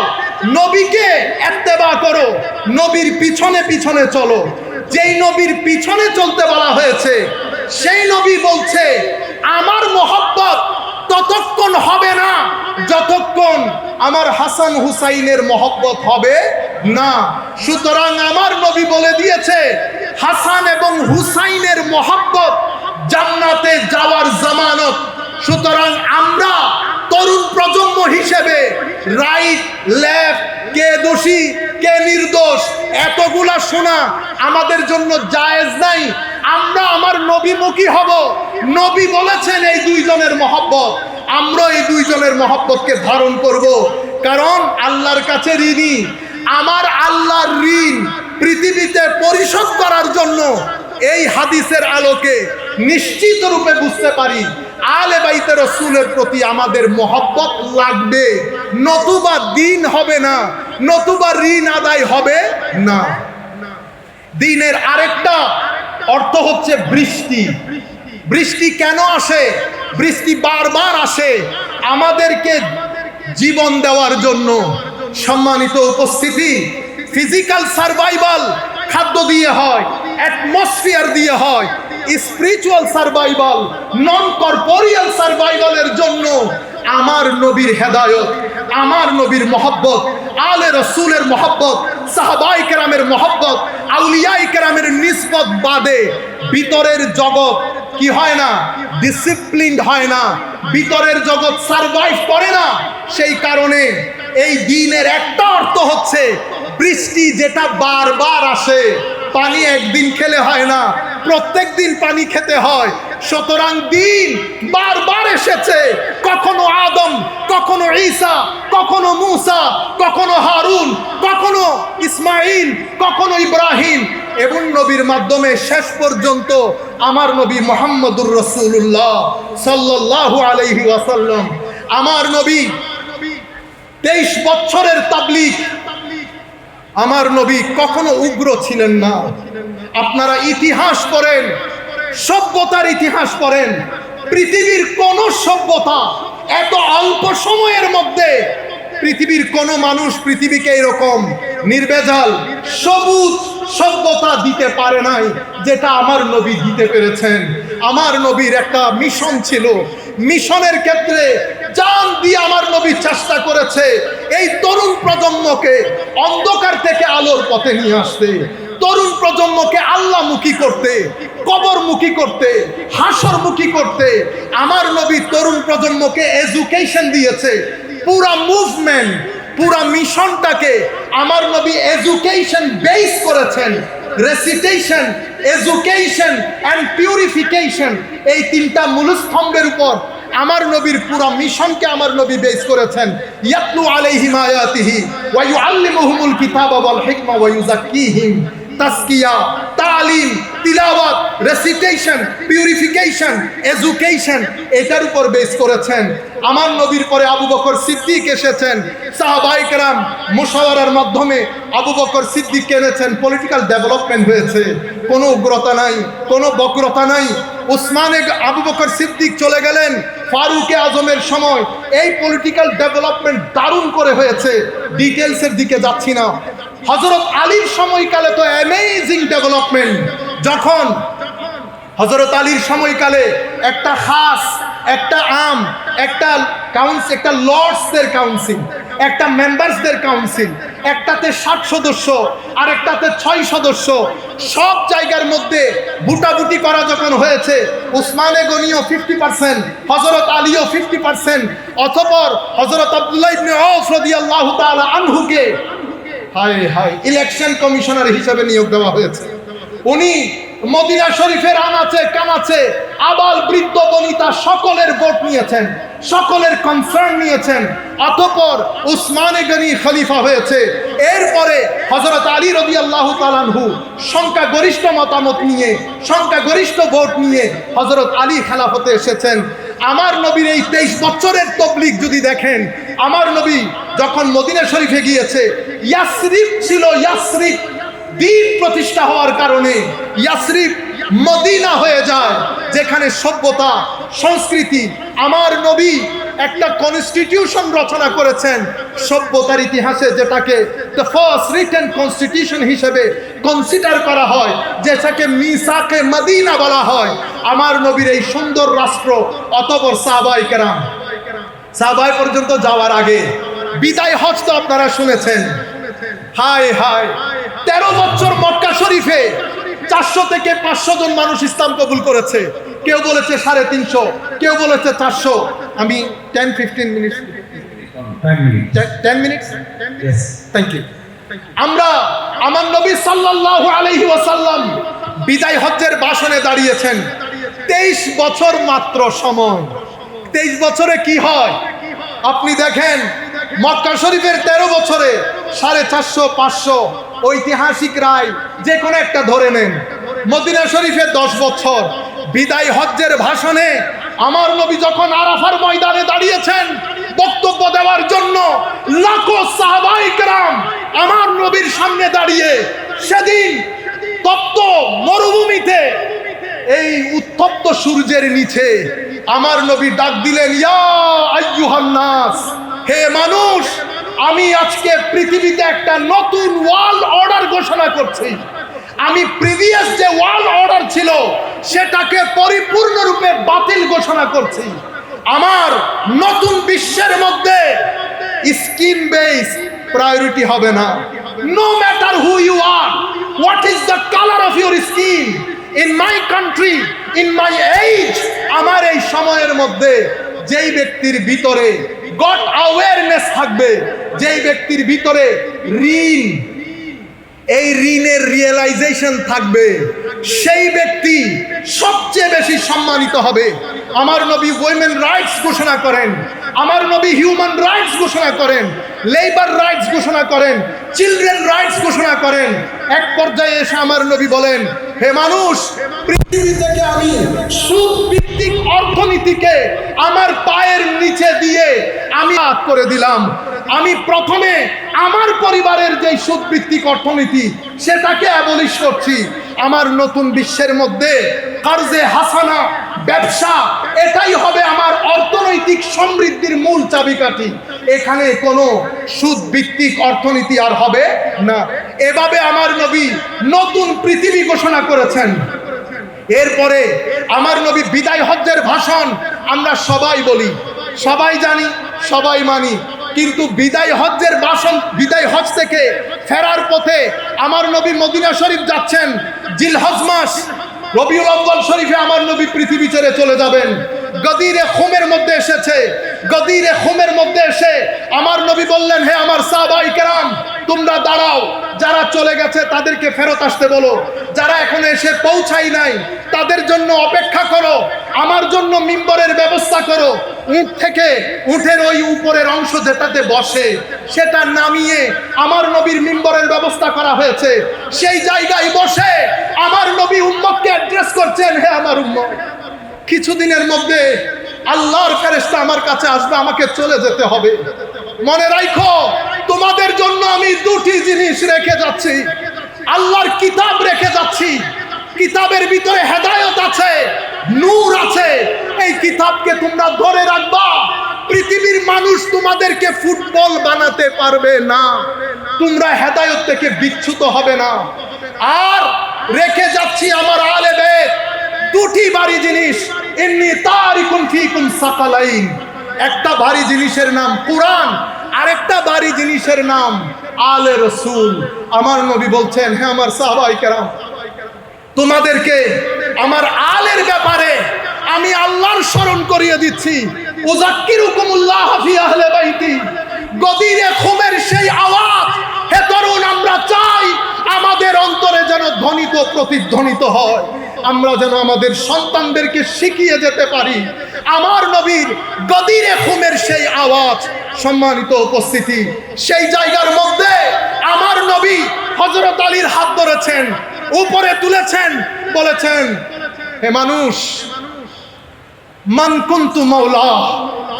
নবীকে ইত্তেবা করো, নবীর পিছনে পিছনে চলো। যেই নবীর পিছনে চলতে বলা হয়েছে সেই নবী বলছে আমার মহব্বত ততক্ষণ হবে না যতক্ষণ আমার হাসান হুসাইনের মহব্বত হবে না। সুতরাং আমার নবী বলে দিয়েছে হাসান এবং হুসাইনের মহব্বত জান্নাতে যাওয়ার জামানত। সুতরাং আমরা তরুণ প্রজন্ম হিসেবে রাইট লেফট, কে দোষী কে নির্দোষ এতগুলা শোনা আমাদের জন্য জায়েজ নাই। আমরা আমার নবীমুখী হব। নবী বলেছেন এই দুইজনের মহব্বত, আমরা এই দুইজনের মহব্বতকে ধারণ করব। কারণ আল্লাহর কাছে ঋণী। আমার আল্লাহর ঋণ পৃথিবীতে পরিশোধ করার জন্য এই হাদিসের আলোকে নিশ্চিত রূপে বুঝতে পারি আলে বাইতে রাসূলের প্রতি আমাদের মহব্বত লাগবে, নতুবা দিন হবে না, নতুবা ঋণ আদায় হবে না। দিনের আরেকটা অর্থ হচ্ছে বৃষ্টি। বৃষ্টি কেন আসে? বৃষ্টি বারবার আসে আমাদেরকে জীবন দেওয়ার জন্য। সম্মানিত উপস্থিতি, ফিজিক্যাল সার্ভাইভাল খাদ্য দিয়ে হয়, অ্যাটমসফিয়ার দিয়ে হয়। স্পিরিচুয়াল সার্ভাইভাল, নন কর্পোরিয়াল সার্ভাইভালের জন্য আমার নবীর হেদায়ত, আমার নবীর মহব্বত, আলে রসুলের মহব্বত, সাহাবায়ে কেরামের মহব্বত, আউলিয়ায়ে কেরামের নিসবত বাদে ভিতরের জগৎ কি হয় না? ডিসিপ্লিনড হয় না, ভিতরের জগৎ সার্ভাইভ করে না। সেই কারণে এই দিনের একটা অর্থ হচ্ছে বৃষ্টি যেটা বারবার আসে। পানি একদিন খেলে হয় না, প্রত্যেক দিন পানি খেতে হয়। সুতরাং দিন বারবার এসেছে, কখনো আদম, কখনো ঈসা, কখনো মূসা, কখনো হারুন, কখনো ইসমাইল, কখনো ইব্রাহিম এবং নবীর মাধ্যমে শেষ পর্যন্ত আমার নবী মুহাম্মদুর রাসূলুল্লাহ সাল্লাল্লাহু আলাইহি ওয়াসাল্লাম। আমার নবী 23 বছরের তাবলীগ। আমার নবী কখনো উগ্র ছিলেন না। আপনারা ইতিহাস পড়েন, সভ্যতার ইতিহাস পড়েন, পৃথিবীর কোন সভ্যতা এত অল্প সময়ের মধ্যে পৃথিবীর কোন মানুষ পৃথিবীকে এরকম নির্ভেজাল সবুজ সভ্যতা দিতে পারে নাই যেটা আমার নবী দিতে পেরেছেন। আমার নবীর একটা মিশন ছিল, মিশনের ক্ষেত্রে জান দিয়ে আমার নবী চেষ্টা করেছে এই তরুণ প্রজন্মকে অন্ধকার থেকে আলোর পথে নিয়ে আসতে, তরুণ প্রজন্মকে আল্লাহমুখী করতে, কবরমুখী করতে, হাসরমুখী করতে। আমার নবী তরুণ প্রজন্মকে এডুকেশন দিয়েছে। পুরা মুভমেন্ট, পুরা মিশনটাকে আমার নবী এডুকেশন বেস করেছেন। রেসিটেশন, এডুকেশন অ্যান্ড পিউরিফিকেশন, এই তিনটা মূলস্তম্ভের উপর আমার নবীর পুরা মিশনকে আমার নবী বেস করেছেন। ইয়াতলু আলাইহিম আয়াতিহি ওয়া ইউআল্লিমুহুমুল কিতাবা ওয়াল হিকমা ওয়া ইউযাক্কিহিম। তাসকিয়া, তালিম, তিলাওয়াত, রেসিটেশন, পিউরিফিকেশন, এডুকেশন, এটার উপর বেস করেছেন। আমার নবীর পরে আবু বকর সিদ্দিক এসেছেন। সাহাবায়ে কেরাম মুশাওয়ারার মাধ্যমে আবু বকর সিদ্দিক এনেছেন, পলিটিক্যাল ডেভেলপমেন্ট হয়েছে। কোনো উগ্রতা নাই, কোনো বক্রতা নাই। আবু বকর সিদ্দিক চলে গেলেন ফারুকে আজমের সময়, এই পলিটিক্যাল ডেভেলপমেন্ট দারুণ করে হয়েছে। ডিটেলসের দিকে যাচ্ছি না। হযরত আলীর সময়কালে তো অ্যামেজিং ডেভেলপমেন্ট। যখন হযরত আলীর সময়কালে একটা খাস একটা একটা একটা লর্ডসদের কাউন্সিল, একটা মেম্বার্সদের কাউন্সিল, একটাতে 60 সদস্য আর একটাতে 6 সদস্য। সব জায়গার মধ্যে বুটাবুটি করা যখন হয়েছে, উসমানে গনিও 50%, হযরত আলীও 50%, অতঃপর হযরত আব্দুল্লাহ ইবনে আউফ রাদিয়াল্লাহু তাআলা আনহুকে ইলেকশন কমিশনার হিসেবে নিয়োগ দেওয়া হয়েছে। উনি মদিনা শরীফের আনাচে কানাচে আবাল বৃদ্ধ বনিতা সকলের ভোট নিয়েছেন, সকলের কনসার্ন নিয়েছেন। অতঃপর উসমানে গনি খলিফা হয়েছে। এরপরে হযরত আলী রাদিয়াল্লাহু তাআলা আনহু সংখ্যাগরিষ্ঠ মতামত নিয়ে, সংখ্যাগরিষ্ঠ ভোট নিয়ে হযরত আলী খেলাফতে এসেছেন। আমার নবীর এই 23 বছরের তবলিগ যদি দেখেন, আমার নবী যখন মদিনা শরীফে গিয়েছে, ইয়াসরিব ছিল, ইয়াসরিব দ্বীপ প্রতিষ্ঠা হওয়ার কারণে ইয়াসরিব মদিনা হয়ে যায়, যেখানে সভ্যতা সংস্কৃতি। আমার নবী একটা কনস্টিটিউশন রচনা করেছেন সভ্যতার ইতিহাসে, যেটাকে দ্য ফার্স্ট রিটেন কনস্টিটিউশন হিসেবে কনসিডার করা হয়, যেটাকে মিসাকে মদিনা বলা হয়। আমার নবীর এই সুন্দর রাষ্ট্র, অতঃপর সাহাবায়ে কেরাম, সাহাবায়ে পর্যন্ত যাওয়ার আগে বিদায় হজ তো আপনারা শুনেছেন। হায় হায়, 13 বছর মক্কা শরীফে 400 থেকে 500 জন মানুষ ইসলাম কবুল করেছে। কেউ বলেছে 350, কেউ বলেছে 400। আমি 10-15 মিনিট 10 মিনিটস থ্যাংক ইউ। আমরা আমার নবী সাল্লাল্লাহু আলাইহি ওয়াসাল্লাম বিদায় হজ্জের ভাষণে দাঁড়িয়েছেন। 23 বছর মাত্র সময়। 23 বছরে কি হয় আপনি দেখেন। মক্কা শরীফের 13 বছরে 450-500 ঐতিহাসিক রায় যে কোনো একটা ধরে নেন। মদিনা শরীফে 10 বছর। বিদায় হজ্জের ভাষণে আমার নবী যখন আরাফার ময়দানে দাঁড়িয়েছেন বক্তব্য দেওয়ার জন্য, লাখো সাহাবায়ে কেরাম আমার নবীর সামনে দাঁড়িয়ে, সেদিন তপ্ত মরুভূমিতে এই উত্তপ্ত সূর্যের নিচে আমার নবী ডাক দিলেন, ইয়া আইয়ুহান নাস, হে মানুষ, আমি আজকে পৃথিবীতে একটা নতুন ওয়ার্ল্ড অর্ডার ঘোষণা করছি। আমি প্রিভিয়াস যে ওয়ার্ল্ড অর্ডার ছিল সেটাকে পরিপূর্ণরূপে বাতিল ঘোষণা করছি। আমার নতুন বিশ্বের মধ্যে স্কিন বেস প্রায়োরিটি হবে না। No matter who you are, what is the colour of your skin, in my country, in my age, আমার এই সময়ের মধ্যে যেই ব্যক্তির ভিতরে গড অ্যাওয়ারনেস থাকবে, যেই ব্যক্তির ভিতরে ঋণ, এই ঋণের রিয়েলাইজেশন থাকবে, সেই ব্যক্তি সবচেয়ে বেশি সম্মানিত হবে। আমার নবী উইমেন রাইটস ঘোষণা করেন, আমার নবী হিউম্যান রাইটস ঘোষণা করেন, লেবার রাইটস ঘোষণা করেন, চিলড্রেন রাইটস ঘোষণা করেন। এক পর্যায়ে এসে আমার নবী বলেন, হে মানুষ, পৃথিবী থেকে আমি সুদ ভিত্তিক অর্থনীতিকে আমার পায়ের নিচে দিয়ে আমি করে দিলাম। আমি প্রথমে আমার পরিবারের যে সুদ ভিত্তিক অর্থনীতি সেটাকে অ্যাবলিশ করছি। আমার নতুন বিশ্বের মধ্যে কার্জে হাসানা, ব্যবসা, এটাই হবে আমার অর্থনৈতিক সমৃদ্ধির মূল চাবিকাঠি। এখানে কোনো সুদ ভিত্তিক অর্থনীতি আর হবে না। এভাবে আমার নবী নতুন পৃথিবী ঘোষণা করেছেন। এরপরে আমার নবী বিদায় হজ্জের ভাষণ আমরা সবাই বলি, সবাই জানি, সবাই মানি, কিন্তু বিদায় হজ্জের ভাষণ, বিদায় হজ থেকে ফেরার পথে আমার নবী মদিনা শরীফ যাচ্ছেন। জিলহজ মাস, রবিউল আউয়াল শরীফে আমার নবী পৃথিবী ছেড়ে চলে যাবেন। গদিরে খুমের মধ্যে এসেছে। গদিরে খুমের মধ্যে এসে আমার নবী বললেন, হে আমার সাহাবায়ে কেরাম, তোমরা দাঁড়াও, যারা চলে গেছে তাদেরকে ফেরত আসতে বলো, যারা এখনো এসে পৌঁছাই নাই তাদের জন্য অপেক্ষা করো, আমার জন্য মিম্বরের ব্যবস্থা করো। উট থেকে, উটের ওই উপরের অংশ যেটাতে বসে সেটা নামিয়ে আমার নবীর মিম্বরের ব্যবস্থা করা হয়েছে। সেই জায়গায় বসে আমার নবী উম্মতকে অ্যাড্রেস করছেন, হে আমার উম্মত, কিছুদিনের মধ্যে আল্লাহর ফেরেশতা আমার কাছে আসবে, আমাকে চলে যেতে হবে। মনে রাখো, তোমাদের জন্য আমি দুটি জিনিস রেখে যাচ্ছি। আল্লাহর কিতাব রেখে যাচ্ছি। কিতাবের ভিতরে হেদায়েত আছে, নূর আছে। এই কিতাবকে তোমরা ধরে রাখবা। পৃথিবীর মানুষ তোমাদেরকে ফুটবল বানাতে পারবে না। তোমরা হেদায়েত থেকে বিচ্যুত হবে না। আর রেখে যাচ্ছি আমার আহলে বাইত দুটি ভারী জিনিস। ইন্নী তারিকুন ফীকুম সাকালাইন। একটা ভারী জিনিসের নাম কুরআন, আরেকটা ভারী জিনিসের নাম আলে রাসূল। আমার নবী বলছেন, হে আমার সাহাবায়ে কেরাম, তোমাদেরকে আমার আলের ব্যাপারে আমি আল্লাহর স্মরণ করিয়ে দিচ্ছি। উযাক্কিরুকুমুল্লাহ ফি আহলি বাইতি। গদিরে খুমের সেই আওয়াজ, হে তরুণ, আমরা চাই আমাদের অন্তরে যেন ধ্বনিত প্রতিধ্বনিত হয়, আমরা যেন আমাদের সন্তানদেরকে শিখিয়ে যেতে পারি আমার নবীর গদিরে খুমের সেই আওয়াজ। সম্মানিত উপস্থিতি, সেই জায়গার মধ্যে আমার নবী হযরত আলীর হাত ধরেছেন, উপরে তুলেছেন, বলেছেন, হে মানুষ, মান কুনতু মাওলা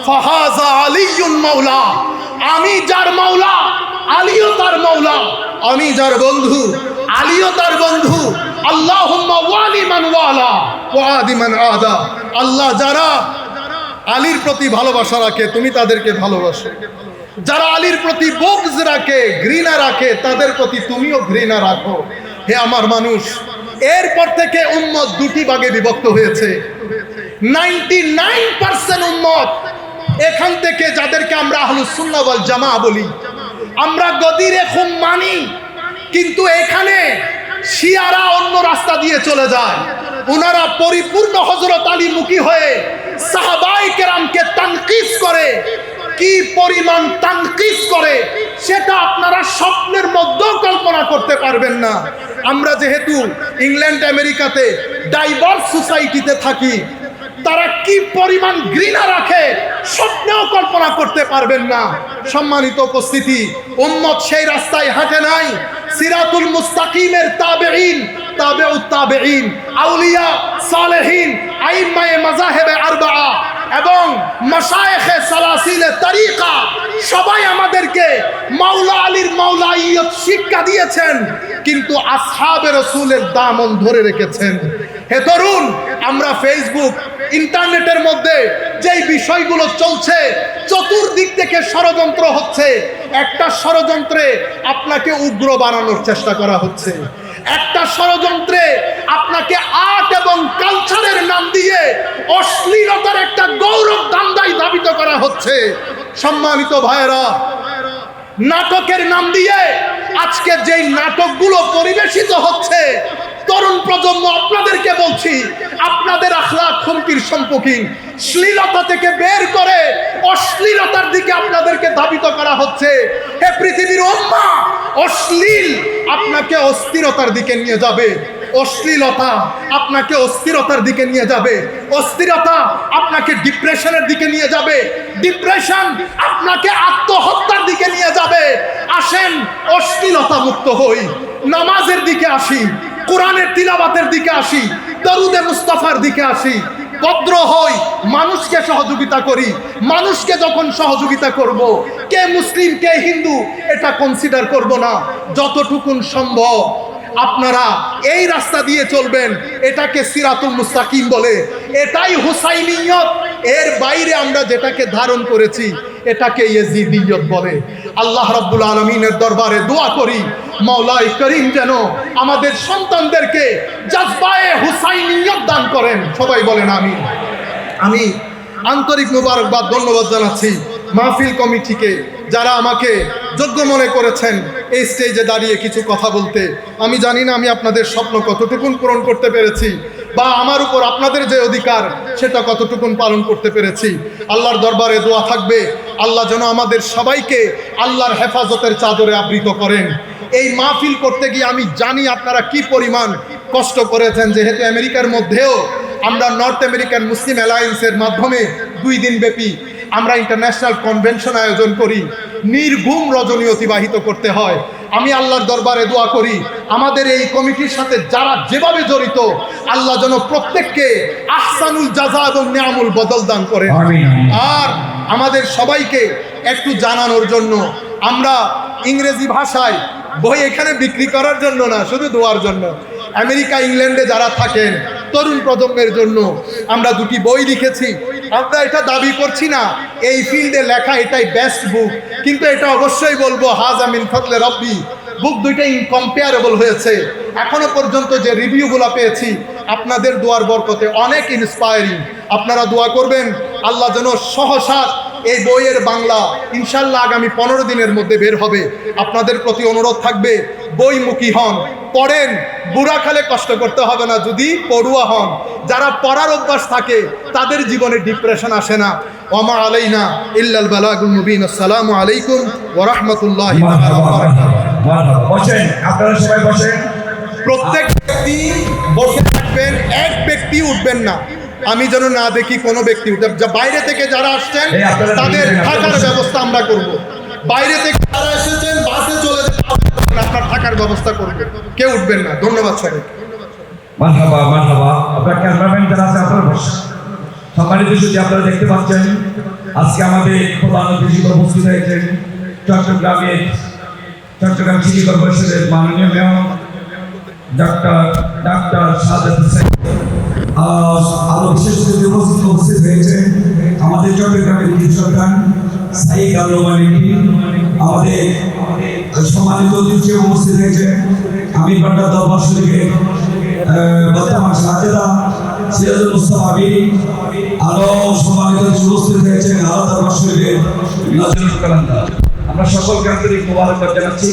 ফাহাযা আলীয়ুন মাওলা। আমি যার মাওলা, আলীও তার মাওলা। আমি যার বন্ধু, আলীও তার বন্ধু। আল্লাহুম্মা ওয়ালি মান ওয়ালা ওয়া আদি মান আদা। আল্লাহ যারা আলীর প্রতি ভালোবাসা রাখে তুমি তাদেরকে ভালোবাসো, যারা আলীর প্রতি বুগজ রাখে, ঘৃণা রাখে, তাদের প্রতি তুমিও ঘৃণা রাখো। হে আমার মানুষ, এরপর থেকে উম্মত দুটি ভাগে বিভক্ত হয়েছে। 99% উম্মত এখান থেকে, যাদেরকে আমরা আহলুস সুন্নাহ ওয়াল জামাআহ বলি, আমরা গদিরে খুম মানি, কিন্তু এখানে শিয়ারা অন্য রাস্তা দিয়ে চলে যায়। ওনারা পরিপূর্ণ হযরত আলী মুখী হয়ে সাহাবায়ে কেরামকে তানকিস করে। কি পরিমাণ তানকিস করে সেটা আপনারা স্বপ্নের মধ্যেও কল্পনা করতে পারবেন না। আমরা যেহেতু ইংল্যান্ড আমেরিকাতে ডাইভার্স সোসাইটিতে থাকি, তারা কি পরিমাণ ঘৃণা রাখে স্বপ্নেও কল্পনা করতে পারবেন না। সম্মানিত উপস্থিতি, উম্মত সেই রাস্তায় হাঁটে নাই। সিরাতুল মুস্তাকিমের তাবেঈন, তাবেউত তাবেঈন, আউলিয়া সালেহিন, আইম্মায়ে মাযাহিবে আরবাআ এবং মাশায়েখে সালাসিলে তরিকা সবাই আমাদেরকে মাওলা আলীর মাওলাইয়ত শিক্ষা দিয়েছেন, কিন্তু আসহাবে রাসূলের দামন ধরে রেখেছেন। হে তরুণ, আমরা ফেসবুক, ইন্টারনেটের মধ্যে যেই বিষয়গুলো চলছে, চতুর্দিক থেকে ষড়যন্ত্র হচ্ছে। একটা ষড়যন্ত্রে আপনাকে উগ্র বানানোর চেষ্টা করা হচ্ছে, একটা ষড়যন্ত্রে আপনাকে আর্ট এবং কালচারের নাম দিয়ে অশ্লীলতার একটা গৌরব ধান্দায় ধাবিত করা হচ্ছে। সম্মানিত ভাইয়েরা, নাটকের নাম দিয়ে আজকে যেই নাটকগুলো পরিবেশিত হচ্ছে, তরুণ প্রজন্ম আপনাদেরকে বলছি, আপনাদের আখলাক হুমকির সম্মুখীন। শ্লীলতা থেকে বের করে অশ্লীলতার দিকে আপনাদেরকে ধাবিত করা হচ্ছে। হে পৃথিবীর উম্মাহ, অশ্লীল আপনাকে অস্থিরতার দিকে নিয়ে যাবে, অশ্লীলতা আপনাকে অস্থিরতার দিকে নিয়ে যাবে, অস্থিরতা আপনাকে ডিপ্রেশনের দিকে নিয়ে যাবে, ডিপ্রেশন আপনাকে আত্মহত্যার দিকে নিয়ে যাবে। আসেন অশ্লীলতা মুক্ত হই, নামাজের দিকে আসি, কোরআনের তিলাওয়াতের দিকে আসি, দরুদে মুস্তাফার দিকে আসি, ভদ্র হই, মানুষকে সহযোগিতা করি। মানুষকে যখন সহযোগিতা করব, কে মুসলিম কে হিন্দু এটা কনসিডার করব না। যতটুকুন সম্ভব আপনারা এই রাস্তা দিয়ে চলবেন, এটাকে সিরাতুল মুস্তাকিম বলে, এটাই হুসাইনিয়ত। এর বাইরে আমরা যেটাকে ধারণ করেছি এটাকে ইয়াজিদিয়ত বলে। আল্লাহ রাব্বুল আলামিনের দরবারে দোয়া করি, মাওলাই করিম যেন আমাদের সন্তানদেরকে জজবায়ে হুসাইনিয়ত দান করেন। সবাই বলেন আমিন। আমি আন্তরিক মোবারকবাদ, ধন্যবাদ জানাচ্ছি মাহফিল কমিটিকে, যারা আমাকে যোগ্য মনে করেছেন এই স্টেজে দাঁড়িয়ে কিছু কথা বলতে। আমি জানি না আমি আপনাদের স্বপ্ন কতটুকুন পূরণ করতে পেরেছি, বা আমার উপর আপনাদের যে অধিকার সেটা কতটুকুন পালন করতে পেরেছি। আল্লাহর দরবারে দোয়া থাকবে, আল্লাহ যেন আমাদের সবাইকে আল্লাহর হেফাজতের চাদরে আবৃত করেন। এই মাহফিল করতে গিয়ে আমি জানি আপনারা কি পরিমাণ কষ্ট করেছেন, যেহেতু আমেরিকার মধ্যেও আমরা নর্থ আমেরিকান মুসলিম অ্যালায়েন্সের মাধ্যমে 2 দিন ব্যাপী আমরা ইন্টারন্যাশনাল কনভেনশন আয়োজন করি। নির্ঘুম রজনী অতিবাহিত করতে হয়। আমি আল্লাহর দরবারে দোয়া করি, আমাদের এই কমিটির সাথে যারা যেভাবে জড়িত, আল্লাহ যেন প্রত্যেককে আহসানুল জাযা এবং নিয়ামুল বদল দান করেন। আর আমাদের সবাইকে একটু জানানোর জন্য, আমরা ইংরেজি ভাষায় বই এখানে বিক্রি করার জন্য না, শুধু দোয়ার জন্য। আমেরিকা, ইংল্যান্ডে যারা থাকেন, তরুণ প্রজন্মের জন্য আমরা 2টি বই লিখেছি। আমরা এটা দাবি করছি না এই ফিল্ডে লেখা এটাই বেস্ট বুক, কিন্তু এটা অবশ্যই বলবো হাযা মিন ফাদলে রাব্বি। বুক 2টা ইনকম্পেয়ারেবল হয়েছে। এখনো পর্যন্ত যে রিভিউগুলো পেয়েছি, আপনাদের দোয়ার বরকতে অনেক ইন্সপায়ারিং। আপনারা দোয়া করবেন আল্লাহ যেন সহসা এই বইয়ের বাংলা ইনশাল্লাহ আগামী 15 দিনের মধ্যে বের হবে। আপনাদের প্রতি অনুরোধ থাকবে বইমুখী হন, পড়েন, বুড়া খালে কষ্ট করতে হবে না যদি পড়ুয়া হন। যারা পড়ার অভ্যাস থাকে তাদের জীবনে ডিপ্রেশন আসে না। ওমা আলাইনা ইল্লাল বালাগুল মুবিন। আসসালামু আলাইকুম ওয়া রাহমাতুল্লাহি ওয়া বারাকাতুহু। বসেন, আপনারা সবাই বসেন। প্রত্যেক ব্যক্তি বসে থাকবেন, এক ব্যক্তি উঠবেন না। আমি যেন না দেখি কোনো ব্যক্তি উঠে। বাইরে থেকে যারা আসছেন তাদের থাকার ব্যবস্থা আমরা করব। বাইরে থেকে যারা এসেছেন বাসে চলে যেতে আপনার থাকার ব্যবস্থা করব, কেউ উঠবেন না। ধন্যবাদ সবাই। মারহাবা মারহাবা। আপনার ক্যামেরাম্যান যারা আছে আপনারা বসেন। সম্মানিত সুধী, আপনারা দেখতে পাচ্ছেন আজকে আমাদের প্রধান অতিথি উপস্থিত হয়েছেন চট্টগ্রাম সিটি কর্পোরেশনের মাননীয় মেয়র ডাক্তার সাদেক হোসেন। আরো বিশেষ অতিথি উপস্থিত হয়েছেন আমাদের চট্টগ্রামের কৃষকান সাইদ আল রহমানি, আমাদের সম্মানিত অতিথি উপস্থিত হয়েছেন আমির বান্ডার দরবার শরীফের বর্তমান সাজেদা সিরাজুল মুস্তাফা আমির। আরো সম্মানিত উপস্থিত হয়েছেন আলাদা দরবার শরীফের নজরুল কালান্দার। আমরা সকলকে আন্তরিক মোবারকবাদ জানাচ্ছি।